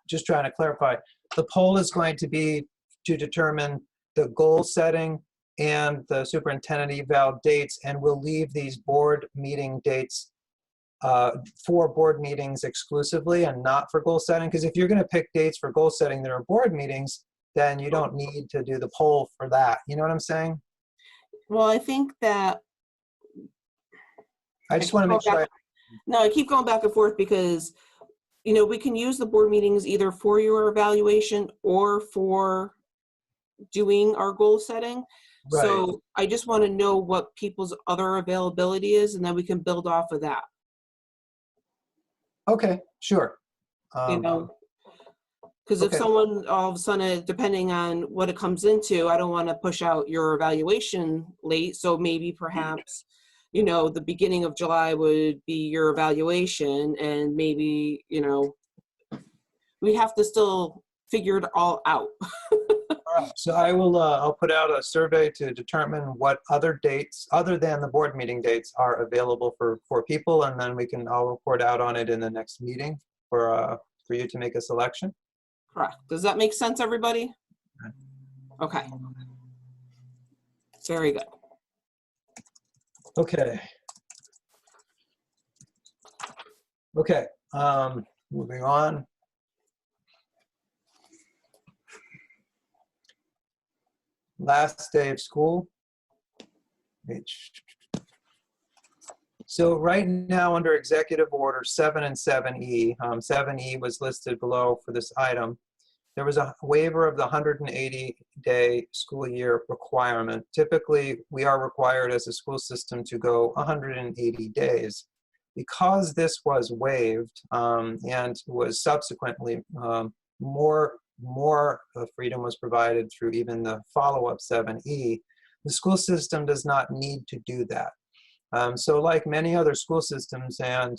just trying to clarify, the poll is going to be to determine the goal setting and the superintendent eval dates, and we'll leave these board meeting dates for board meetings exclusively and not for goal setting? Because if you're going to pick dates for goal setting that are board meetings, then you don't need to do the poll for that. You know what I'm saying? Well, I think that I just want to make sure. I keep going back and forth because, we can use the board meetings either for your evaluation or for doing our goal setting. Right. So I just want to know what people's other availability is, and then we can build off of that. Okay, sure. Because if someone all of a sudden, depending on what it comes into, I don't want to push out your evaluation late. So maybe perhaps, the beginning of July would be your evaluation, and maybe, we have to still figure it all out. All right. So I will, I'll put out a survey to determine what other dates, other than the board meeting dates, are available for people, and then I'll report out on it in the next meeting for you to make a selection. Correct. Does that make sense, everybody? Okay. Very good. Okay. Okay, moving on. Last day of school. So right now under Executive Order 7 and 7E, 7E was listed below for this item. There was a waiver of the 180-day school year requirement. Typically, we are required as a school system to go 180 days. Because this was waived and was subsequently more freedom was provided through even the follow-up 7E, the school system does not need to do that. So like many other school systems and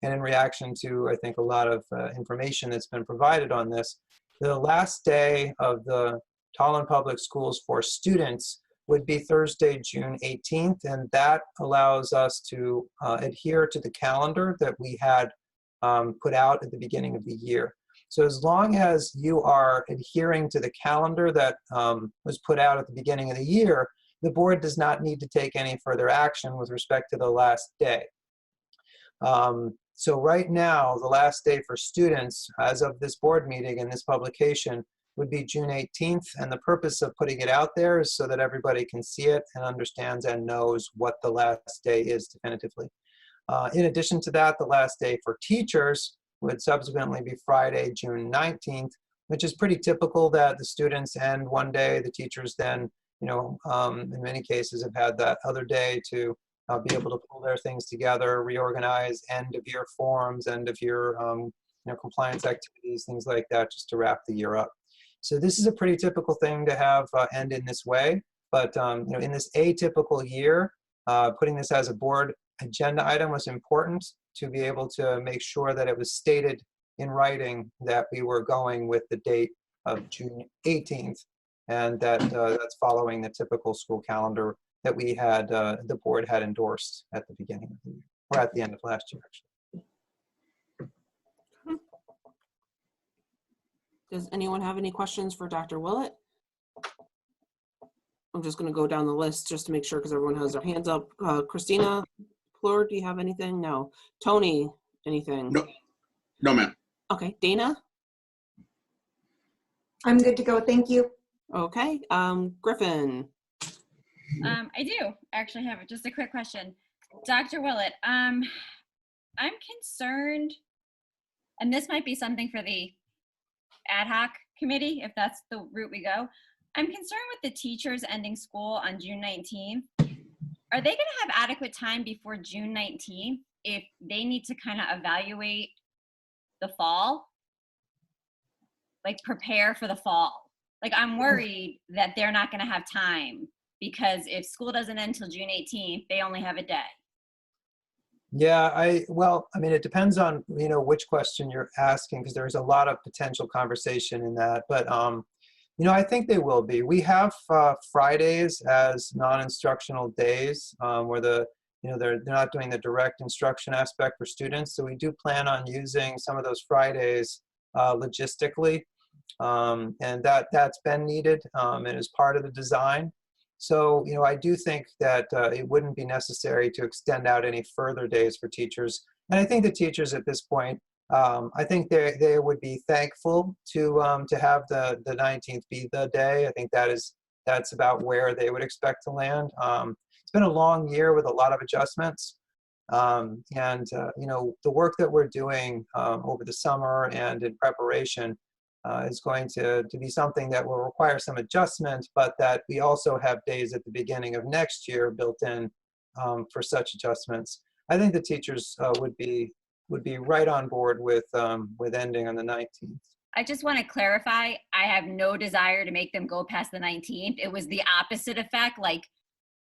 in reaction to, I think, a lot of information that's been provided on this, the last day of the Tolland Public Schools for students would be Thursday, June 18th, and that allows us to adhere to the calendar that we had put out at the beginning of the year. So as long as you are adhering to the calendar that was put out at the beginning of the year, the board does not need to take any further action with respect to the last day. So right now, the last day for students, as of this board meeting and this publication, would be June 18th, and the purpose of putting it out there is so that everybody can see it and understands and knows what the last day is definitively. In addition to that, the last day for teachers would subsequently be Friday, June 19th, which is pretty typical that the students end one day, the teachers then, you know, in many cases have had that other day to be able to pull their things together, reorganize end of year forms, end of year compliance activities, things like that, just to wrap the year up. So this is a pretty typical thing to have end in this way, but in this atypical year, putting this as a board agenda item was important to be able to make sure that it was stated in writing that we were going with the date of June 18th, and that that's following the typical school calendar that we had, the board had endorsed at the beginning of the year, or at the end of last year, actually. Does anyone have any questions for Dr. Willett? I'm just going to go down the list just to make sure because everyone has their hands up. Christina, Fleur, do you have anything? No. Tony, anything? No, no, ma'am. Okay. Dana? I'm good to go. Thank you. Okay. Griffin? I do actually have just a quick question. Dr. Willett, I'm concerned, and this might be something for the ad hoc committee, if that's the route we go. I'm concerned with the teachers ending school on June 19th. Are they going to have adequate time before June 19th if they need to kind of evaluate the fall? Like prepare for the fall? Like I'm worried that they're not going to have time because if school doesn't end until June 18th, they only have a day. Yeah, well, I mean, it depends on, which question you're asking, because there's a lot of potential conversation in that. But, I think they will be. We have Fridays as non-instructional days where they're not doing the direct instruction aspect for students. So we do plan on using some of those Fridays logistically. And that's been needed and is part of the design. So, I do think that it wouldn't be necessary to extend out any further days for teachers. And I think the teachers at this point, I think they would be thankful to have the 19th be the day. I think that's about where they would expect to land. It's been a long year with a lot of adjustments. The work that we're doing over the summer and in preparation is going to be something that will require some adjustment, but that we also have days at the beginning of next year built in for such adjustments. I think the teachers would be right on board with ending on the 19th. I just want to clarify, I have no desire to make them go past the 19th. It was the opposite effect. Like,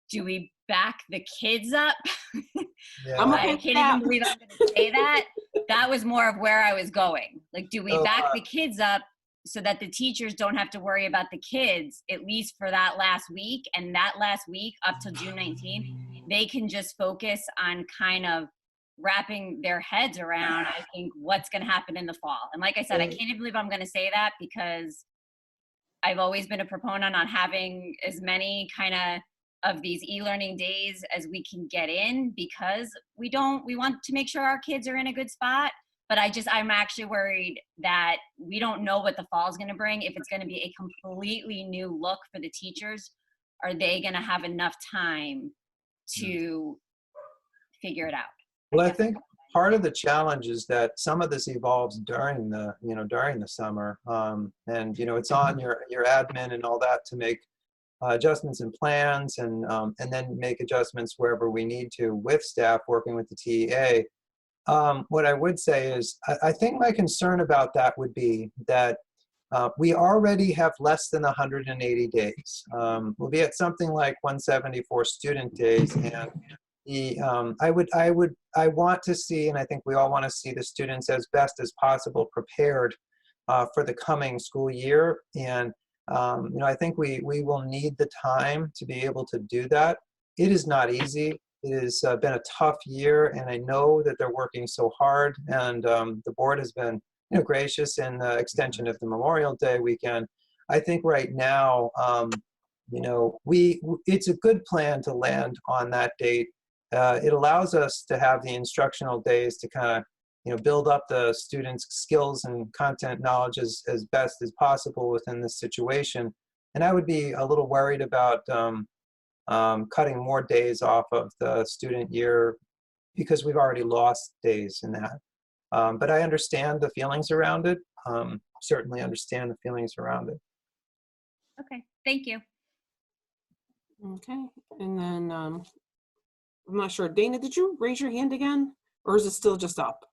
do we back the kids up? Yeah. I can't even believe I'm going to say that. That was more of where I was going. Like, do we back the kids up so that the teachers don't have to worry about the kids, at least for that last week? And that last week up to June 19th, they can just focus on kind of wrapping their heads around, I think, what's going to happen in the fall. And like I said, I can't even believe I'm going to say that because I've always been a proponent on having as many kind of of these e-learning days as we can get in, because we want to make sure our kids are in a good spot. But I'm actually worried that we don't know what the fall is going to bring. If it's going to be a completely new look for the teachers, are they going to have enough time to figure it out? Well, I think part of the challenge is that some of this evolves during the summer, and it's on your admin and all that to make adjustments and plans, and then make adjustments wherever we need to with staff working with the TEA. What I would say is, I think my concern about that would be that we already have less than 180 days. We'll be at something like 174 student days, and I want to see, and I think we all want to see the students as best as possible prepared for the coming school year. And I think we will need the time to be able to do that. It is not easy. It has been a tough year, and I know that they're working so hard, and the board has been gracious in the extension of the Memorial Day weekend. I think right now, it's a good plan to land on that date. It allows us to have the instructional days to kind of build up the students' skills and content knowledge as best as possible within this situation. And I would be a little worried about cutting more days off of the student year because we've already lost days in that. But I understand the feelings around it. Certainly understand the feelings around it. Okay, thank you. Okay, and then I'm not sure. Dana, did you raise your hand again? Or is it still just up?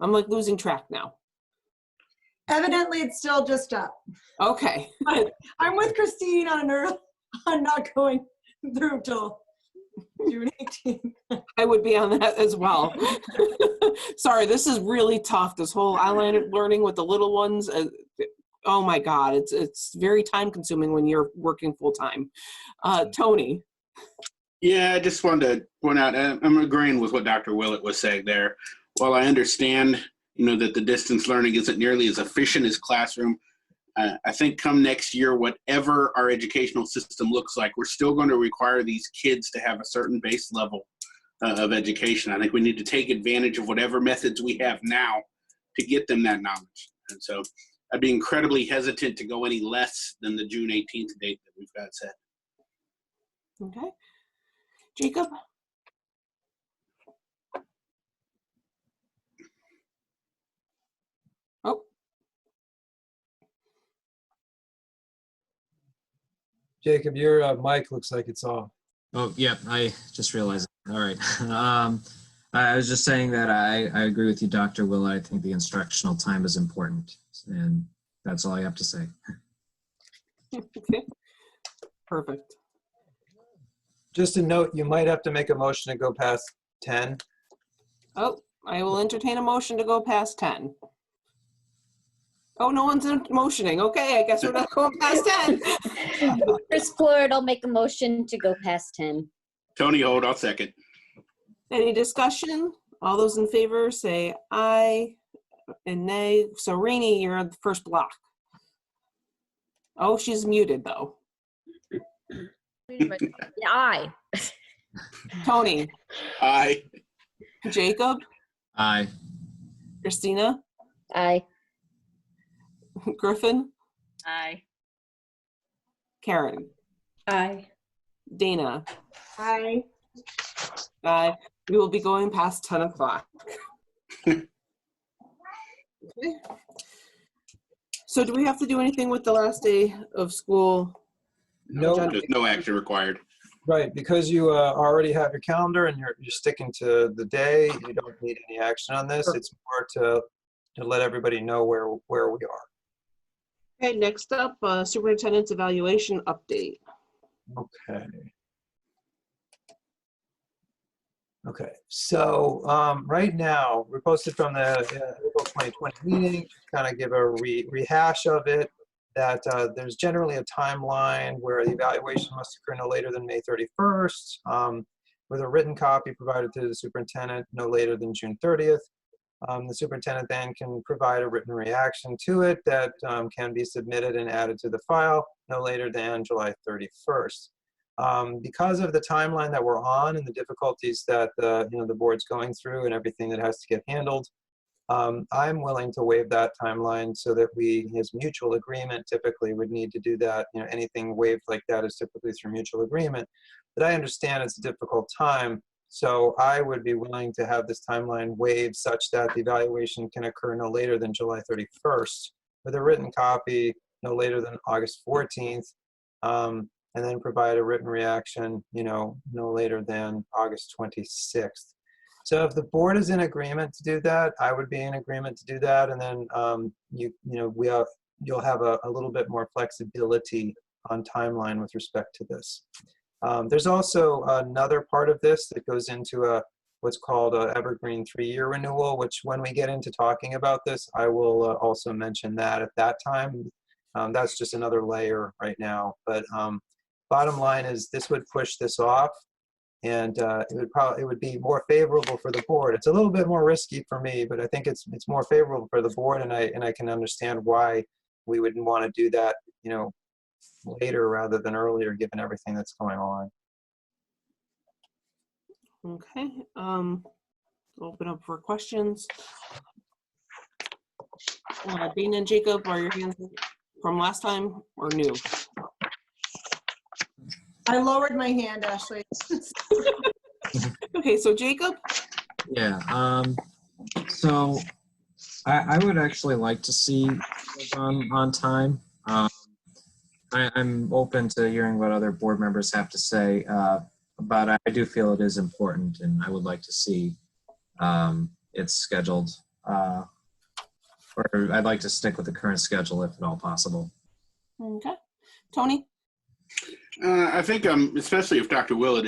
I'm like losing track now. Evidently, it's still just up. Okay. I'm with Christine on not going through till June 18th. I would be on that as well. Sorry, this is really tough. This whole online learning with the little ones. Oh my God, it's very time consuming when you're working full time. Tony. Yeah, I just wanted to point out, I'm agreeing with what Dr. Willett was saying there. While I understand, that the distance learning isn't nearly as efficient as classroom, I think come next year, whatever our educational system looks like, we're still going to require these kids to have a certain base level of education. I think we need to take advantage of whatever methods we have now to get them that knowledge. And so I'd be incredibly hesitant to go any less than the June 18th date that we've got set. Okay. Jacob? Oh. Jacob, your mic looks like it's off. Oh, yeah, I just realized it. All right. I was just saying that I agree with you, Dr. Will. I think the instructional time is important, and that's all I have to say. Okay. Perfect. Just a note, you might have to make a motion to go past 10. Oh, I will entertain a motion to go past 10. Oh, no one's motioning. Okay, I guess we're not going past 10. Chris Floyd, I'll make a motion to go past 10. Tony Hold, I'll second. Any discussion? All those in favor say aye and nay. So Rainey, you're on the first block. Oh, she's muted though. Yeah, aye. Tony. Aye. Jacob. Aye. Christina. Aye. Griffin. Aye. Karen. Aye. Dana. Aye. Aye. We will be going past 10 o'clock. Okay. So do we have to do anything with the last day of school? No, There's no action required. right, because you already have your calendar and you're sticking to the day, you don't need any action on this. It's more to let everybody know where we are. Okay, next up, superintendent's evaluation update. Okay. Okay, so right now, we posted from the April 2020 meeting, kind of give a rehash of it, that there's generally a timeline where the evaluation must occur no later than May 31st, with a written copy provided to the superintendent no later than June 30th. The superintendent then can provide a written reaction to it that can be submitted and added to the file no later than July 31st. Because of the timeline that we're on and the difficulties that the board's going through and everything that has to get handled, I'm willing to waive that timeline so that we, as mutual agreement, typically would need to do that. Anything waived like that is typically through mutual agreement. But I understand it's a difficult time, so I would be willing to have this timeline waived such that the evaluation can occur no later than July 31st, with a written copy no later than August 14th, and then provide a written reaction, no later than August 26th. So if the board is in agreement to do that, I would be in agreement to do that, and then you'll have a little bit more flexibility on timeline with respect to this. There's also another part of this that goes into what's called an evergreen 3-year renewal, which when we get into talking about this, I will also mention that at that time. That's just another layer right now. But bottom line is this would push this off, and it would be more favorable for the board. It's a little bit more risky for me, but I think it's more favorable for the board, and I can understand why we wouldn't want to do that, later rather than earlier, given everything that's going on. Okay, open up for questions. Dana and Jacob, are your hands from last time or new? I lowered my hand, Ashley. Okay, so Jacob? Yeah, so I would actually like to see on time. I'm open to hearing what other board members have to say, but I do feel it is important, and I would like to see it scheduled, or I'd like to stick with the current schedule if at all possible. Okay. Tony? I think, especially if Dr. Willett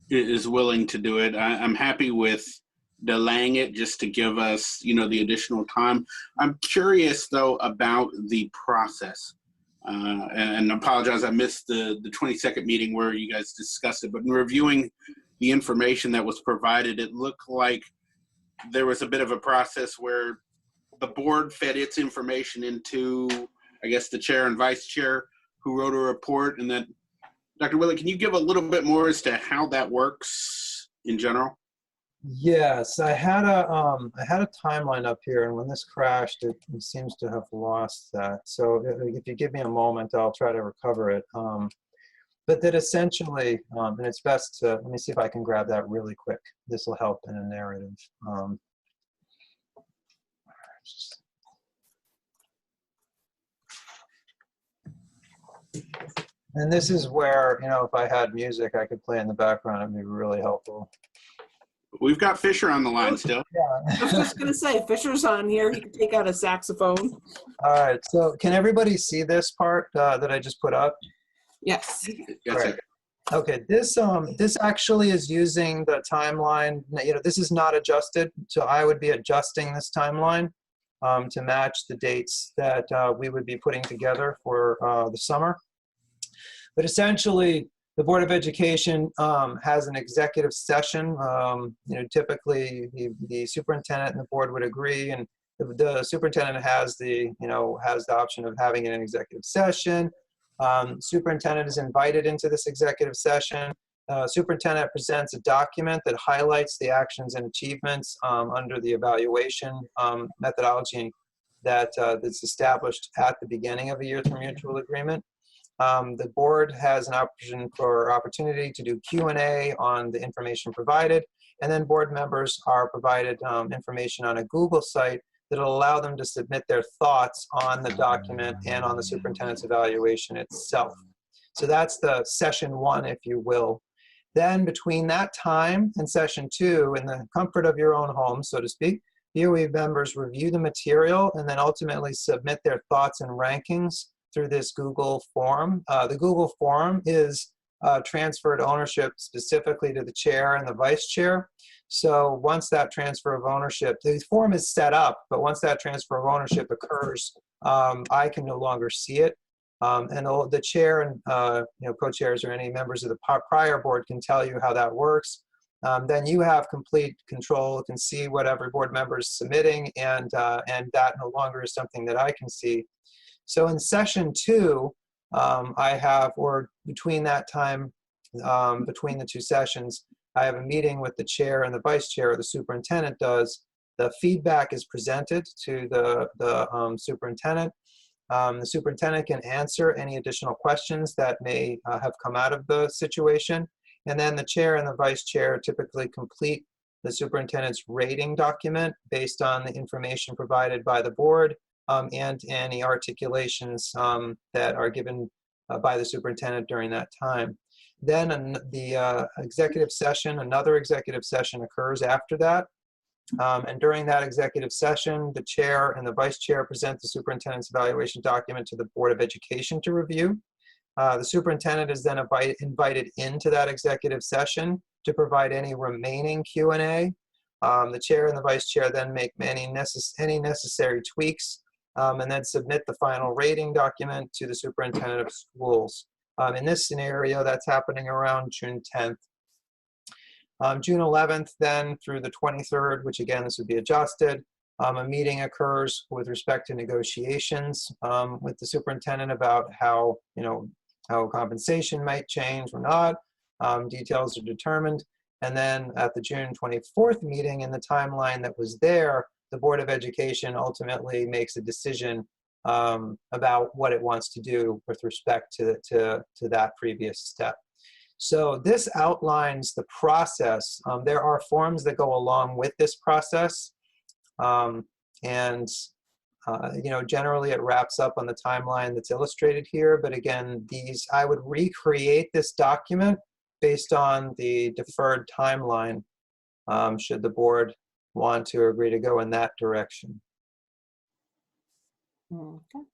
is willing to do it, I'm happy with delaying it just to give us, the additional time. I'm curious, though, about the process. And I apologize, I missed the 22nd meeting where you guys discussed it, but in reviewing the information that was provided, it looked like there was a bit of a process where the board fed its information into, I guess, the chair and vice chair, who wrote a report, and then, Dr. Willett, can you give a little bit more as to how that works in general? Yes, I had a timeline up here, and when this crashed, it seems to have lost that. So if you give me a moment, I'll try to recover it. But that essentially, and it's best to, let me see if I can grab that really quick. This will help in a narrative. And this is where, if I had music I could play in the background, it'd be really helpful. We've got Fisher on the line still. Yeah. I was just going to say, Fisher's on here. He can take out a saxophone. All right. So can everybody see this part that I just put up? Yes. Yes, Right. Okay. This actually is using the timeline. This is not adjusted, so I would be adjusting this timeline to match the dates that we would be putting together for the summer. But essentially, the Board of Education has an executive session. Typically the superintendent and the board would agree, and the superintendent has the option of having an executive session. Superintendent is invited into this executive session. Superintendent presents a document that highlights the actions and achievements under the evaluation methodology that's established at the beginning of a year through mutual agreement. The board has an opportunity to do Q&A on the information provided, and then board members are provided information on a Google site that will allow them to submit their thoughts on the document and on the superintendent's evaluation itself. So that's the session 1, if you will. Then between that time and session 2, in the comfort of your own home, so to speak, BOE members review the material and then ultimately submit their thoughts and rankings through this Google form. The Google form is transferred ownership specifically to the chair and the vice chair. So once that transfer of ownership, the form is set up, but once that transfer of ownership occurs, I can no longer see it. And the chair and co-chairs or any members of the prior board can tell you how that works. Then you have complete control, can see what every board member is submitting, and that no longer is something that I can see. So in session 2, I have, or between that time between the two sessions, I have a meeting with the chair and the vice chair, or the superintendent does. The feedback is presented to the superintendent. The superintendent can answer any additional questions that may have come out of the situation. And then the chair and the vice chair typically complete the superintendent's rating document based on the information provided by the board and any articulations that are given by the superintendent during that time. Then the executive session, another executive session occurs after that. And during that executive session, the chair and the vice chair present the superintendent's evaluation document to the Board of Education to review. The superintendent is then invited into that executive session to provide any remaining Q&A. The chair and the vice chair then make any necessary tweaks and then submit the final rating document to the superintendent of schools. In this scenario, that's happening around June 10th. June 11th then through the 23rd, which again, this would be adjusted, a meeting occurs with respect to negotiations with the superintendent about how compensation might change or not. Details are determined. And then at the June 24th meeting, in the timeline that was there, the Board of Education ultimately makes a decision about what it wants to do with respect to that previous step. So this outlines the process. There are forms that go along with this process. Generally it wraps up on the timeline that's illustrated here. But again, I would recreate this document based on the deferred timeline, should the board want to agree to go in that direction. Okay.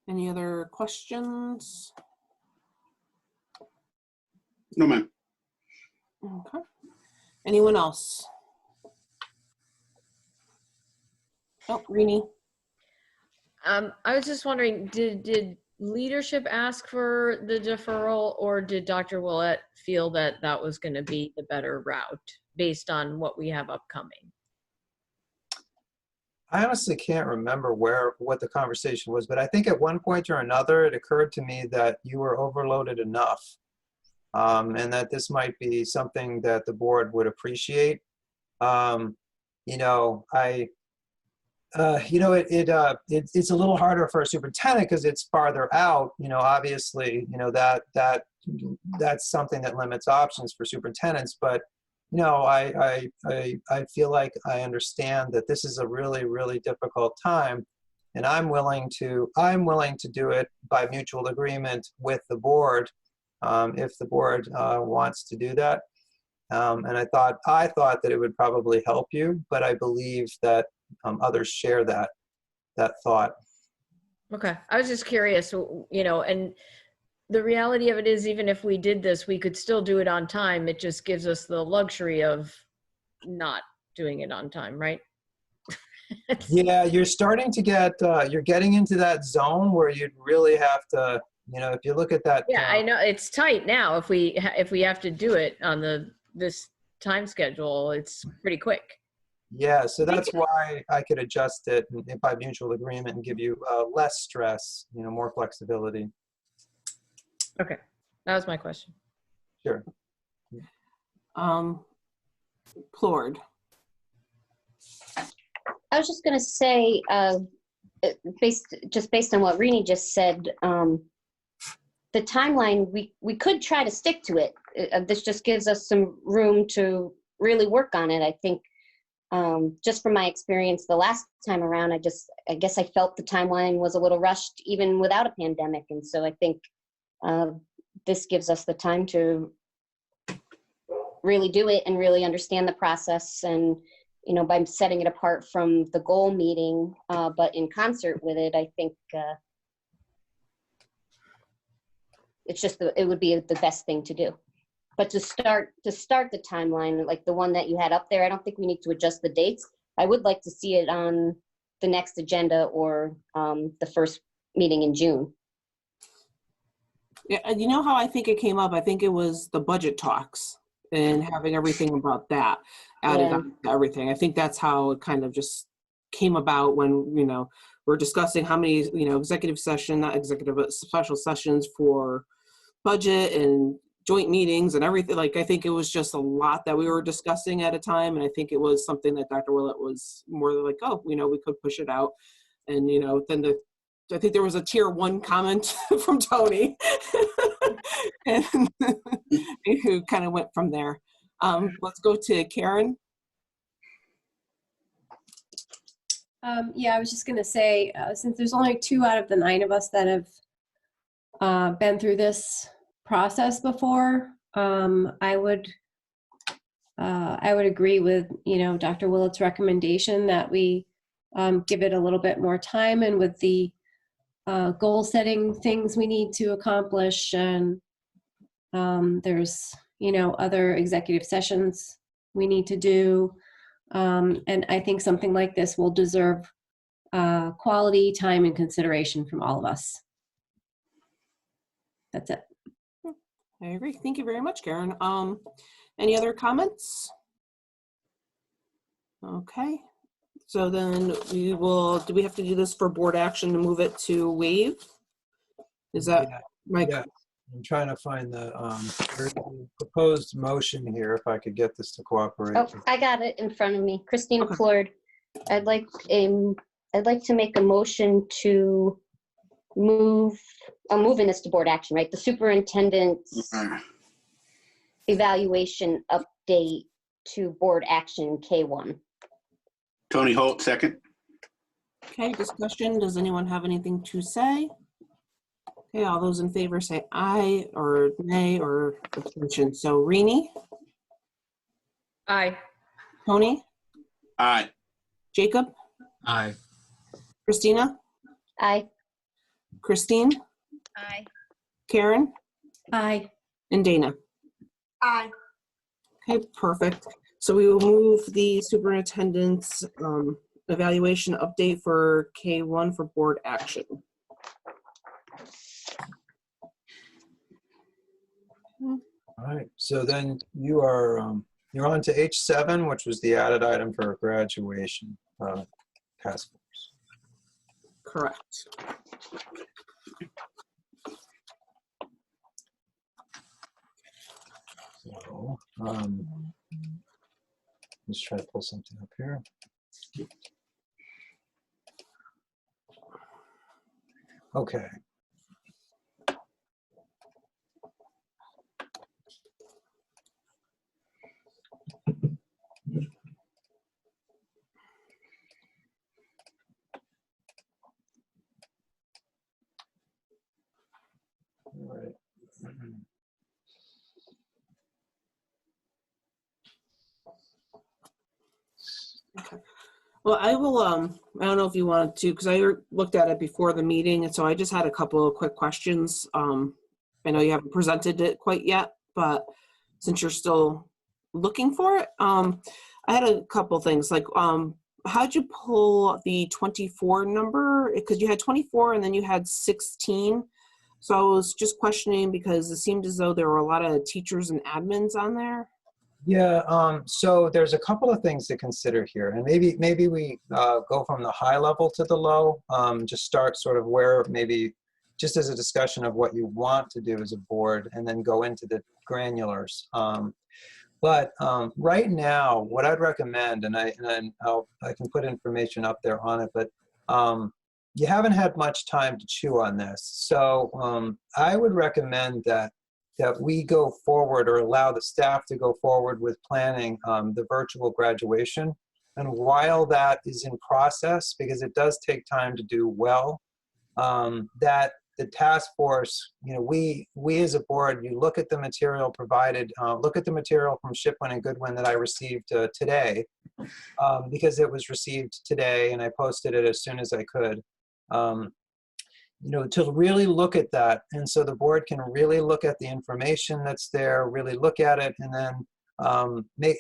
Any other questions? No, ma'am. Okay. Anyone else? Oh, Rini. I was just wondering, did leadership ask for the deferral, or did Dr. Willett feel that that was going to be the better route based on what we have upcoming? I honestly can't remember what the conversation was, but I think at one point or another, it occurred to me that you were overloaded enough, and that this might be something that the board would appreciate. It's a little harder for a superintendent because it's farther out. Obviously, that's something that limits options for superintendents. But I feel like I understand that this is a really, really difficult time, and I'm willing to do it by mutual agreement with the board if the board wants to do that. And I thought that it would probably help you, but I believe that others share that thought. Okay, I was just curious, and the reality of it is, even if we did this, we could still do it on time. It just gives us the luxury of not doing it on time, right? Yeah, you're starting to you're getting into that zone where you'd really have to, if you look at that. Yeah, I know it's tight now. If we have to do it on this time schedule, it's pretty quick. Yeah, so that's why I could adjust it by mutual agreement and give you less stress, more flexibility. Okay, that was my question. Sure. Plord. I was just going to say, based on what Rini just said, the timeline, we could try to stick to it. This just gives us some room to really work on it. I think just from my experience the last time around, I guess I felt the timeline was a little rushed even without a pandemic. And so I think this gives us the time to really do it and really understand the process. And, by setting it apart from the goal meeting, but in concert with it, I think it's just, it would be the best thing to do. But to start the timeline, like the one that you had up there, I don't think we need to adjust the dates. I would like to see it on the next agenda or the first meeting in June. Yeah, you know how I think it came up? I think it was the budget talks and having everything about that added on to everything. I think that's how it kind of just came about when, we're discussing how many, executive session, not executive, but special sessions for budget and joint meetings and everything. Like, I think it was just a lot that we were discussing at a time. And I think it was something that Dr. Willett was more like, oh, we could push it out. And, then I think there was a tier 1 comment from Tony and who kind of went from there. Let's go to Karen. Yeah, I was just going to say, since there's only 2 out of the 9 of us that have been through this process before, I would agree with, Dr. Willett's recommendation that we give it a little bit more time, and with the goal setting things we need to accomplish, and there's, other executive sessions we need to do. And I think something like this will deserve quality, time, and consideration from all of us. That's it. I agree. Thank you very much, Karen. Any other comments? Okay. So then do we have to do this for board action to move it to waive? Is that my? Yeah. I'm trying to find the proposed motion here, if I could get this to cooperate. Oh, I got it in front of me. Christina Plord. I'd like to make a motion to I'm moving this to board action, right? The superintendent's evaluation update to board action K1. Tony Holt, second. Okay, discussion. Does anyone have anything to say? Okay, all those in favor say aye or nay or abstention. So Rini? Aye. Tony? Aye. Jacob? Aye. Christina? Aye. Christine? Aye. Karen? Aye. And Dana? Aye. Okay, perfect. So we will move the superintendent's evaluation update for K1 for board action. All right, so then you're on to H7, which was the added item for graduation task force. Correct. So let's try to pull something up here. Okay. All right. Okay. Well, I will, I don't know if you wanted to, because I looked at it before the meeting, and so I just had a couple of quick questions. I know you haven't presented it quite yet, but since you're still looking for it, I had a couple things, like, how'd you pull the 24 number? Because you had 24 and then you had 16. So I was just questioning because it seemed as though there were a lot of teachers and admins on there. Yeah, so there's a couple of things to consider here, and maybe we go from the high level to the low, just start sort of where maybe just as a discussion of what you want to do as a board, and then go into the granulars. But right now, what I'd recommend, and I can put information up there on it, but you haven't had much time to chew on this, so I would recommend that we go forward, or allow the staff to go forward with planning the virtual graduation. And while that is in process, because it does take time to do well, that the task force, we as a board, you look at the material provided, look at the material from Shipwin and Goodwin that I received today, because it was received today and I posted it as soon as I could. To really look at that, and so the board can really look at the information that's there, really look at it, and then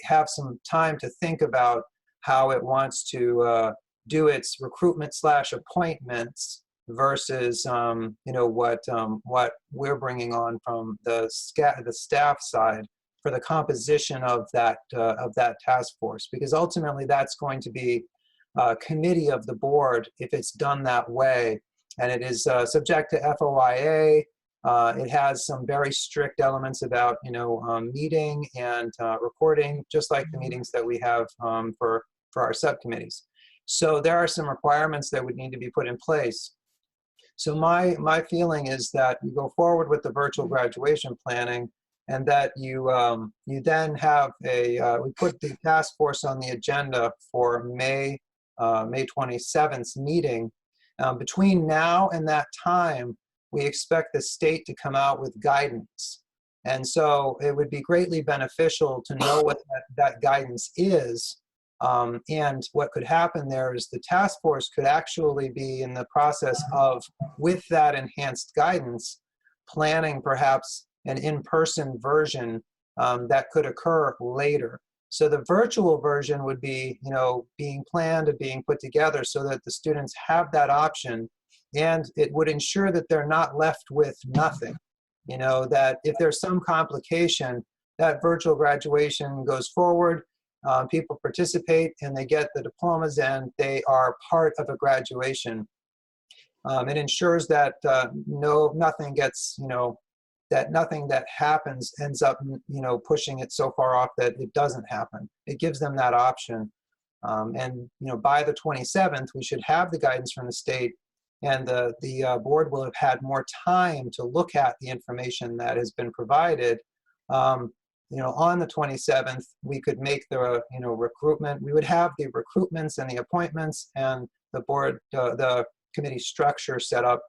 have some time to think about how it wants to do its recruitment/appointments versus what we're bringing on from the staff side for the composition of that task force, because ultimately that's going to be a committee of the board if it's done that way. And it is subject to FOIA, It has some very strict elements about, meeting and recording, just like the meetings that we have for our subcommittees. So there are some requirements that would need to be put in place. So my feeling is that you go forward with the virtual graduation planning, and that you then have we put the task force on the agenda for May 27th's meeting. Between now and that time, we expect the state to come out with guidance. And so it would be greatly beneficial to know what that guidance is. And what could happen there is the task force could actually be in the process of, with that enhanced guidance, planning perhaps an in-person version that could occur later. So the virtual version would be, being planned and being put together so that the students have that option, and it would ensure that they're not left with nothing. That if there's some complication, that virtual graduation goes forward, people participate, and they get the diplomas, and they are part of a graduation. It ensures that nothing gets, that nothing that happens ends up, pushing it so far off that it doesn't happen. It gives them that option. And by the 27th, we should have the guidance from the state, and the board will have had more time to look at the information that has been provided. On the 27th, we could make the recruitment. We would have the recruitments and the appointments and the board, the committee structure set up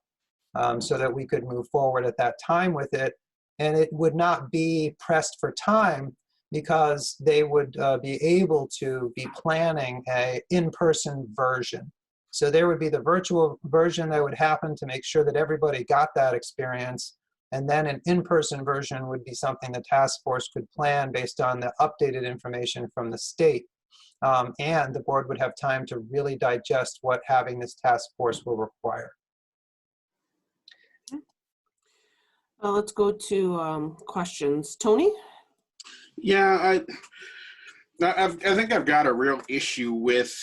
so that we could move forward at that time with it. And it would not be pressed for time because they would be able to be planning a in-person version. So there would be the virtual version that would happen to make sure that everybody got that experience. And then an in-person version would be something the task force could plan based on the updated information from the state. And the board would have time to really digest what having this task force will require. Let's go to questions. Tony? Yeah, I think I've got a real issue with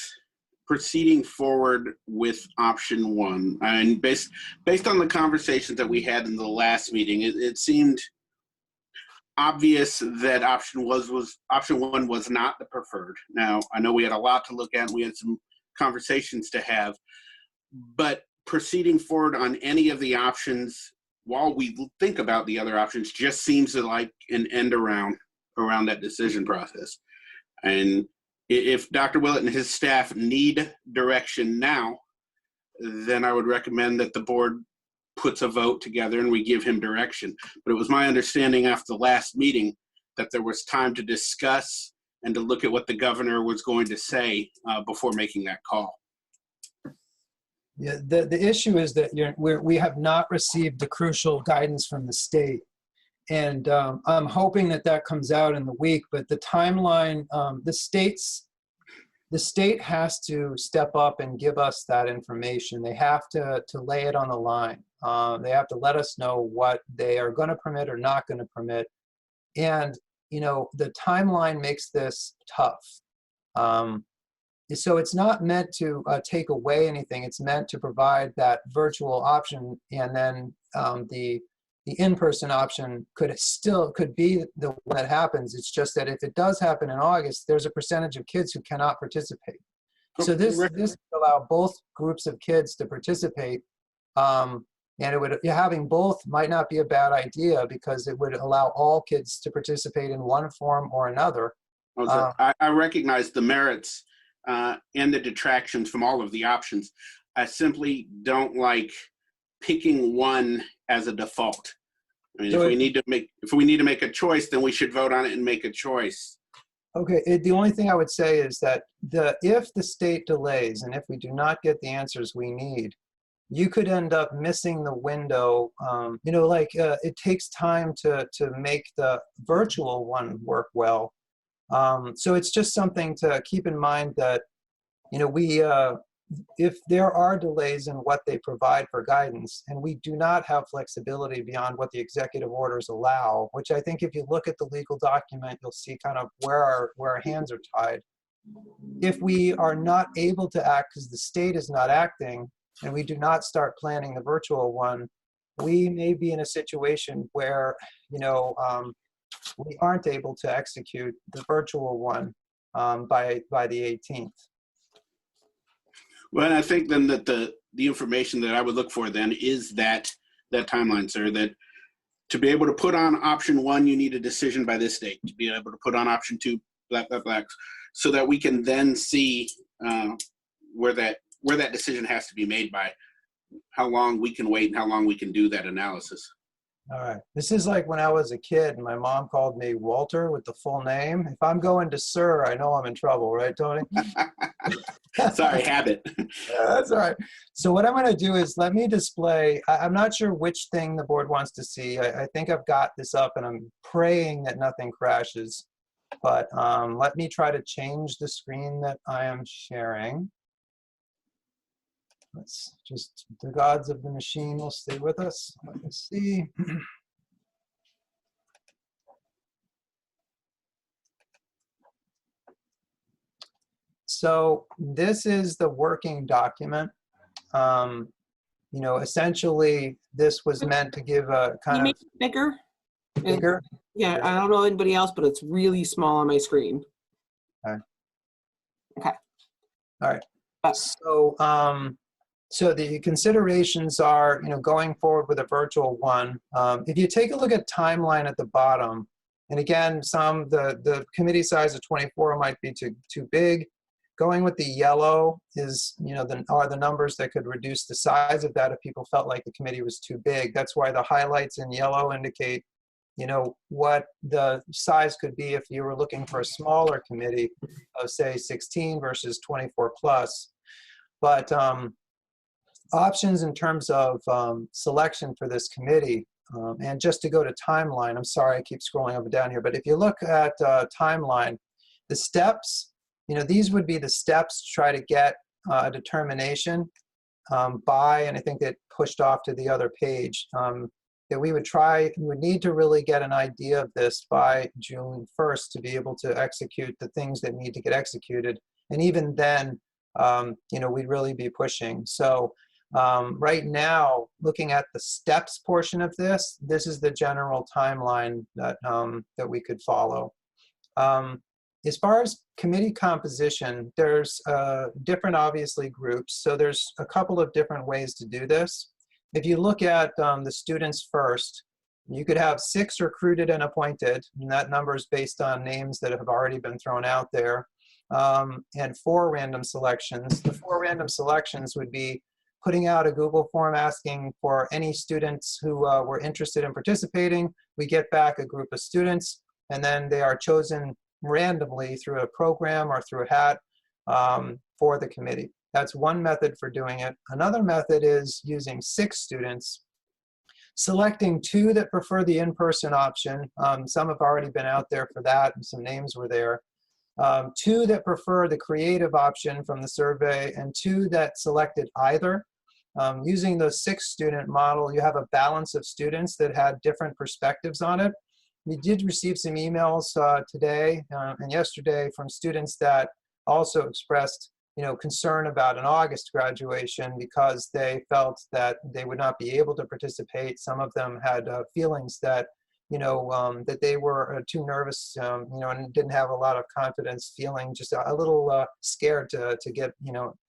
proceeding forward with option one. And based on the conversations that we had in the last meeting, it seemed obvious that option one was not the preferred. Now, I know we had a lot to look at, and we had some conversations to have, but proceeding forward on any of the options while we think about the other options just seems like an end around that decision process. And if Dr. Willett and his staff need direction now, then I would recommend that the board puts a vote together and we give him direction. But it was my understanding after the last meeting that there was time to discuss and to look at what the governor was going to say before making that call. Yeah, the issue is that we have not received the crucial guidance from the state. And I'm hoping that comes out in the week, but the timeline, the state has to step up and give us that information. They have to lay it on the line. They have to let us know what they are going to permit or not going to permit. And, the timeline makes this tough. So it's not meant to take away anything. It's meant to provide that virtual option, and then the in-person option could be the one that happens. It's just that if it does happen in August, there's a percentage of kids who cannot participate. So this would allow both groups of kids to participate, and having both might not be a bad idea because it would allow all kids to participate in one form or another. I recognize the merits and the detractions from all of the options. I simply don't like picking one as a default. I mean, if we need to make a choice, then we should vote on it and make a choice. Okay, the only thing I would say is that if the state delays and if we do not get the answers we need, you could end up missing the window. It takes time to make the virtual one work well. So it's just something to keep in mind that, if there are delays in what they provide for guidance, and we do not have flexibility beyond what the executive orders allow, which I think if you look at the legal document, you'll see kind of where our hands are tied. If we are not able to act because the state is not acting, and we do not start planning the virtual one, we may be in a situation where, we aren't able to execute the virtual one by the 18th. Well, and I think then that the information that I would look for then is that timeline, sir, that to be able to put on option 1, you need a decision by this date. To be able to put on option 2, blah, blah, blah, so that we can then see where that decision has to be made by, how long we can wait and how long we can do that analysis. All right. This is like when I was a kid and my mom called me Walter with the full name. If I'm going to sir, I know I'm in trouble, right, Tony? Sorry, habit. Yeah, that's all right. So what I'm going to do is let me display, I'm not sure which thing the board wants to see. I think I've got this up and I'm praying that nothing crashes. But let me try to change the screen that I am sharing. Let's just, the gods of the machine will stay with us. Let me see. So this is the working document. Essentially, this was meant to give a Can you kind of make it bigger? bigger. Yeah, I don't know anybody else, but it's really small on my screen. Okay. Okay. All right. So the considerations are, going forward with a virtual one. If you take a look at timeline at the bottom, and again, the committee size of 24 might be too big. Going with the yellow is, are the numbers that could reduce the size of that if people felt like the committee was too big. That's why the highlights in yellow indicate, what the size could be if you were looking for a smaller committee of, say, 16 versus 24 plus. But options in terms of selection for this committee, and just to go to timeline, I'm sorry, I keep scrolling up and down here, but if you look at timeline, the steps, these would be the steps to try to get a determination by, and I think it pushed off to the other page, that we would need to really get an idea of this by June 1st to be able to execute the things that need to get executed. And even then, we'd really be pushing. So right now, looking at the steps portion of this is the general timeline that we could follow. As far as committee composition, there's different, obviously, groups. So there's a couple of different ways to do this. If you look at the students first, you could have 6 recruited and appointed, and that number is based on names that have already been thrown out there, and 4 random selections. The 4 random selections would be putting out a Google form asking for any students who were interested in participating. We get back a group of students, and then they are chosen randomly through a program or through a hat for the committee. That's one method for doing it. Another method is using 6 students, selecting 2 that prefer the in-person option. Some have already been out there for that, and some names were there. 2 that prefer the creative option from the survey, and 2 that selected either. Using the 6-student model, you have a balance of students that had different perspectives on it. We did receive some emails today and yesterday from students that also expressed, concern about an August graduation because they felt that they would not be able to participate. Some of them had feelings that, that they were too nervous, and didn't have a lot of confidence, feeling just a little scared to get,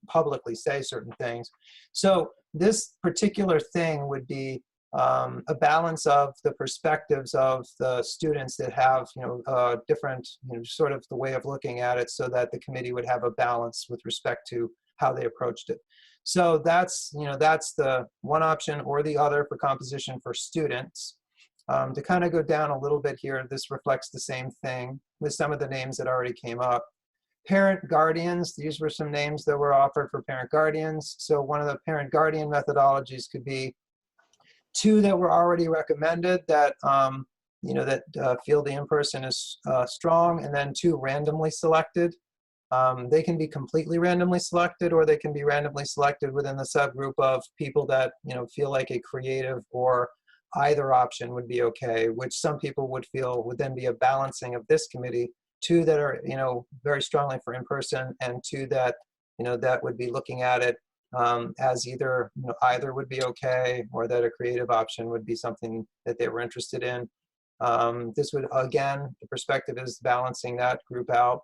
publicly say certain things. So this particular thing would be a balance of the perspectives of the students that have, different, sort of the way of looking at it, so that the committee would have a balance with respect to how they approached it. So that's, that's the one option or the other for composition for students. To kind of go down a little bit here, this reflects the same thing with some of the names that already came up. Parent guardians, these were some names that were offered for parent guardians. So one of the parent guardian methodologies could be 2 that were already recommended that, that feel the in-person is strong, and then 2 randomly selected. They can be completely randomly selected, or they can be randomly selected within the subgroup of people that, feel like a creative or either option would be okay, which some people would feel would then be a balancing of this committee. 2 that are, very strongly for in-person, and 2 that, that would be looking at it as either, either would be okay, or that a creative option would be something that they were interested in. This would, again, the perspective is balancing that group out.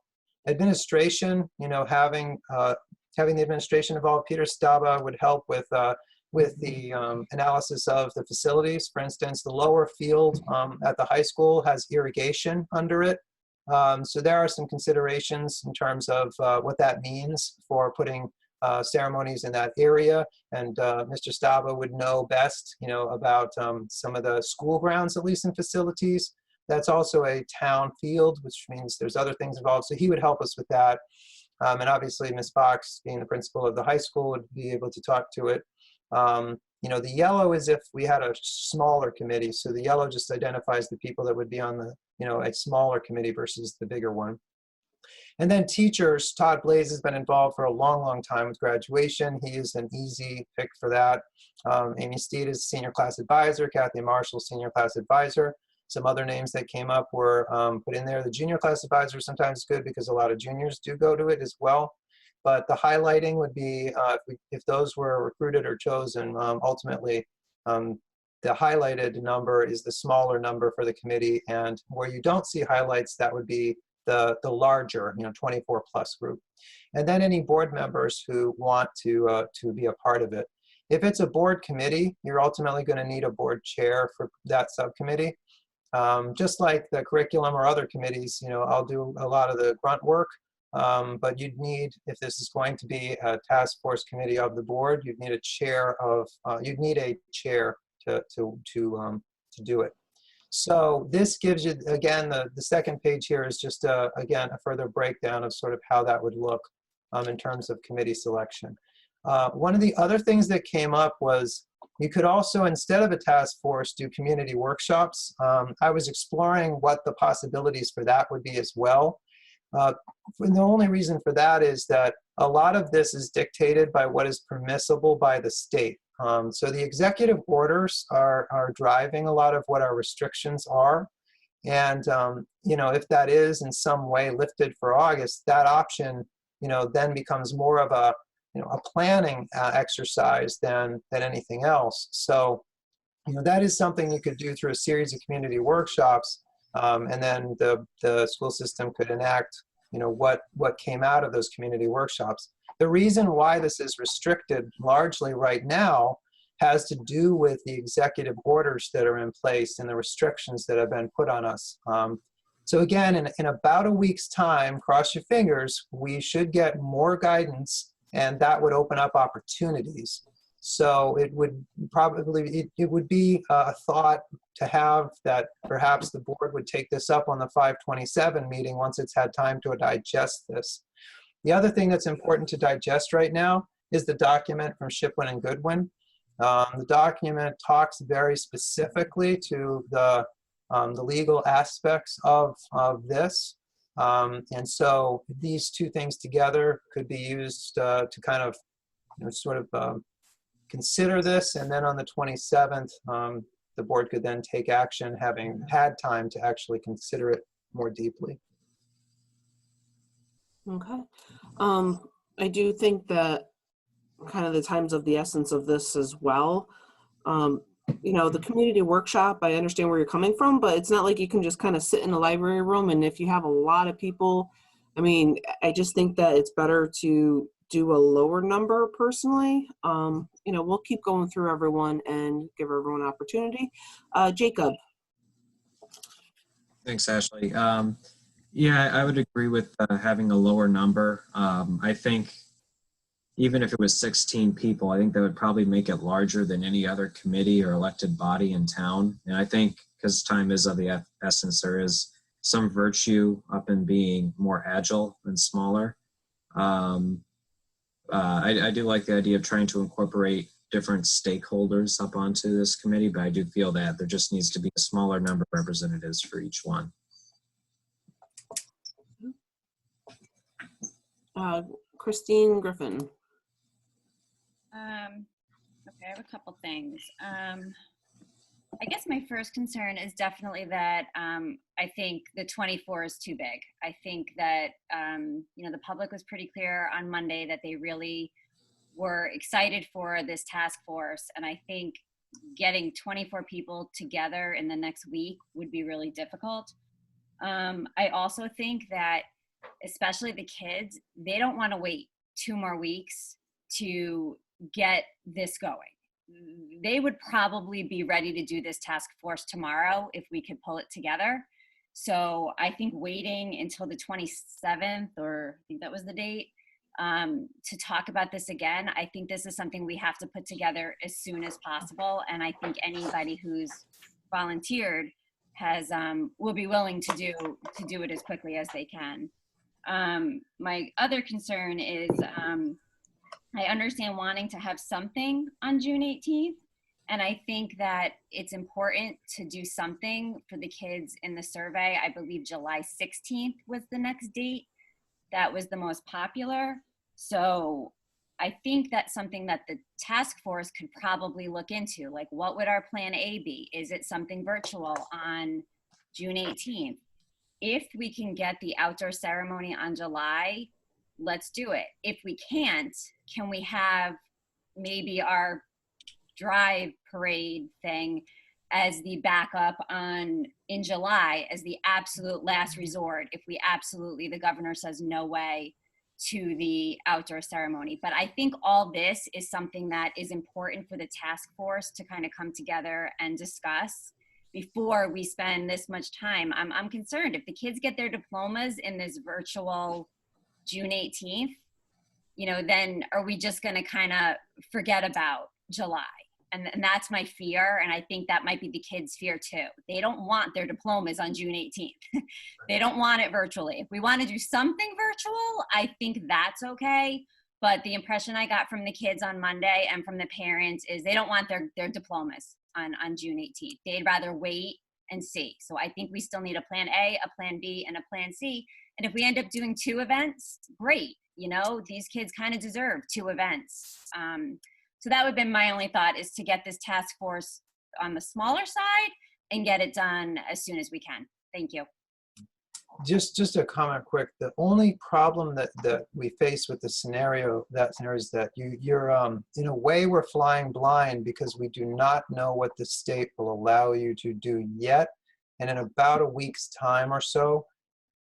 Administration, having the administration involved. Peter Staba would help with the analysis of the facilities. For instance, the lower field at the high school has irrigation under it. So there are some considerations in terms of what that means for putting ceremonies in that area. And Mr. Staba would know best, about some of the school grounds, at least in facilities. That's also a town field, which means there's other things involved. So he would help us with that. And obviously, Ms. Fox, being the principal of the high school, would be able to talk to it. The yellow is if we had a smaller committee. So the yellow just identifies the people that would be on the, a smaller committee versus the bigger one. And then teachers, Todd Blaze has been involved for a long, long time with graduation. He is an easy pick for that. Amy Steed is senior class advisor, Kathy Marshall, senior class advisor. Some other names that came up were put in there. The junior class advisor sometimes is good because a lot of juniors do go to it as well. But the highlighting would be, if those were recruited or chosen, ultimately, the highlighted number is the smaller number for the committee. And where you don't see highlights, that would be the larger, 24 plus group. And then any board members who want to be a part of it. If it's a board committee, you're ultimately going to need a board chair for that subcommittee. Just like the curriculum or other committees, I'll do a lot of the grunt work, but you'd need, if this is going to be a task force committee of the board, you'd need a chair to do it. So this gives you, again, the second page here is just, again, a further breakdown of sort of how that would look in terms of committee selection. One of the other things that came up was you could also, instead of a task force, do community workshops. I was exploring what the possibilities for that would be as well. And the only reason for that is that a lot of this is dictated by what is permissible by the state. So the executive orders are driving a lot of what our restrictions are. And, if that is in some way lifted for August, that option, then becomes more of a planning exercise than anything else. So, that is something you could do through a series of community workshops, and then the school system could enact, what came out of those community workshops. The reason why this is restricted largely right now has to do with the executive orders that are in place and the restrictions that have been put on us. So again, in about a week's time, cross your fingers, we should get more guidance, and that would open up opportunities. So it would probably, it would be a thought to have that perhaps the board would take this up on the 5/27 meeting once it's had time to digest this. The other thing that's important to digest right now is the document from Shipwin and Goodwin. The document talks very specifically to the legal aspects of this. And so these two things together could be used to kind of consider this, and then on the 27th, the board could then take action, having had time to actually consider it more deeply. Okay. I do think that kind of the time's of the essence of this as well. The community workshop, I understand where you're coming from, but it's not like you can just kind of sit in a library room. And if you have a lot of people, I just think that it's better to do a lower number personally. We'll keep going through everyone and give everyone an opportunity. Jacob. Thanks, Ashley. Yeah, I would agree with having a lower number. I think even if it was 16 people, I think that would probably make it larger than any other committee or elected body in town. And I think because time is of the essence, there is some virtue up in being more agile and smaller. I do like the idea of trying to incorporate different stakeholders up onto this committee, but I do feel that there just needs to be a smaller number of representatives for each one. Christine Griffin. Okay, I have a couple things. I guess my first concern is definitely that I think the 24 is too big. I think that, the public was pretty clear on Monday that they really we're excited for this task force, and I think getting 24 people together in the next week would be really difficult. I also think that, especially the kids, they don't want to wait 2 more weeks to get this going. They would probably be ready to do this task force tomorrow if we could pull it together. So I think waiting until the 27th, or I think that was the date, to talk about this again, I think this is something we have to put together as soon as possible. And I think anybody who's volunteered has will be willing to do it as quickly as they can. My other concern is I understand wanting to have something on June 18th. And I think that it's important to do something for the kids in the survey. I believe July 16th was the next date. That was the most popular. So I think that's something that the task force could probably look into. Like, what would our plan A be? Is it something virtual on June 18th? If we can get the outdoor ceremony on July, let's do it. If we can't, can we have maybe our drive parade thing as the backup in July as the absolute last resort if the governor says no way to the outdoor ceremony. But I think all this is something that is important for the task force to kind of come together and discuss before we spend this much time. I'm concerned if the kids get their diplomas in this virtual June 18th, then are we just going to kind of forget about July? And that's my fear. And I think that might be the kids' fear too. They don't want their diplomas on June 18th. They don't want it virtually. If we want to do something virtual, I think that's okay. But the impression I got from the kids on Monday and from the parents is they don't want their diplomas on June 18th. They'd rather wait and see. So I think we still need a plan A, a plan B, and a plan C. And if we end up doing 2 events, great. These kids kind of deserve 2 events. So that would have been my only thought, is to get this task force on the smaller side and get it done as soon as we can. Thank you. Just a comment quick. The only problem that we face with the scenario is that you're in a way we're flying blind because we do not know what the state will allow you to do yet. And in about a week's time or so,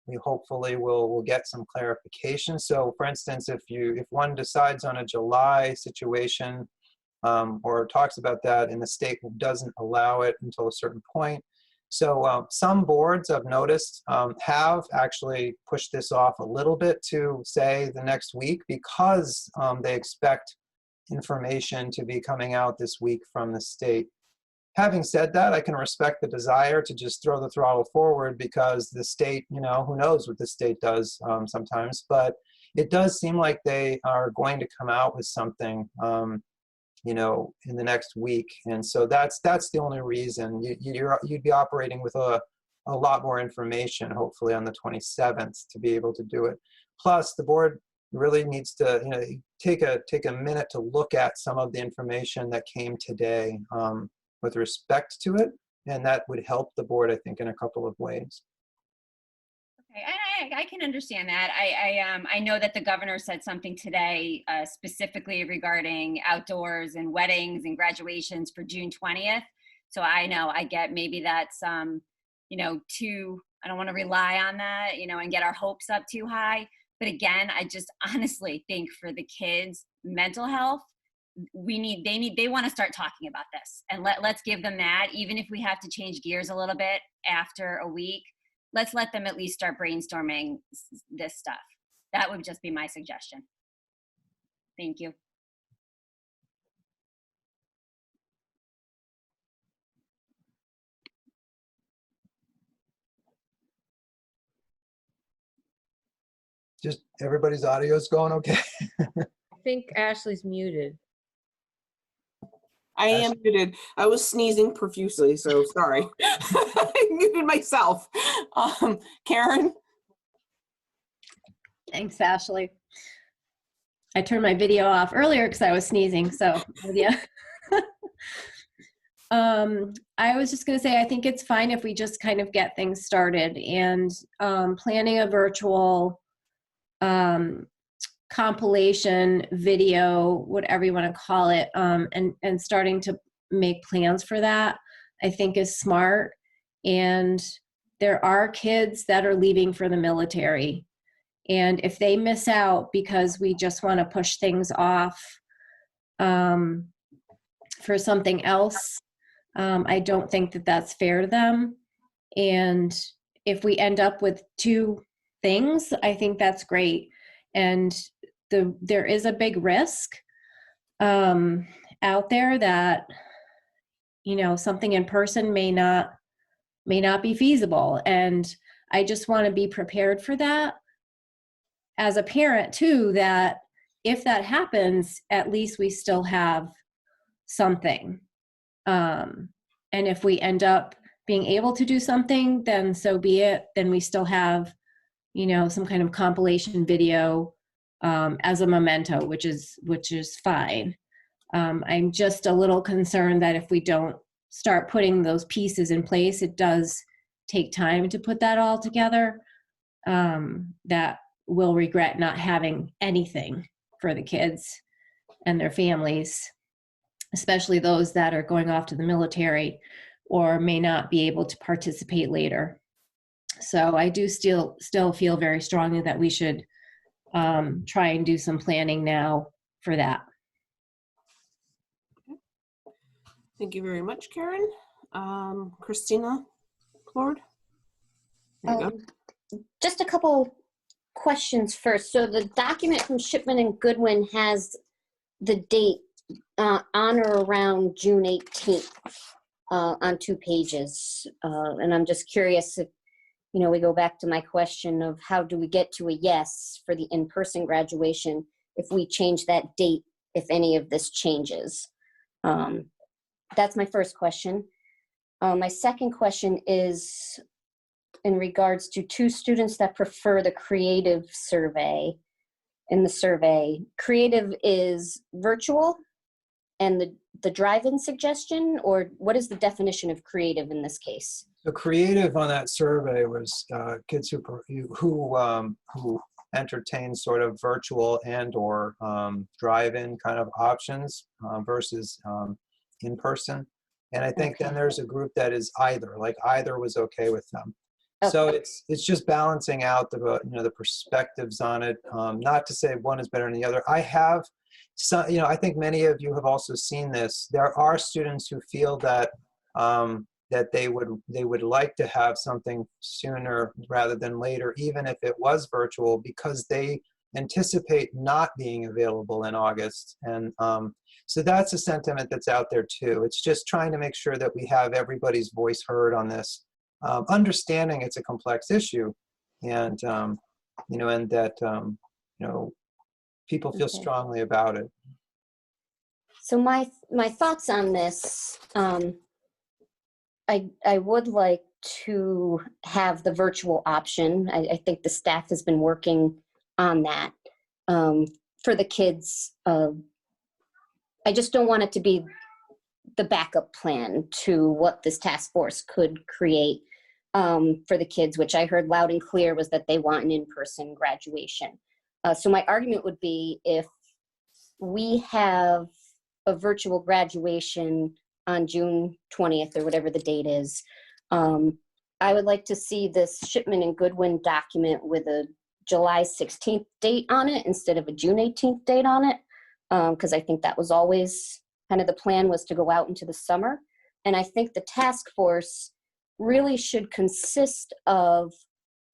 we hopefully will get some clarification. So for instance, if one decides on a July situation or talks about that and the state doesn't allow it until a certain point. So some boards I've noticed have actually pushed this off a little bit to say the next week because they expect information to be coming out this week from the state. Having said that, I can respect the desire to just throw the throttle forward because the state, who knows what the state does sometimes, but it does seem like they are going to come out with something, in the next week. And so that's the only reason. You'd be operating with a lot more information, hopefully on the 27th, to be able to do it. Plus, the board really needs to, take a minute to look at some of the information that came today. With respect to it, and that would help the board, I think, in a couple of ways. Okay, I can understand that. I know that the governor said something today specifically regarding outdoors and weddings and graduations for June 20th. So I get maybe that's too. I don't want to rely on that, and get our hopes up too high. But again, I just honestly think for the kids' mental health, they want to start talking about this, and let's give them that. Even if we have to change gears a little bit after a week, let's let them at least start brainstorming this stuff. That would just be my suggestion. Thank you. Just everybody's audio is going okay. I think Ashley's muted. I am muted. I was sneezing profusely, so sorry. I muted myself. Karen? Thanks, Ashley. I turned my video off earlier because I was sneezing, so yeah. I was just going to say, I think it's fine if we just kind of get things started, and planning a virtual compilation video, whatever you want to call it, and starting to make plans for that, I think is smart. And there are kids that are leaving for the military. And if they miss out because we just want to push things off for something else, I don't think that that's fair to them. And if we end up with 2 things, I think that's great. And there is a big risk out there that, you know, something in person may not be feasible. And I just want to be prepared for that as a parent too, that if that happens, at least we still have something. And if we end up being able to do something, then so be it. Then we still have, you know, some kind of compilation video as a memento, which is fine. I'm just a little concerned that if we don't start putting those pieces in place, it does take time to put that all together, that we'll regret not having anything for the kids and their families, especially those that are going off to the military or may not be able to participate later. So I do still feel very strongly that we should try and do some planning now for that. Thank you very much, Karen. Christina Claude? There you go. Just a couple questions first. So the document from Shipman and Goodwin has the date on or around June 18th on 2 pages. And I'm just curious if, you know, we go back to my question of how do we get to a yes for the in-person graduation if we change that date, if any of this changes. That's my first question. My second question is in regards to 2 students that prefer the creative survey. In the survey, creative is virtual and the drive-in suggestion, or what is the definition of creative in this case? The creative on that survey was kids who entertain sort of virtual and or drive-in kind of options versus in person. And I think then there's a group that is either, like either was okay with them. Okay. So it's just balancing out the, you know, the perspectives on it. Not to say one is better than the other. I have some, you know, I think many of you have also seen this. There are students who feel that that they would like to have something sooner rather than later, even if it was virtual, because they anticipate not being available in August. And so that's a sentiment that's out there too. It's just trying to make sure that we have everybody's voice heard on this, understanding it's a complex issue, and you know, and that you know, people feel strongly about it. So my thoughts on this, I would like to have the virtual option. I think the staff has been working on that for the kids. I just don't want it to be the backup plan to what this task force could create for the kids, which I heard loud and clear was that they want an in-person graduation. So my argument would be if we have a virtual graduation on June 20th or whatever the date is, I would like to see this Shipman and Goodwin document with a July 16th date on it instead of a June 18th date on it, because I think that was always kind of the plan, was to go out into the summer. And I think the task force really should consist of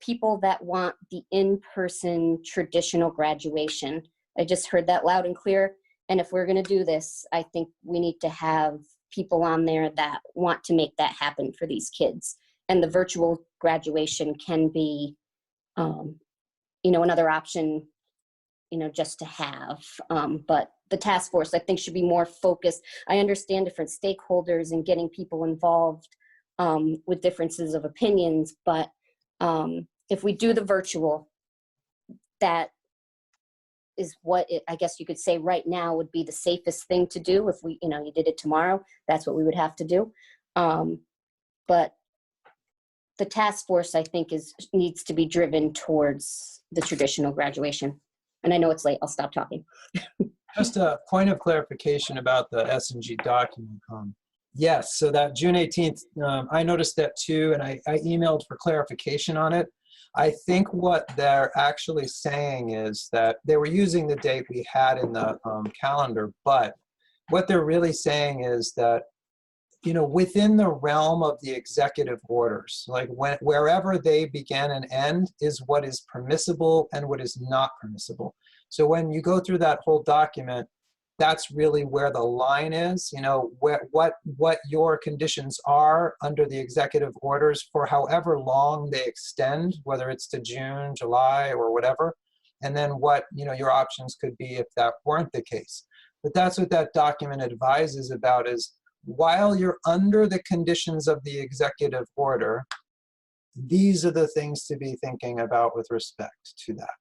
people that want the in-person traditional graduation. I just heard that loud and clear. And if we're going to do this, I think we need to have people on there that want to make that happen for these kids. And the virtual graduation can be, you know, another option, you know, just to have. But the task force, I think, should be more focused. I understand different stakeholders and getting people involved with differences of opinions, but if we do the virtual, that is what I guess you could say right now would be the safest thing to do. If we, you know, you did it tomorrow, that's what we would have to do. But the task force, I think, needs to be driven towards the traditional graduation. And I know it's late, I'll stop talking. Just a point of clarification about the S&G document. Yes, so that June 18th, I noticed that too, and I emailed for clarification on it. I think what they're actually saying is that they were using the date we had in the calendar, but what they're really saying is that, you know, within the realm of the executive orders, like wherever they begin and end is what is permissible and what is not permissible. So when you go through that whole document, that's really where the line is, you know, what your conditions are under the executive orders for however long they extend, whether it's to June, July, or whatever, and then what, you know, your options could be if that weren't the case. But that's what that document advises about, is while you're under the conditions of the executive order, these are the things to be thinking about with respect to that.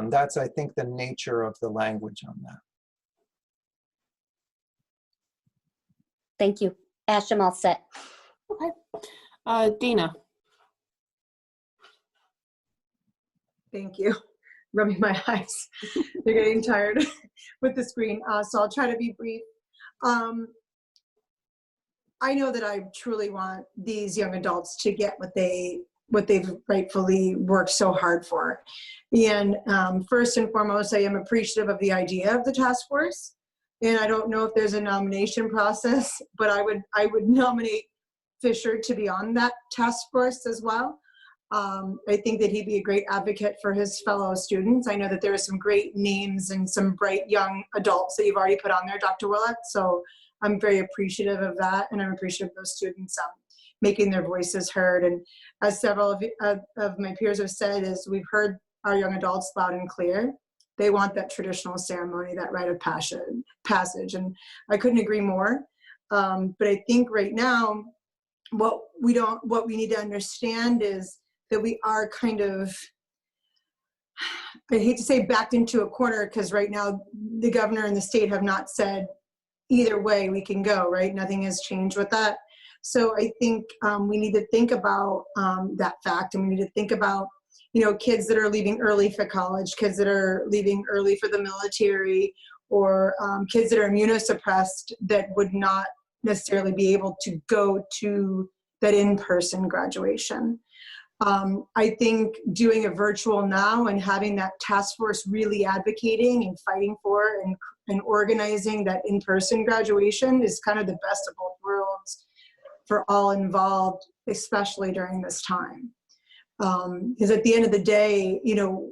That's, I think, the nature of the language on that. Thank you. Ash, I'm all set. Okay. Dana. Thank you. Rubbing my eyes. They're getting tired with the screen. So I'll try to be brief. I know that I truly want these young adults to get what they've rightfully worked so hard for. And first and foremost, I am appreciative of the idea of the task force. And I don't know if there's a nomination process, but I would nominate Fisher to be on that task force as well. I think that he'd be a great advocate for his fellow students. I know that there are some great names and some bright young adults that you've already put on there, Dr. Willett. So I'm very appreciative of that, and I'm appreciative of those students making their voices heard. And as several of my peers have said, is we've heard our young adults loud and clear. They want that traditional ceremony, that rite of passage, and I couldn't agree more. But I think right now, what we need to understand is that we are kind of, I hate to say backed into a corner, because right now the governor and the state have not said either way we can go, right? Nothing has changed with that. So I think we need to think about that fact, and we need to think about, you know, kids that are leaving early for college, kids that are leaving early for the military, or kids that are immunosuppressed that would not necessarily be able to go to that in-person graduation. I think doing a virtual now and having that task force really advocating and fighting for and organizing that in-person graduation is kind of the best of both worlds for all involved, especially during this time. Because at the end of the day, you know,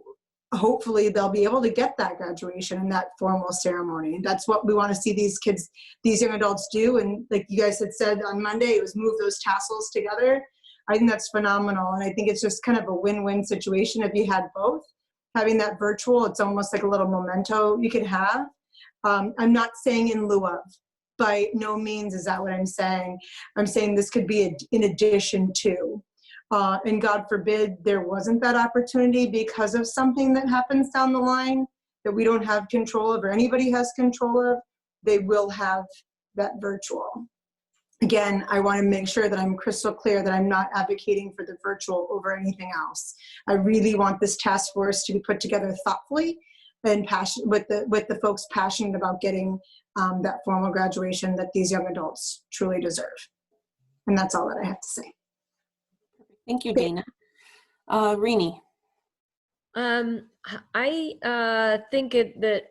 hopefully they'll be able to get that graduation and that formal ceremony. That's what we want to see these kids, these young adults do. And like you guys had said on Monday, it was move those tassels together. I think that's phenomenal. And I think it's just kind of a win-win situation if you had both. Having that virtual, it's almost like a little memento you could have. I'm not saying in lieu of, by no means is that what I'm saying. I'm saying this could be in addition to. And God forbid there wasn't that opportunity because of something that happens down the line that we don't have control of or anybody has control of, they will have that virtual. Again, I want to make sure that I'm crystal clear that I'm not advocating for the virtual over anything else. I really want this task force to be put together thoughtfully and with the folks passionate about getting that formal graduation that these young adults truly deserve. And that's all that I have to say. Thank you, Dana. Rini. I think that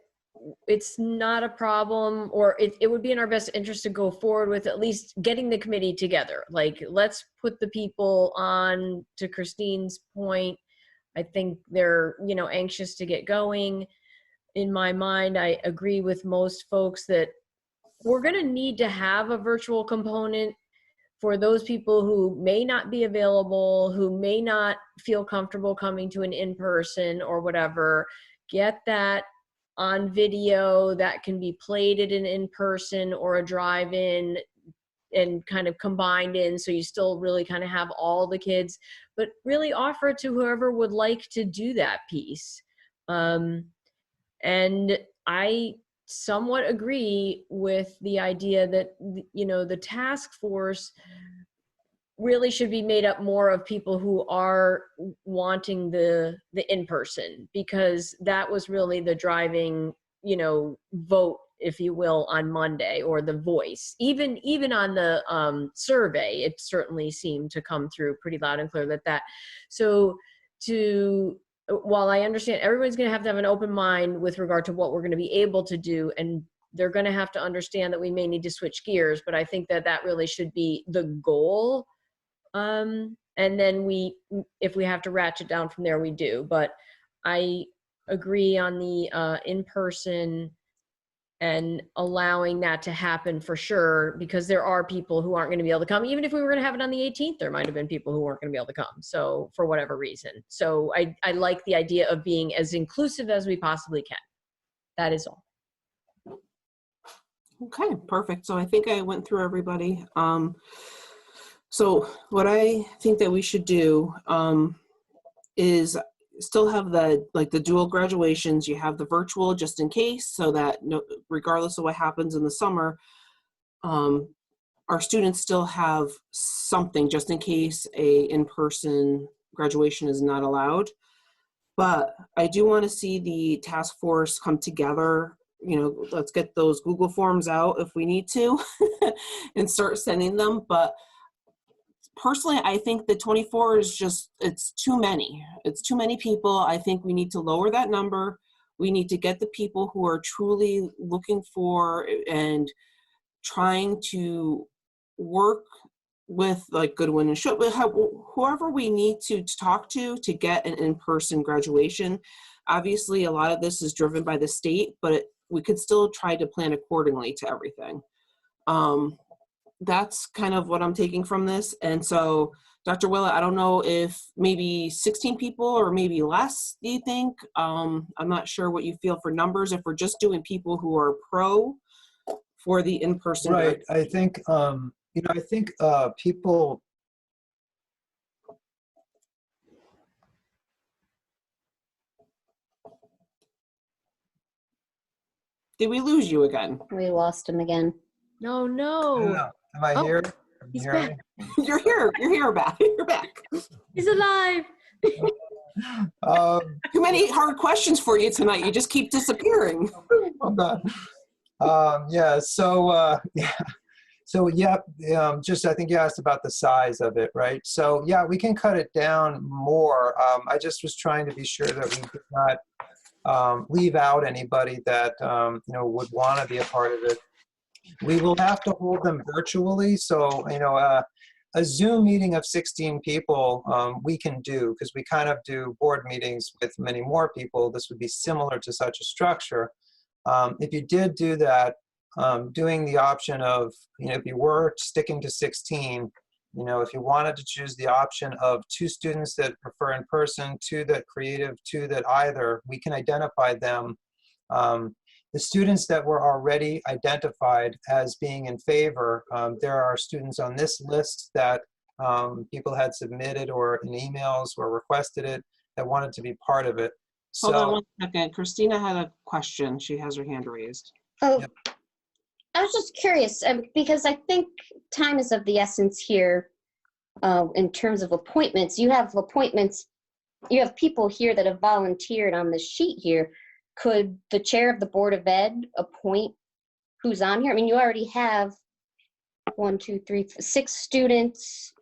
it's not a problem, or it would be in our best interest to go forward with at least getting the committee together. Like, let's put the people on. To Christine's point, I think they're, you know, anxious to get going. In my mind, I agree with most folks that we're going to need to have a virtual component for those people who may not be available, who may not feel comfortable coming to an in-person or whatever. Get that on video that can be played at an in-person or a drive-in and kind of combined in, so you still really kind of have all the kids, but really offer it to whoever would like to do that piece. And I somewhat agree with the idea that, you know, the task force really should be made up more of people who are wanting the in-person, because that was really the driving, vote, if you will, on Monday, or the voice. Even on the survey, it certainly seemed to come through pretty loud and clear that. So while I understand everybody's going to have an open mind with regard to what we're going to be able to do, and they're going to have to understand that we may need to switch gears, but I think that really should be the goal. And then if we have to ratchet down from there, we do. But I agree on the in-person and allowing that to happen for sure, because there are people who aren't going to be able to come. Even if we were going to have it on the 18th, there might have been people who weren't going to be able to come. So for whatever reason. So I like the idea of being as inclusive as we possibly can. That is all. Okay, perfect. So I think I went through everybody. So what I think that we should do is still have the dual graduations. You have the virtual just in case, so that regardless of what happens in the summer, our students still have something just in case a in-person graduation is not allowed. But I do want to see the task force come together. Let's get those Google Forms out if we need to and start sending them. But personally, I think the 24 is it's too many. It's too many people. I think we need to lower that number. We need to get the people who are truly looking for and trying to work with Goodwin and Shook, whoever we need to talk to get an in-person graduation. Obviously, a lot of this is driven by the state, but we could still try to plan accordingly to everything. That's kind of what I'm taking from this. And so, Dr. Willett, I don't know if maybe 16 people or maybe less, do you think? I'm not sure what you feel for numbers, if we're just doing people who are pro for the in-person. Right, I think, people, did we lose you again? We lost him again. No. Am I here? He's back. You're here. You're back. You're back. He's alive. Too many hard questions for you tonight. You just keep disappearing. I'm done. Just I think you asked about the size of it, right? So yeah, we can cut it down more. I just was trying to be sure that we did not leave out anybody that would want to be a part of it. We will have to hold them virtually. So, a Zoom meeting of 16 people we can do, because we kind of do board meetings with many more people. This would be similar to such a structure. If you did do that, doing the option of, if you were sticking to 16, if you wanted to choose the option of 2 students that prefer in person, 2 that creative, 2 that either, we can identify them. The students that were already identified as being in favor, there are students on this list that people had submitted or in emails or requested it that wanted to be part of it. Hold on one second. Christina had a question. She has her hand raised. Oh, Yep. I was just curious because I think time is of the essence here in terms of appointments. You have people here that have volunteered on the sheet here. Could the chair of the Board of Ed appoint who's on here? I mean, you already have 6 students,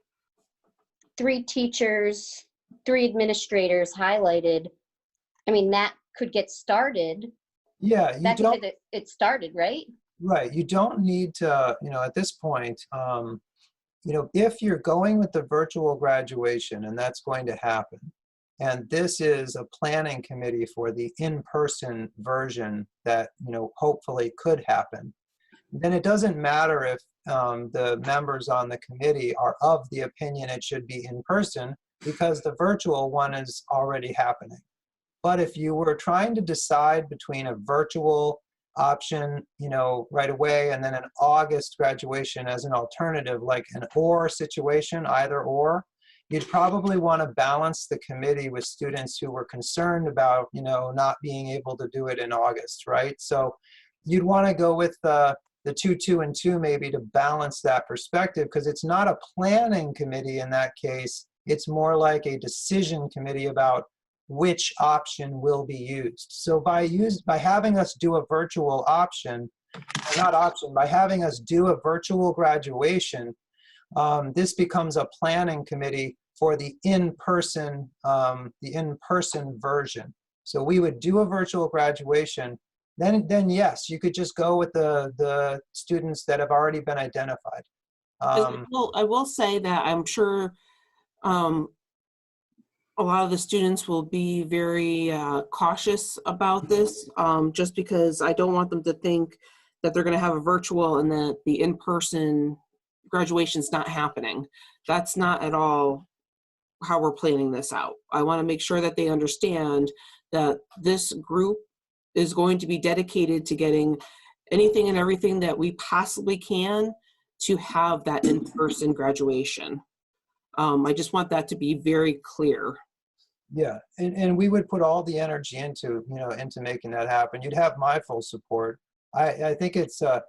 3 teachers, 3 administrators highlighted. I mean, that could get started. Yeah, that could get it started, right? Right. You don't need to, at this point, if you're going with the virtual graduation, and that's going to happen, and this is a planning committee for the in-person version that, hopefully could happen, then it doesn't matter if the members on the committee are of the opinion it should be in person, because the virtual one is already happening. But if you were trying to decide between a virtual option, right away, and then an August graduation as an alternative, like an or situation, either or, you'd probably want to balance the committee with students who were concerned about, not being able to do it in August, right? So you'd want to go with the 2, 2, and 2 maybe to balance that perspective, because it's not a planning committee in that case. It's more like a decision committee about which option will be used. So by having us do a virtual option, by having us do a virtual graduation, this becomes a planning committee for the in-person version. So we would do a virtual graduation. Then yes, you could just go with the students that have already been identified. I will say that I'm sure a lot of the students will be very cautious about this, just because I don't want them to think that they're going to have a virtual and that the in-person graduation is not happening. That's not at all how we're planning this out. I want to make sure that they understand that this group is going to be dedicated to getting anything and everything that we possibly can to have that in-person graduation. I just want that to be very clear. Yeah, and we would put all the energy into making that happen. You'd have my full support. I think it's the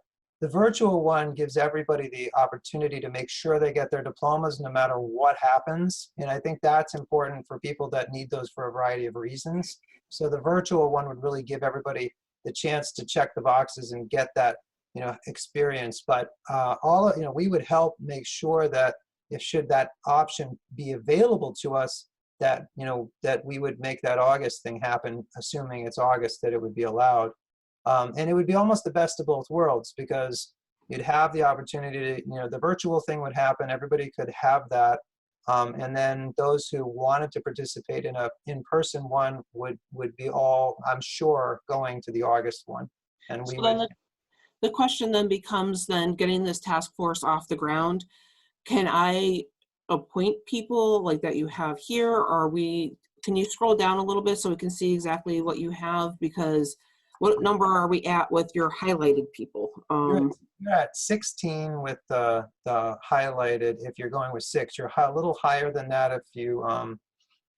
virtual one gives everybody the opportunity to make sure they get their diplomas no matter what happens. And I think that's important for people that need those for a variety of reasons. So the virtual one would really give everybody the chance to check the boxes and get that, experience. But we would help make sure that should that option be available to us, that, that we would make that August thing happen, assuming it's August, that it would be allowed. And it would be almost the best of both worlds, because you'd have the opportunity to, the virtual thing would happen, everybody could have that. And then those who wanted to participate in a in-person one would be all, I'm sure, going to the August one. And we would. The question then becomes getting this task force off the ground. Can I appoint people like that you have here? Or can you scroll down a little bit so we can see exactly what you have? Because what number are we at with your highlighted people? You're at 16 with the highlighted. If you're going with 6, you're a little higher than that if you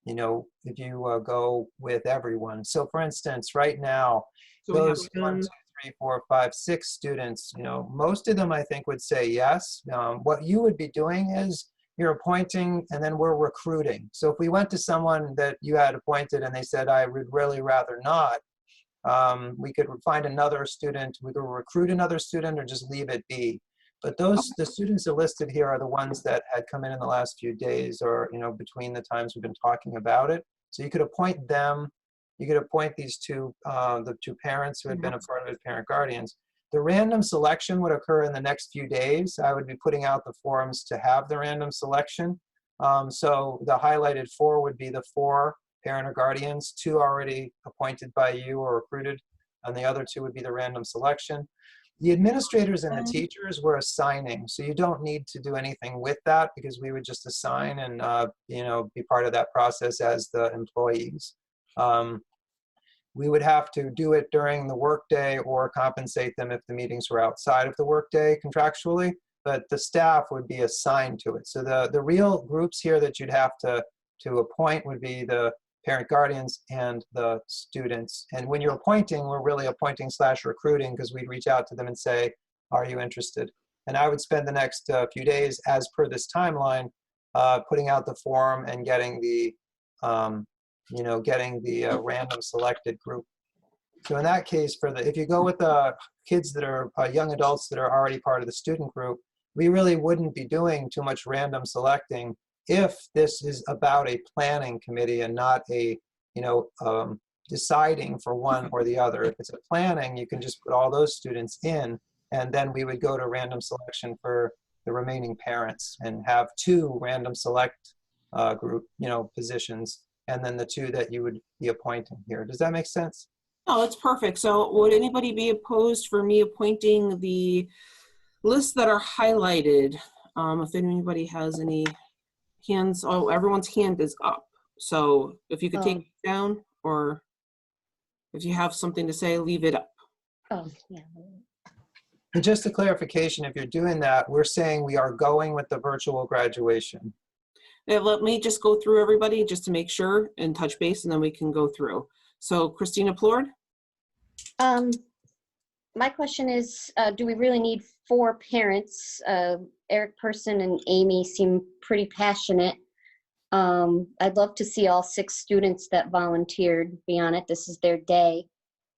go with everyone. So for instance, right now, those 1, 2, 3, 4, 5, 6 students, most of them I think would say yes. What you would be doing is you're appointing and then we're recruiting. So if we went to someone that you had appointed and they said, I would really rather not, we could find another student, we could recruit another student or just leave it be. But the students that are listed here are the ones that had come in the last few days or, between the times we've been talking about it. So you could appoint them. You could appoint these two, the 2 parents who had been a part of it, parent guardians. The random selection would occur in the next few days. I would be putting out the forms to have the random selection. So the highlighted 4 would be the 4 parent or guardians, 2 already appointed by you or recruited, and the other 2 would be the random selection. The administrators and the teachers were assigning, so you don't need to do anything with that because we would just assign and be part of that process as the employees. We would have to do it during the workday or compensate them if the meetings were outside of the workday contractually, but the staff would be assigned to it. So the real groups here that you'd have to appoint would be the parent guardians and the students. And when you're appointing, we're really appointing / recruiting because we'd reach out to them and say, are you interested? And I would spend the next few days as per this timeline, putting out the form and getting the random selected group. So in that case, if you go with the kids that are young adults that are already part of the student group, we really wouldn't be doing too much random selecting if this is about a planning committee and not a, deciding for one or the other. If it's a planning, you can just put all those students in, and then we would go to random selection for the remaining parents and have 2 random select group, positions, and then the 2 that you would be appointing here. Does that make sense? Oh, that's perfect. So would anybody be opposed for me appointing the lists that are highlighted? If anybody has any hands, everyone's hand is up. So if you could take it down, or if you have something to say, leave it up. Oh, yeah. And just a clarification, if you're doing that, we're saying we are going with the virtual graduation. Yeah, let me just go through everybody just to make sure and touch base, and then we can go through. So Christina Plord? my question is, do we really need 4 parents? Eric Person and Amy seem pretty passionate. I'd love to see all 6 students that volunteered be on it. This is their day.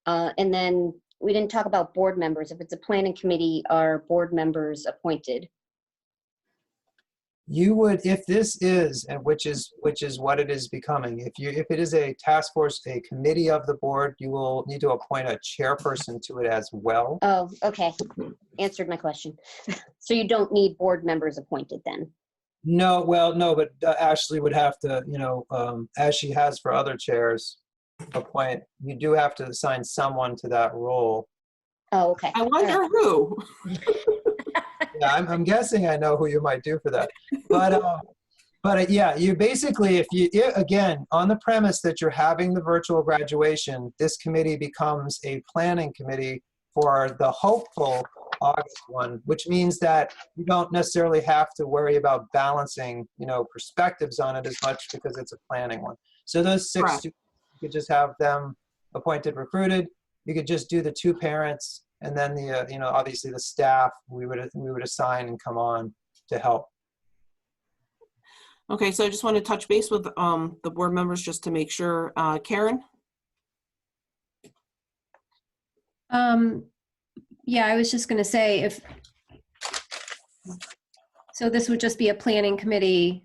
And then we didn't talk about board members. If it's a planning committee, are board members appointed? You would, if this is, and which is what it is becoming, if it is a task force, a committee of the board, you will need to appoint a chairperson to it as well. Oh, okay. Answered my question. So you don't need board members appointed then? No, well, no, but Ashley would have to, you know, as she has for other chairs, appoint, you do have to assign someone to that role. Oh, okay. I wonder who. Yeah, I'm guessing I know who you might do for that. But yeah, you basically, again, on the premise that you're having the virtual graduation, this committee becomes a planning committee for the hopeful August one, which means that you don't necessarily have to worry about balancing, you know, perspectives on it as much because it's a planning one. So those 6 Correct. students, you could just have them appointed, recruited. You could just do the 2 parents, and then the, you know, obviously the staff we would assign and come on to help. Okay, so I just want to touch base with the board members just to make sure. Karen? Yeah, I was just going to say so this would just be a planning committee,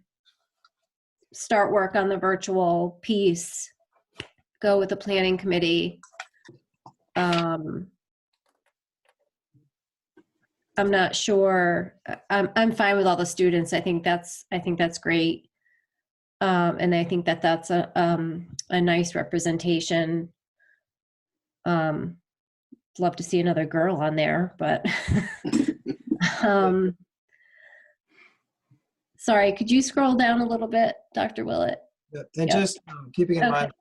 start work on the virtual piece, go with the planning committee. I'm not sure. I'm fine with all the students. I think that's great. And I think that's a nice representation. Love to see another girl on there, but sorry, could you scroll down a little bit, Dr. Willett? And yep. Just keeping in mind,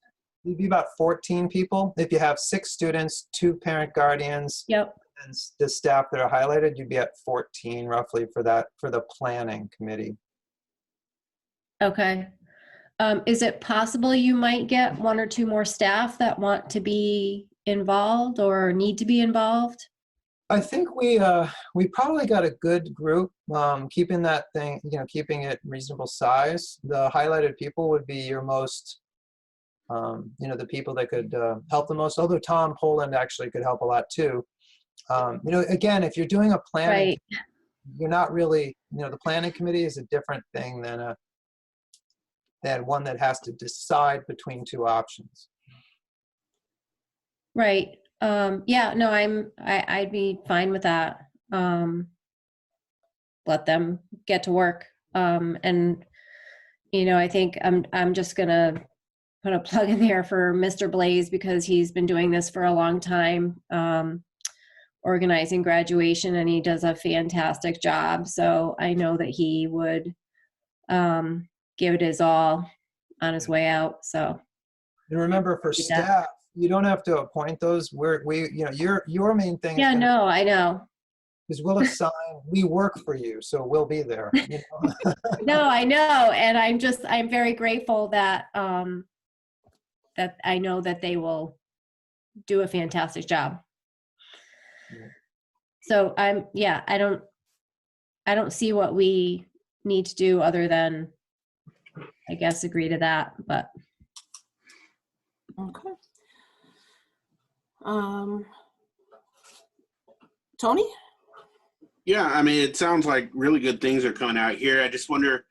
it'd be about 14 people. If you have 6 students, 2 parent guardians, yep, and the staff that are highlighted, you'd be at 14 roughly for the planning committee. Okay. Is it possible you might get 1 or 2 more staff that want to be involved or need to be involved? I think we probably got a good group, keeping that thing, you know, keeping it reasonable size. The highlighted people would be your most, you know, the people that could help the most, although Tom Tolland actually could help a lot too. You know, again, if you're doing a planning, right, you're not really, you know, the planning committee is a different thing than one that has to decide between 2 options. right. Yeah, no, I'd be fine with that. Let them get to work. And, you know, I think I'm just gonna put a plug in there for Mr. Blaze because he's been doing this for a long time, organizing graduation, and he does a fantastic job. So I know that he would give it his all on his way out. So. And remember, for staff, you don't have to appoint those. You know, your main thing. Yeah, no, I know. Because we'll assign, we work for you, so we'll be there. You know? No, I know, and I'm very grateful that that I know that they will do a fantastic job. Yeah. So I don't see what we need to do other than, I guess, agree to that, but. Okay. Tony? Yeah, I mean, it sounds like really good things are coming out here. I just wonder,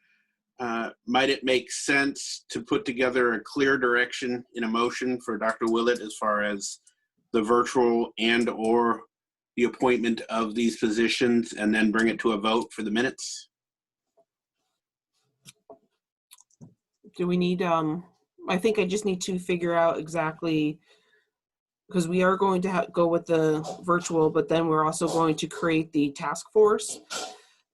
might it make sense to put together a clear direction in a motion for Dr. Willett as far as the virtual and or the appointment of these positions, and then bring it to a vote for the minutes? Do we need, I think I just need to figure out exactly, because we are going to go with the virtual, but then we're also going to create the task force.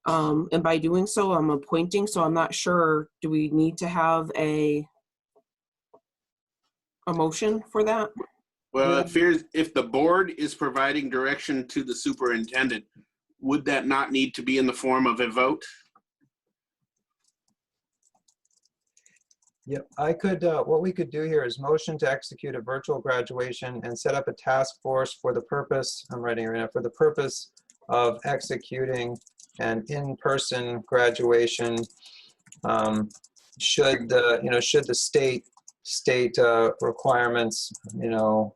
And by doing so, I'm appointing, so I'm not sure, do we need to have a motion for that? Well, it appears if the board is providing direction to the superintendent, would that not need to be in the form of a vote? Yep, I could, what we could do here is motion to execute a virtual graduation and set up a task force for the purpose, I'm writing right now, for the purpose of executing an in-person graduation. Should the, should the state requirements,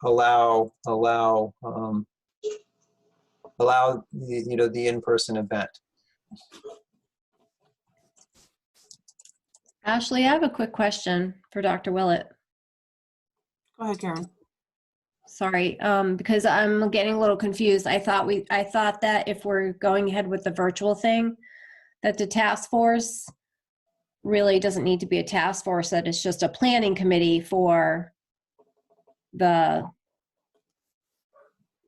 allow the, the in-person event. Ashley, I have a quick question for Dr. Willett. Go ahead, Karen. Sorry, because I'm getting a little confused. I thought that if we're going ahead with the virtual thing, that the task force really doesn't need to be a task force, that it's just a planning committee for the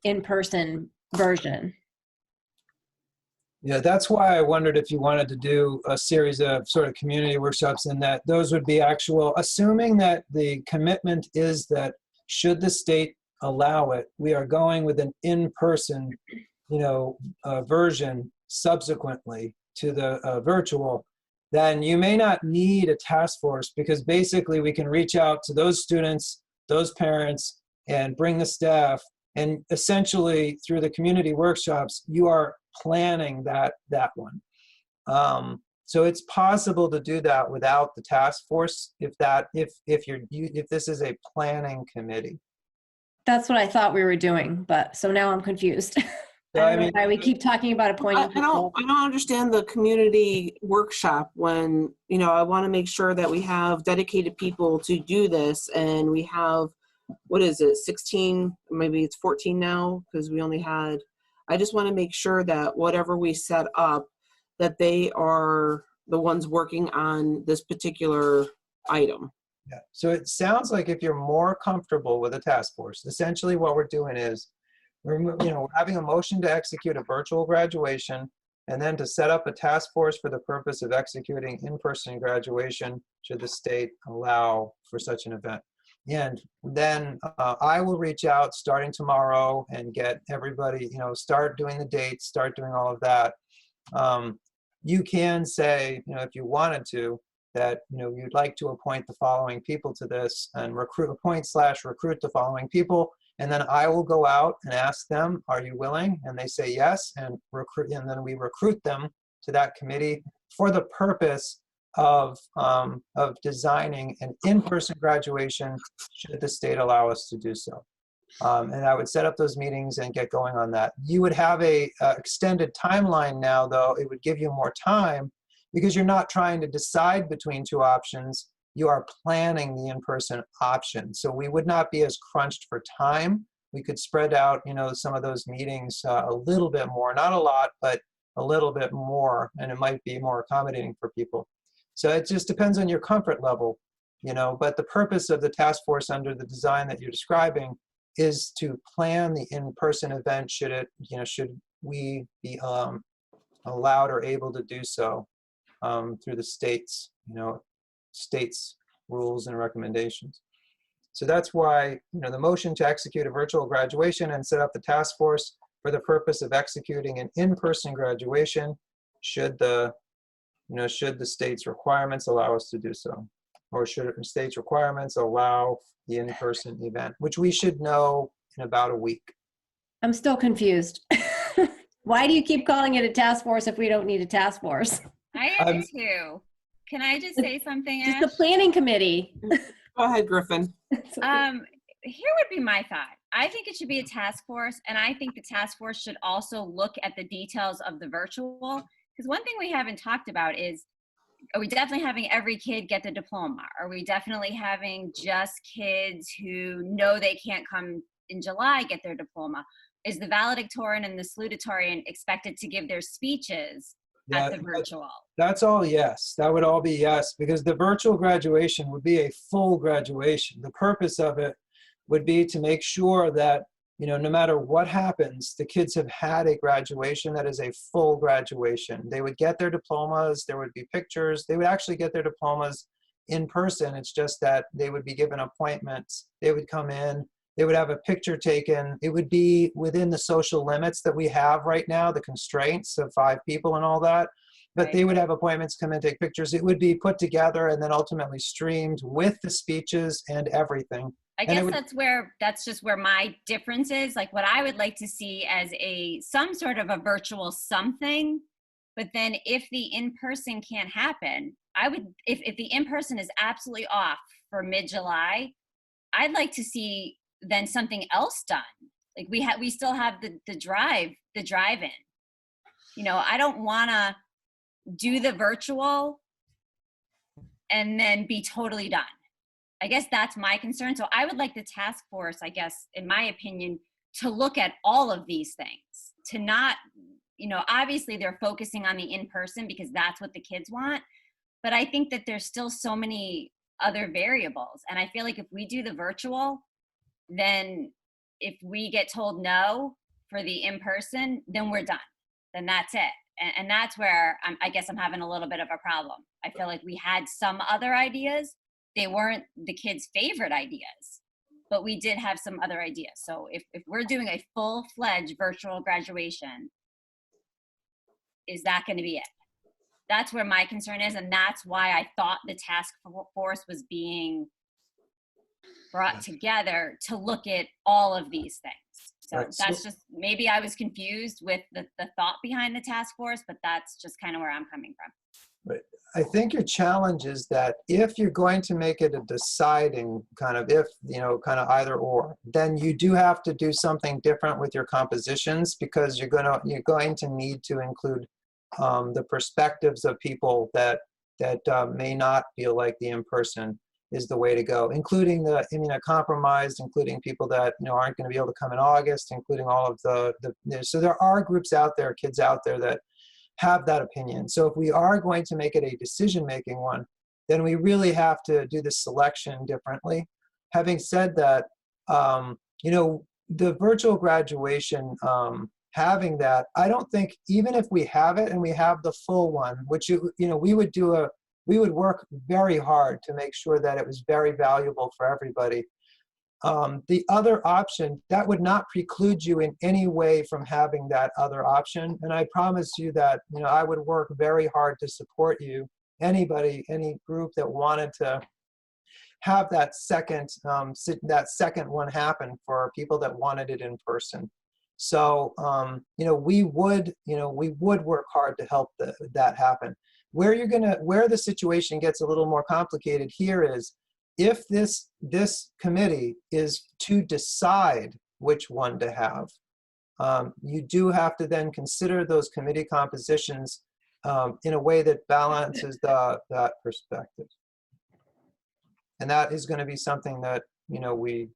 in-person version. Yeah, that's why I wondered if you wanted to do a series of sort of community workshops, and that those would be actual, assuming that the commitment is that should the state allow it, we are going with an in-person, version subsequently to the virtual, then you may not need a task force, because basically we can reach out to those students, those parents, and bring the staff, and essentially through the community workshops, you are planning that one. So it's possible to do that without the task force if this is a planning committee. That's what I thought we were doing, but so now I'm confused. So, I don't know why we keep talking about appointing people. I don't understand the community workshop when, I want to make sure that we have dedicated people to do this, and we have, what is it, 16, maybe it's 14 now, because we only had, I just want to make sure that whatever we set up, that they are the ones working on this particular item. Yeah. So it sounds like if you're more comfortable with a task force, essentially what we're doing is we're having a motion to execute a virtual graduation, and then to set up a task force for the purpose of executing in-person graduation should the state allow for such an event. And then I will reach out starting tomorrow and get everybody, start doing the dates, start doing all of that. You can say, if you wanted to, that you'd like to appoint the following people to this, and recruit the following people, and then I will go out and ask them, are you willing? And they say yes, and then we recruit them to that committee for the purpose of designing an in-person graduation should the state allow us to do so. And I would set up those meetings and get going on that. You would have a extended timeline now, though. It would give you more time, because you're not trying to decide between two options. You are planning the in-person option. So we would not be as crunched for time. We could spread out, some of those meetings a little bit more, not a lot, but a little bit more, and it might be more accommodating for people. So it just depends on your comfort level, but the purpose of the task force under the design that you're describing is to plan the in-person event should we be allowed or able to do so through the state's rules and recommendations. So that's why, the motion to execute a virtual graduation and set up the task force for the purpose of executing an in-person graduation should the state's requirements allow us to do so, or should the state's requirements allow the in-person event, which we should know in about a week. I'm still confused. Why do you keep calling it a task force if we don't need a task force? I am too. Can I just say something, Ash? Just the planning committee. Go ahead, Griffin. Here would be my thought. I think it should be a task force, and I think the task force should also look at the details of the virtual. Because one thing we haven't talked about is, are we definitely having every kid get the diploma? Are we definitely having just kids who know they can't come in July get their diploma? Is the valedictorian and the salutatorian expected to give their speeches at the virtual? That's all yes. That would all be yes, because the virtual graduation would be a full graduation. The purpose of it would be to make sure that, no matter what happens, the kids have had a graduation that is a full graduation. They would get their diplomas, there would be pictures, they would actually get their diplomas in person. It's just that they would be given appointments. They would come in, they would have a picture taken. It would be within the social limits that we have right now, the constraints of 5 people and all that. but they would have appointments, come and take pictures. It would be put together and then ultimately streamed with the speeches and everything. I And it guess would- that's just where my difference is. Like what I would like to see as some sort of a virtual something, but then if the in-person can't happen, if the in-person is absolutely off for mid-July, I'd like to see then something else done. Like we still have the drive-in. You know, I don't want to do the virtual and then be totally done. I guess that's my concern. So I would like the task force, I guess, in my opinion, to look at all of these things, to not, you know, obviously they're focusing on the in-person because that's what the kids want. But I think that there's still so many other variables. And I feel like if we do the virtual, then if we get told no for the in-person, then we're done. Then that's it. And that's where I guess I'm having a little bit of a problem. I feel like we had some other ideas. They weren't the kids' favorite ideas, but we did have some other ideas. So if we're doing a full-fledged virtual graduation, is that going to be it? That's where my concern is, and that's why I thought the task force was being brought together to look at all of these things. So Right. that's just, maybe I was confused with the thought behind the task force, but that's just kind of where I'm coming from. But I think your challenge is that if you're going to make it a deciding kind of kind of either or, then you do have to do something different with your compositions because you're going to need to include the perspectives of people that may not feel like the in-person is the way to go, including the immunocompromised, including people that aren't going to be able to come in August, including all of so there are groups out there, kids out there that have that opinion. So if we are going to make it a decision-making one, then we really have to do the selection differently. Having said that, the virtual graduation, having that, I don't think, even if we have it and we have the full one, which we would work very hard to make sure that it was very valuable for everybody. The other option, that would not preclude you in any way from having that other option. And I promise you that, I would work very hard to support you, any group that wanted to have that second one happen for people that wanted it in person. So, we would work hard to help that happen. Where the situation gets a little more complicated here is, if this committee is to decide which one to have, you do have to then consider those committee compositions in a way that balances that perspective. And that is going to be something that we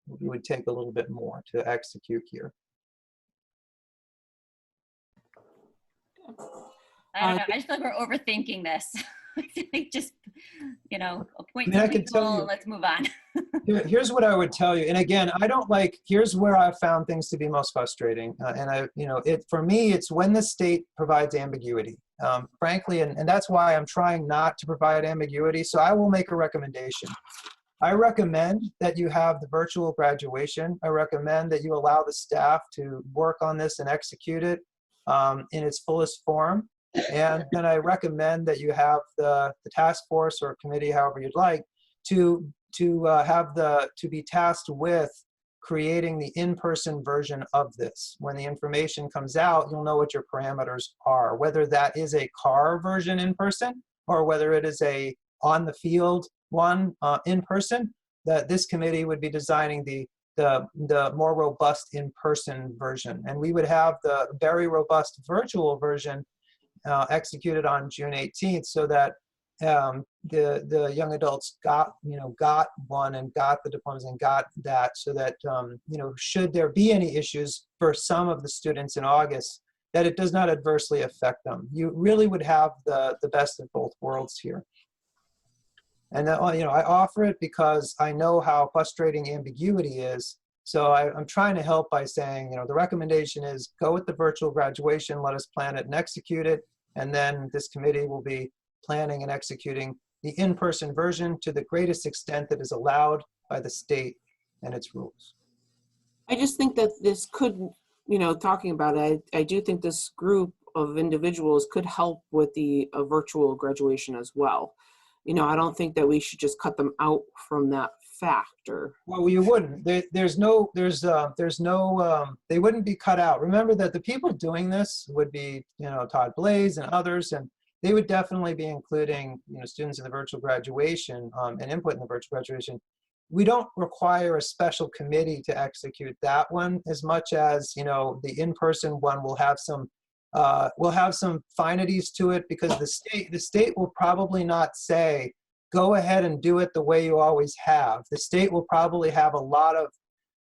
would take a little bit more to execute here. I don't know. I just feel like we're overthinking this. Just, appoint I some can tell people, you- and let's move on. Here's what I would tell you. And again, here's where I've found things to be most frustrating. For me, it's when the state provides ambiguity. Frankly, and that's why I'm trying not to provide ambiguity. So I will make a recommendation. I recommend that you have the virtual graduation. I recommend that you allow the staff to work on this and execute it in its fullest form. And then I recommend that you have the task force or committee, however you'd like, to be tasked with creating the in-person version of this. When the information comes out, you'll know what your parameters are, whether that is a car version in person or whether it is a on the field one in person. That this committee would be designing the more robust in-person version, and we would have the very robust virtual version executed on June 18th, so that the young adults got one and got the diplomas and got that, so that should there be any issues for some of the students in August, that it does not adversely affect them. You really would have the best of both worlds here. And I offer it because I know how frustrating ambiguity is. So I'm trying to help by saying, the recommendation is go with the virtual graduation, let us plan it and execute it, and then this committee will be planning and executing the in-person version to the greatest extent that is allowed by the state and its rules. I just think that this could, talking about it, I do think this group of individuals could help with the virtual graduation as well. You know, I don't think that we should just cut them out from that factor. Well, you wouldn't. There's no, they wouldn't be cut out. Remember that the people doing this would be, you know, Todd Blaze and others, and they would definitely be including, you know, students in the virtual graduation and input in the virtual graduation. We don't require a special committee to execute that one as much as, you know, the in-person one will have some finities to it, because the state will probably not say, go ahead and do it the way you always have. The state will probably have a lot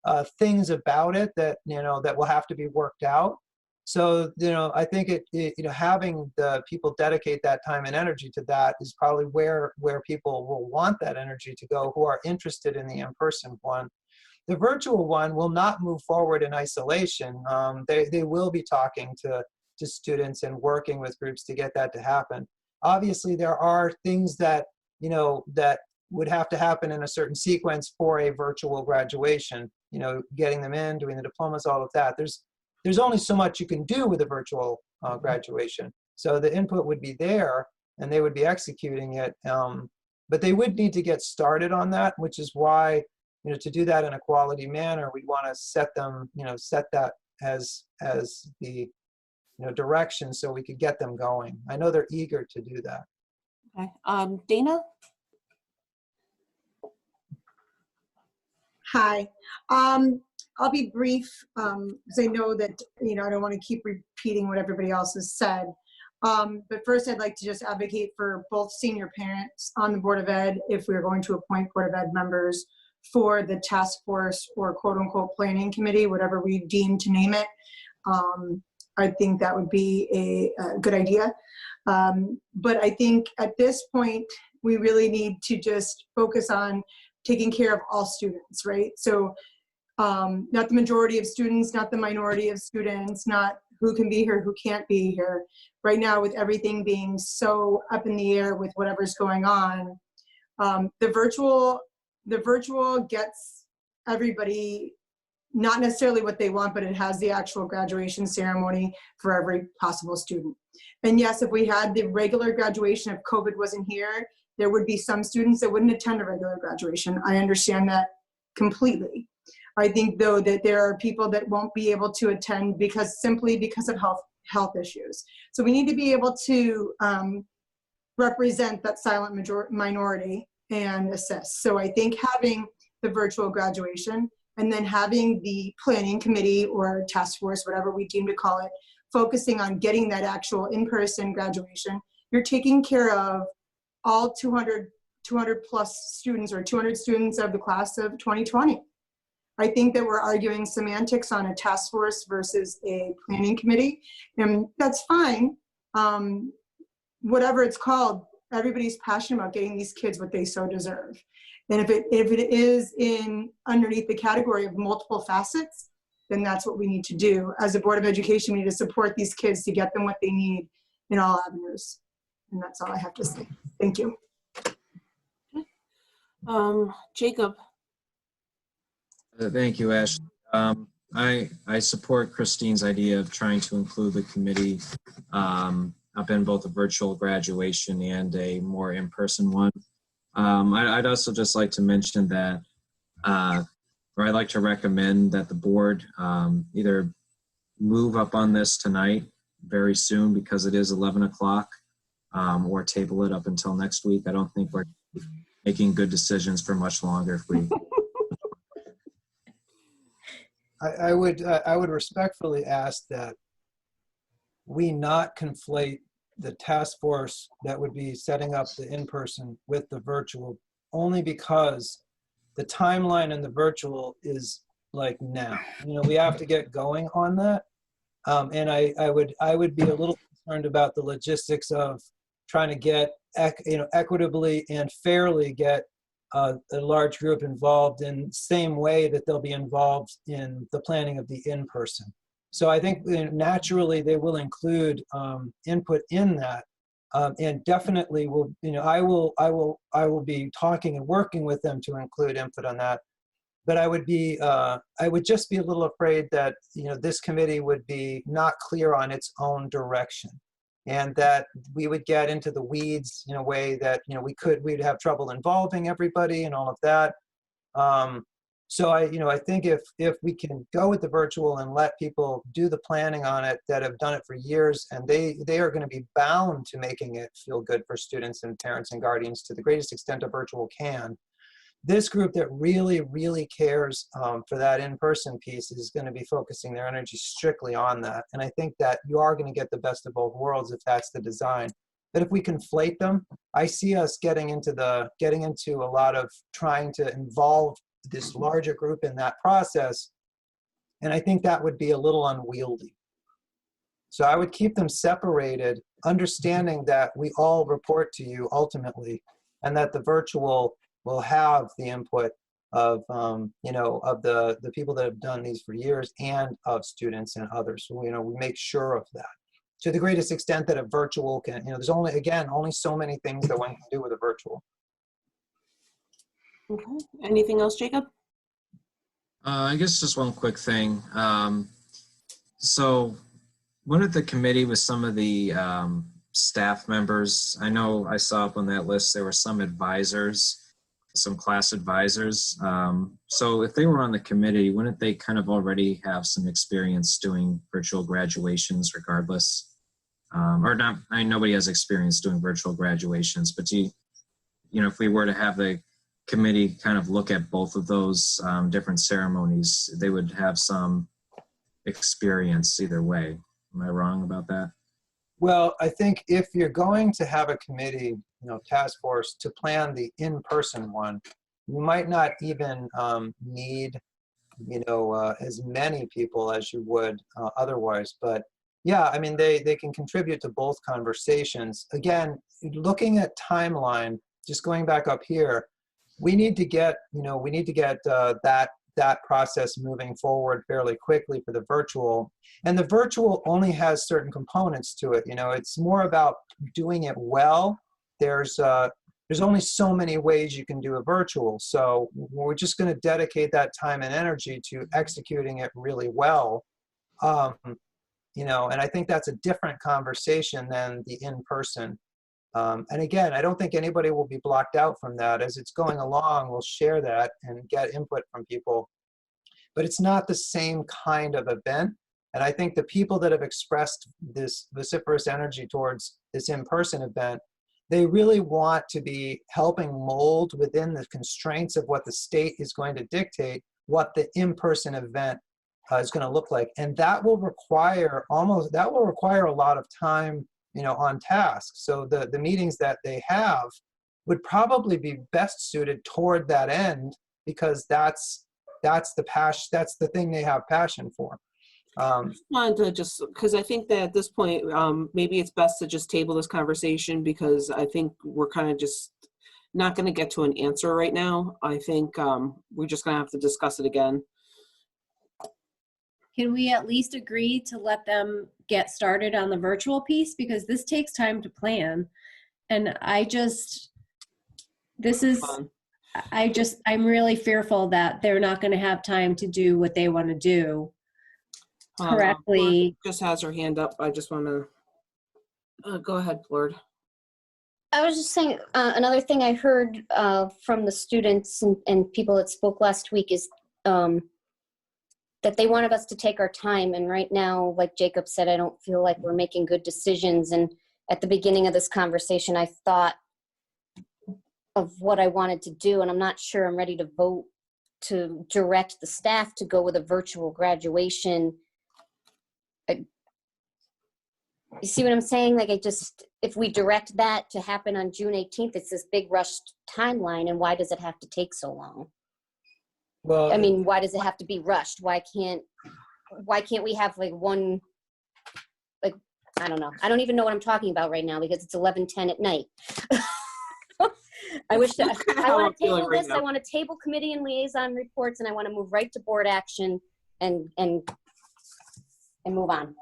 of things about it that, you know, that will have to be worked out. So, you know, I think you know, having the people dedicate that time and energy to that is probably where people will want that energy to go, who are interested in the in-person one. The virtual one will not move forward in isolation. They will be talking to students and working with groups to get that to happen. Obviously, there are things that, you know, that would have to happen in a certain sequence for a virtual graduation, you know, getting them in, doing the diplomas, all of that. There's only so much you can do with a virtual graduation. So the input would be there and they would be executing it. But they would need to get started on that, which is why, you know, to do that in a quality manner, we'd want to set them, you know, set that as the, you know, direction so we could get them going. I know they're eager to do that. Okay. Dana? Hi. I'll be brief because I know that, you know, I don't want to keep repeating what everybody else has said. But first, I'd like to just advocate for both senior parents on the Board of Ed, if we're going to appoint Board of Ed members for the task force or quote unquote planning committee, whatever we deem to name it. I think that would be a good idea. But I think at this point, we really need to just focus on taking care of all students, right? So not the majority of students, not the minority of students, not who can be here, who can't be here. Right now, with everything being so up in the air with whatever's going on, the virtual gets everybody not necessarily what they want, but it has the actual graduation ceremony for every possible student. And yes, if we had the regular graduation, if COVID wasn't here, there would be some students that wouldn't attend a regular graduation. I understand that completely. I think, though, that there are people that won't be able to attend simply because of health issues. So we need to be able to represent that silent minority and assist. So I think having the virtual graduation and then having the planning committee or task force, whatever we deem to call it, focusing on getting that actual in-person graduation, you're taking care of all 200 plus students or 200 students of the class of 2020. I think that we're arguing semantics on a task force versus a planning committee, and that's fine. Whatever it's called, everybody's passionate about getting these kids what they so deserve. And if it is underneath the category of multiple facets, then that's what we need to do. As a Board of Education, we need to support these kids to get them what they need in all avenues. And that's all I have to say. Thank you. Jacob? Thank you, Ashley. I support Christine's idea of trying to include the committee up in both a virtual graduation and a more in-person one. I'd also just like to mention that, or I'd like to recommend that the board either move up on this tonight very soon because it is 11 o'clock, or table it up until next week. I don't think we're making good decisions for much longer if we I would respectfully ask that we not conflate the task force that would be setting up the in-person with the virtual, only because the timeline in the virtual is like now. You know, we have to get going on that. And I would be a little concerned about the logistics of trying to get, equitably and fairly get a large group involved in the same way that they'll be involved in the planning of the in-person. So I think naturally they will include input in that, and definitely will. I will be talking and working with them to include input on that. but I would just be a little afraid that, this committee would be not clear on its own direction, and that we would get into the weeds in a way that, we'd have trouble involving everybody and all of that. So I think if we can go with the virtual and let people do the planning on it that have done it for years, and they are going to be bound to making it feel good for students and parents and guardians to the greatest extent a virtual can. This group that really, really cares for that in-person piece is going to be focusing their energy strictly on that. And I think that you are going to get the best of both worlds if that's the design. But if we conflate them, I see us getting into a lot of trying to involve this larger group in that process. And I think that would be a little unwieldy. So I would keep them separated, understanding that we all report to you ultimately, and that the virtual will have the input of, of the people that have done these for years and of students and others. So, we make sure of that to the greatest extent that a virtual can, there's only so many things that one can do with a virtual. Okay. Anything else, Jacob? I guess just one quick thing. So what did the committee with some of the staff members? I know I saw up on that list there were some advisors, some class advisors. So if they were on the committee, wouldn't they kind of already have some experience doing virtual graduations regardless? Or not, nobody has experience doing virtual graduations, but if we were to have the committee kind of look at both of those different ceremonies, they would have some experience either way. Am I wrong about that? Well, I think if you're going to have a committee, task force to plan the in-person one, you might not even need, as many people as you would otherwise. But yeah, I mean, they can contribute to both conversations. Again, looking at timeline, just going back up here, we need to get, that process moving forward fairly quickly for the virtual. And the virtual only has certain components to it. It's more about doing it well. There's only so many ways you can do a virtual. So we're just going to dedicate that time and energy to executing it really well. And I think that's a different conversation than the in-person. And again, I don't think anybody will be blocked out from that. As it's going along, we'll share that and get input from people. But it's not the same kind of event. And I think the people that have expressed this vociferous energy towards this in-person event, they really want to be helping mold within the constraints of what the state is going to dictate what the in-person event is going to look like. And that will require a lot of time on task. So the meetings that they have would probably be best suited toward that end, because that's the thing they have passion for. I wanted to because I think that at this point, maybe it's best to just table this conversation, because I think we're kind of just not going to get to an answer right now. I think we're just going to have to discuss it again. Can we at least agree to let them get started on the virtual piece? Because this takes time to plan. And I'm really fearful that they're not going to have time to do what they want to do correctly. Just has her hand up. I just want to go ahead, Lord. I was just saying, another thing I heard from the students and people that spoke last week is that they wanted us to take our time. And right now, like Jacob said, I don't feel like we're making good decisions. And at the beginning of this conversation, I thought of what I wanted to do, and I'm not sure I'm ready to vote to direct the staff to go with a virtual graduation. You see what I'm saying? Like, if we direct that to happen on June 18th, it's this big rushed timeline, and why does it have to take so long? Well, I mean, why does it have to be rushed? Why can't we have like one, like, I don't know. I don't even know what I'm talking about right now, because it's 11:10 at night. I wish that I want to table this. I want to table committee and liaison reports, and I want to move right to board action and move on.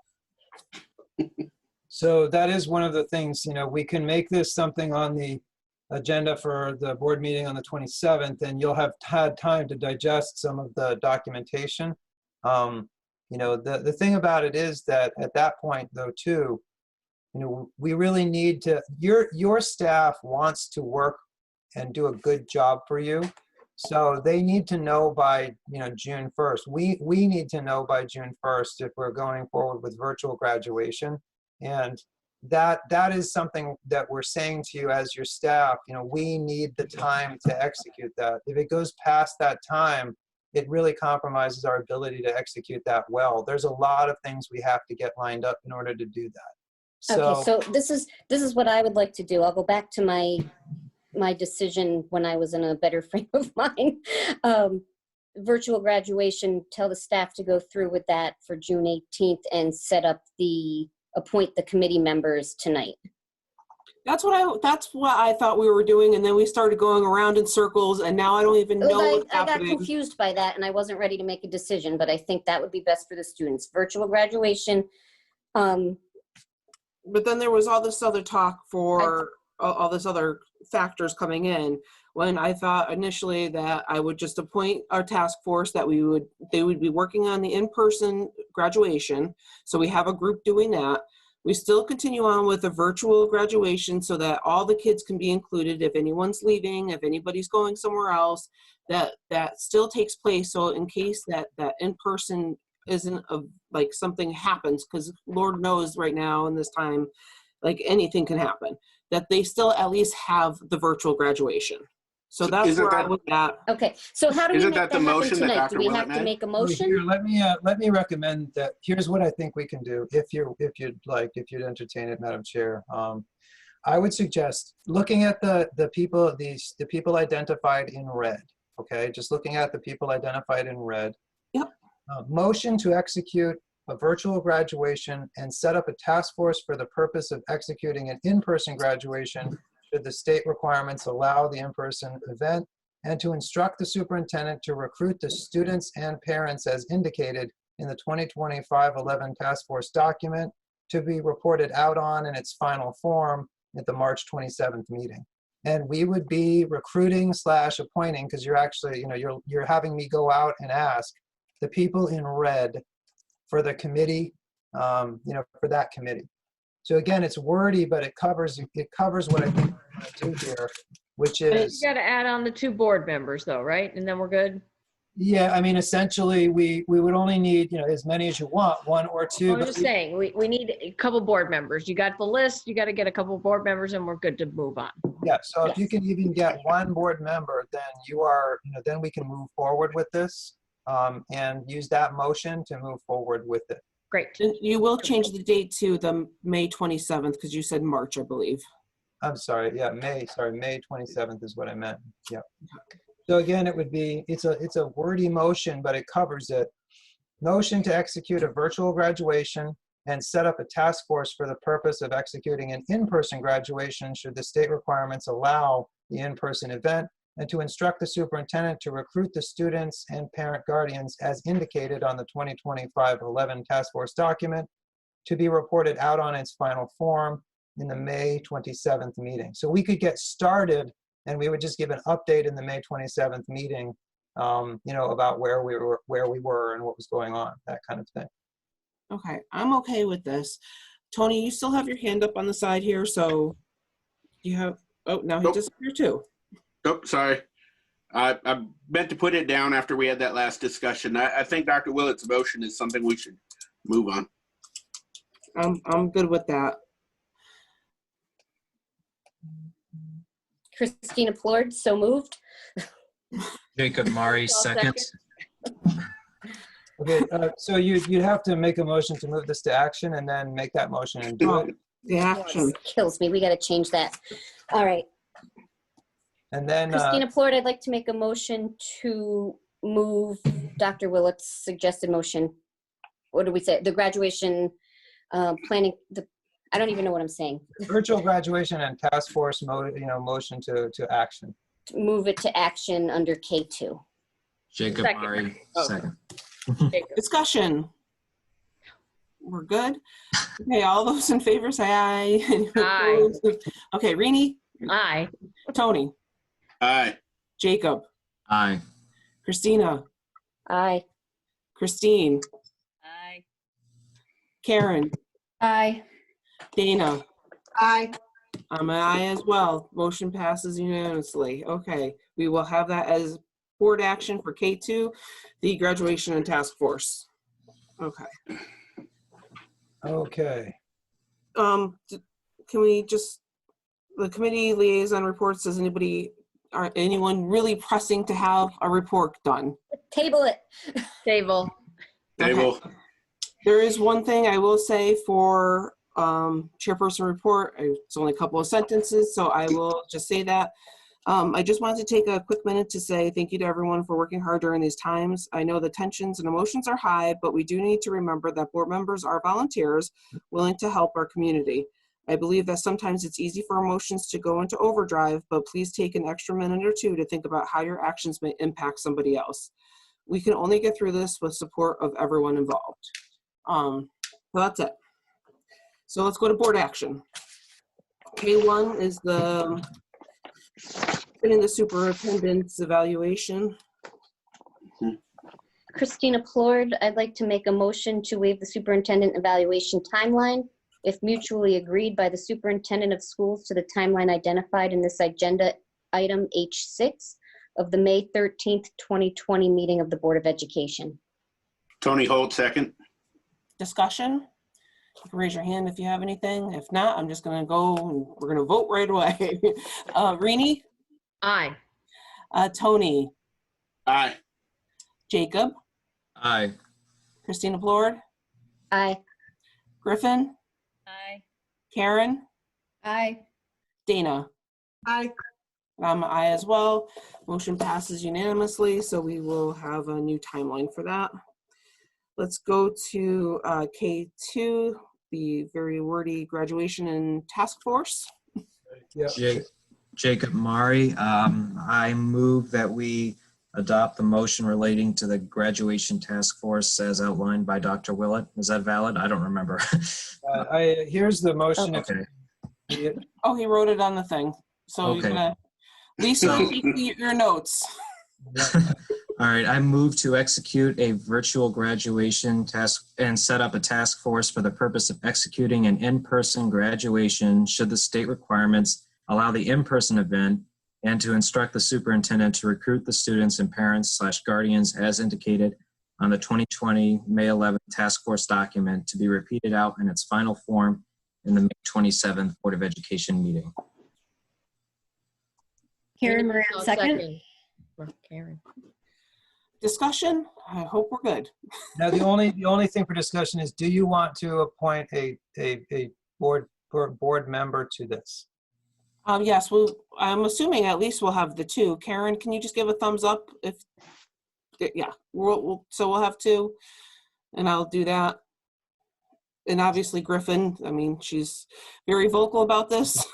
So that is one of the things, we can make this something on the agenda for the board meeting on the 27th, and you'll have had time to digest some of the documentation. You know, the thing about it is that at that point, though, too, you know, we really need to, your staff wants to work and do a good job for you. So they need to know by, you know, June 1st. We need to know by June 1st if we're going forward with virtual graduation. And that is something that we're saying to you as your staff, you know, we need the time to execute that. If it goes past that time, it really compromises our ability to execute that well. There's a lot of things we have to get lined up in order to do that. Okay, so this is what I would like to do. I'll go back to my decision when I was in a better frame of mind. Virtual graduation, tell the staff to go through with that for June 18th and appoint the committee members tonight. That's what I thought we were doing, and then we started going around in circles, and now I don't even know what's happening. I got confused by that, and I wasn't ready to make a decision, but I think that would be best for the students. Virtual graduation. But then there was all this other talk for all this other factors coming in, when I thought initially that I would just appoint our task force, that they would be working on the in-person graduation. So we have a group doing that. We still continue on with a virtual graduation so that all the kids can be included. If anyone's leaving, if anybody's going somewhere else, that still takes place. So in case that in-person isn't like something happens, because Lord knows right now in this time, like anything can happen, that they still at least have the virtual graduation. So that's where I was at. Okay, so how do we make that happen tonight? Do we have to make a motion? Here, let me recommend that. Here's what I think we can do, if you'd entertain it, Madam Chair. I would suggest looking at the people identified in red. Okay, just looking at the people identified in red. Yep. Motion to execute a virtual graduation and set up a task force for the purpose of executing an in-person graduation should the state requirements allow the in-person event, and to instruct the superintendent to recruit the students and parents as indicated in the 2025-11 task force document to be reported out on in its final form at the March 27th meeting. And we would be recruiting / appointing, because you're actually, you know, you're having me go out and ask the people in red for the committee, you know, for that committee. So again, it's wordy, but it covers what I think we're going to do here, which is. You got to add on the 2 board members, though, right? And then we're good. Yeah, I mean, essentially, we would only need, you know, as many as you want, 1 or 2. I'm just saying, we need a couple board members. You got the list. You got to get a couple board members, and we're good to move on. Yeah. So if you can even get 1 board member, then you are, you know, then we can move forward with this, and use that motion to move forward with it. Great. And you will change the date to the May 27th, because you said March, I believe. I'm sorry. Yeah, May 27th is what I meant. Yeah. So again, it would be, it's a wordy motion, but it covers it. Motion to execute a virtual graduation and set up a task force for the purpose of executing an in-person graduation should the state requirements allow the in-person event, and to instruct the superintendent to recruit the students and parent guardians as indicated on the 2025-11 task force document to be reported out on its final form in the May 27th meeting. So we could get started, and we would just give an update in the May 27th meeting, you know, about where we were and what was going on, that kind of thing. Okay, I'm okay with this. Tony, you still have your hand up on the side here, so you have, oh, now he disappeared too. Oh, sorry. I meant to put it down after we had that last discussion. I think Dr. Willett's motion is something we should move on. I'm good with that. Christina Plord, so moved. Jacob Mari, second. Okay, so you'd have to make a motion to move this to action and then make that motion and do it. The action. Kills me. We got to change that. All right. And then Christina Plord, I'd like to make a motion to move Dr. Willett's suggested motion. What do we say? The graduation planning. I don't even know what I'm saying. Virtual graduation and task force motion to action. Move it to action under K2. Jacob Mari, second. Discussion. We're good. Okay, all those in favor say aye. Aye. Okay, Rini, Aye. Tony, Aye. Jacob, Aye. Christina, Aye. Christine, Aye. Karen, Aye. Dana. Aye. I'm an aye as well. Motion passes unanimously. Okay, we will have that as board action for K2, the graduation and task force. Okay. Okay. Can we just, the committee liaison reports, does anyone really pressing to have a report done? Table it. Table. Table. There is one thing I will say for chairperson report. It's only a couple of sentences, so I will just say that. I just wanted to take a quick minute to say thank you to everyone for working hard during these times. I know the tensions and emotions are high, but we do need to remember that board members are volunteers willing to help our community. I believe that sometimes it's easy for emotions to go into overdrive, but please take an extra minute or two to think about how your actions may impact somebody else. We can only get through this with support of everyone involved. So that's it. So let's go to board action. K1 is getting the superintendent's evaluation. Christina Plord, I'd like to make a motion to waive the superintendent evaluation timeline if mutually agreed by the superintendent of schools to the timeline identified in this agenda item H6 of the May 13th, 2020 meeting of the Board of Education. Tony Holt, second. Discussion? You can raise your hand if you have anything. If not, I'm just gonna go, and we're gonna vote right away. Rini? Aye. Tony? Aye. Jacob? Aye. Christina Plord? Aye. Griffin? Aye. Karen? Aye. Dana? Aye. I'm an aye as well. Motion passes unanimously, so we will have a new timeline for that. Let's go to K2, the very wordy graduation and task force. Yeah. Jacob Mari, I move that we adopt the motion relating to the graduation task force as outlined by Dr. Willett. Is that valid? I don't remember. Here's the motion. Okay. Oh, he wrote it on the thing. So Okay. you're gonna, Lisa, So- take your notes. All right, I move to execute a virtual graduation task and set up a task force for the purpose of executing an in-person graduation should the state requirements allow the in-person event, and to instruct the superintendent to recruit the students and parents/guardians as indicated on the 2020 May 11th task force document to be repeated out in its final form in the May 27th Board of Education meeting. Karen Moran, I'll second. Or Karen. Discussion? I hope we're good. Now, the only thing for discussion is, do you want to appoint a board member to this? Yes, well, I'm assuming at least we'll have the two. Karen, can you just give a thumbs up if, yeah, so we'll have two, and I'll do that. And obviously Griffin, I mean, she's very vocal about this.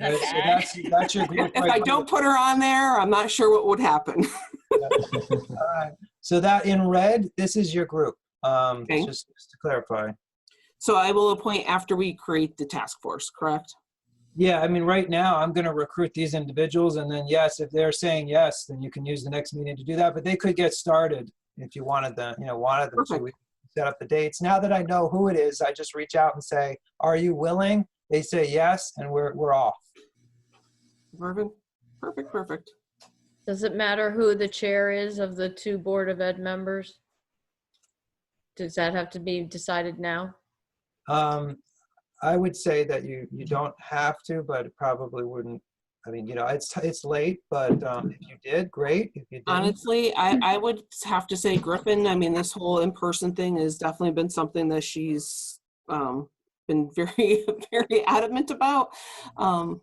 So that's your group. If I don't put her on there, I'm not sure what would happen. All right. So that in red, this is your group. Okay. Just to clarify. So I will appoint after we create the task force, correct? Yeah, I mean, right now I'm going to recruit these individuals, and then yes, if they're saying yes, then you can use the next meeting to do that. But they could get started if you wanted them, to. We set up the dates. Now that I know who it is, I just reach out and say, "Are you willing?" They say yes, and we're off. Perfect. Does it matter who the chair is of the two Board of Ed members? Does that have to be decided now? I would say that you don't have to, but it probably wouldn't. I mean, it's late, but if you did, great. If you didn't, Honestly, I would have to say Griffin. I mean, this whole in-person thing has definitely been something that she's been very, very adamant about. Okay.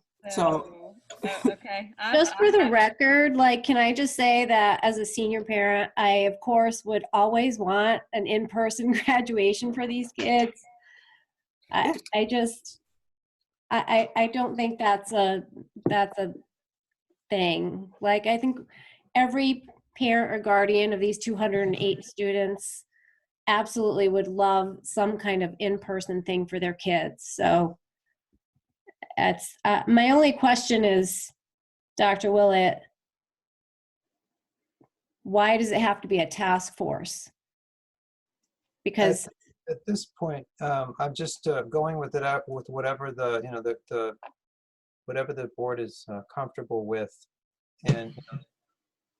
Just for the record, can I just say that as a senior parent, I, of course, would always want an in-person graduation for these kids. I don't think that's a thing. I think every parent or guardian of these 208 students absolutely would love some kind of in-person thing for their kids. So It's, my only question is, Dr. Willett, why does it have to be a task force? Because at this point, I'm just going with it out with whatever the, you know, the whatever the board is comfortable with. And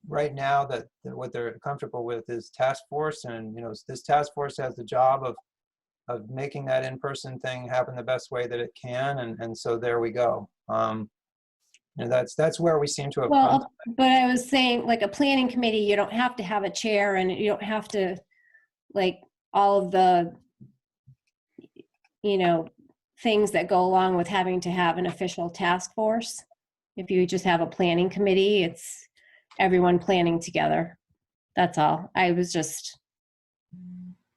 right now that what they're comfortable with is task force, and you know, this task force has the job of making that in-person thing happen the best way that it can, and so there we go. You know, that's where we seem to have come. well, but I was saying, like a planning committee, you don't have to have a chair, and you don't have to, like, all of the, you know, things that go along with having to have an official task force. If you just have a planning committee, it's everyone planning together. That's all. I was just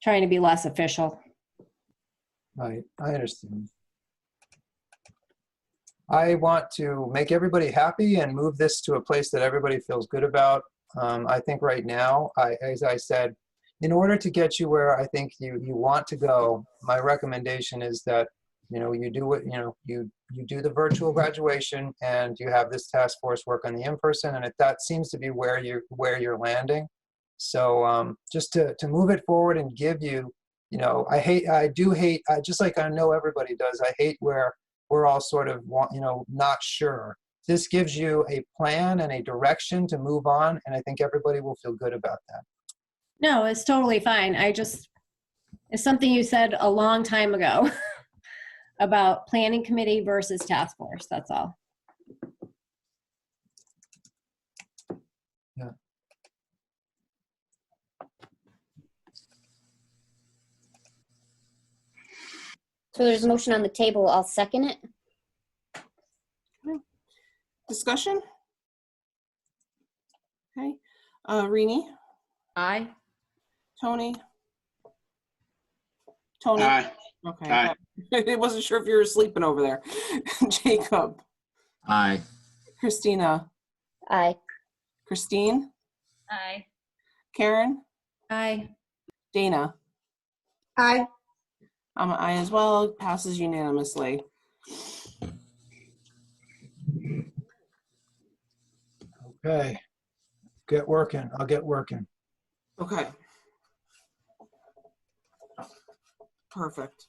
trying to be less official. Right, I understand. I want to make everybody happy and move this to a place that everybody feels good about. I think right now, as I said, in order to get you where I think you want to go, my recommendation is that, you know, you do what, you know, you do the virtual graduation and you have this task force work on the in-person, and that seems to be where you're landing. So just to move it forward and give you, you know, I do hate, just like I know everybody does, I hate where we're all sort of, you know, not sure. This gives you a plan and a direction to move on, and I think everybody will feel good about that. No, it's totally fine. It's something you said a long time ago about planning committee versus task force, that's all. Yeah. So there's a motion on the table. I'll second it. Discussion? Okay. Rini, Aye. Tony? Tony? Aye. Okay. Aye. I wasn't sure if you were sleeping over there. Jacob? Aye. Christina? Aye. Christine? Aye. Karen? Aye. Dana? Aye. I'm an aye as well. Passes unanimously. Okay, get working. I'll get working. Okay. Perfect.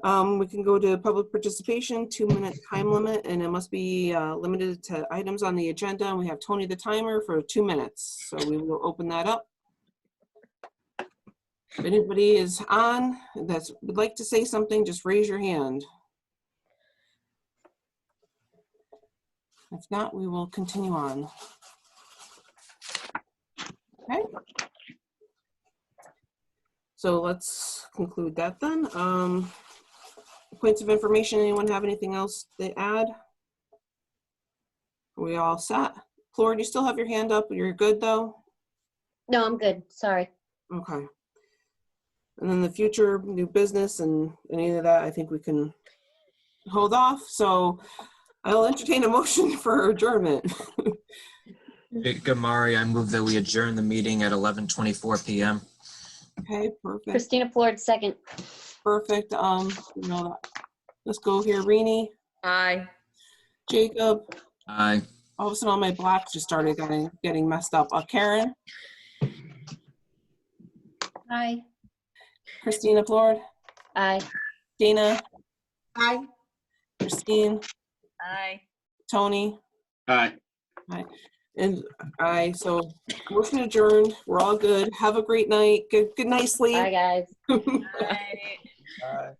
We can go to public participation, 2-minute time limit, and it must be limited to items on the agenda. And we have Tony the timer for 2 minutes. So we will open that up. If anybody is on that would like to say something, just raise your hand. If not, we will continue on. Okay. So let's conclude that then. Points of information, anyone have anything else to add? Are we all set? Flora, do you still have your hand up? You're good though? No, I'm good. Sorry. Okay. And then the future new business and any of that, I think we can hold off. So I'll entertain a motion for adjournment. Jacob Mari, I move that we adjourn the meeting at 11:24 p.m. Okay, perfect. Christina Ford, second. Perfect. You know, let's go here. Rini, Aye. Jacob. Aye. All of a sudden, all my blocks just started getting messed up. Karen, Aye. Christina Flord, Aye. Dana, Aye. Christine, Aye. Tony, Aye. Aye. And I. So motion adjourned. We're all good. Have a great night. Good night, sleep. Bye, guys. Aye. All right.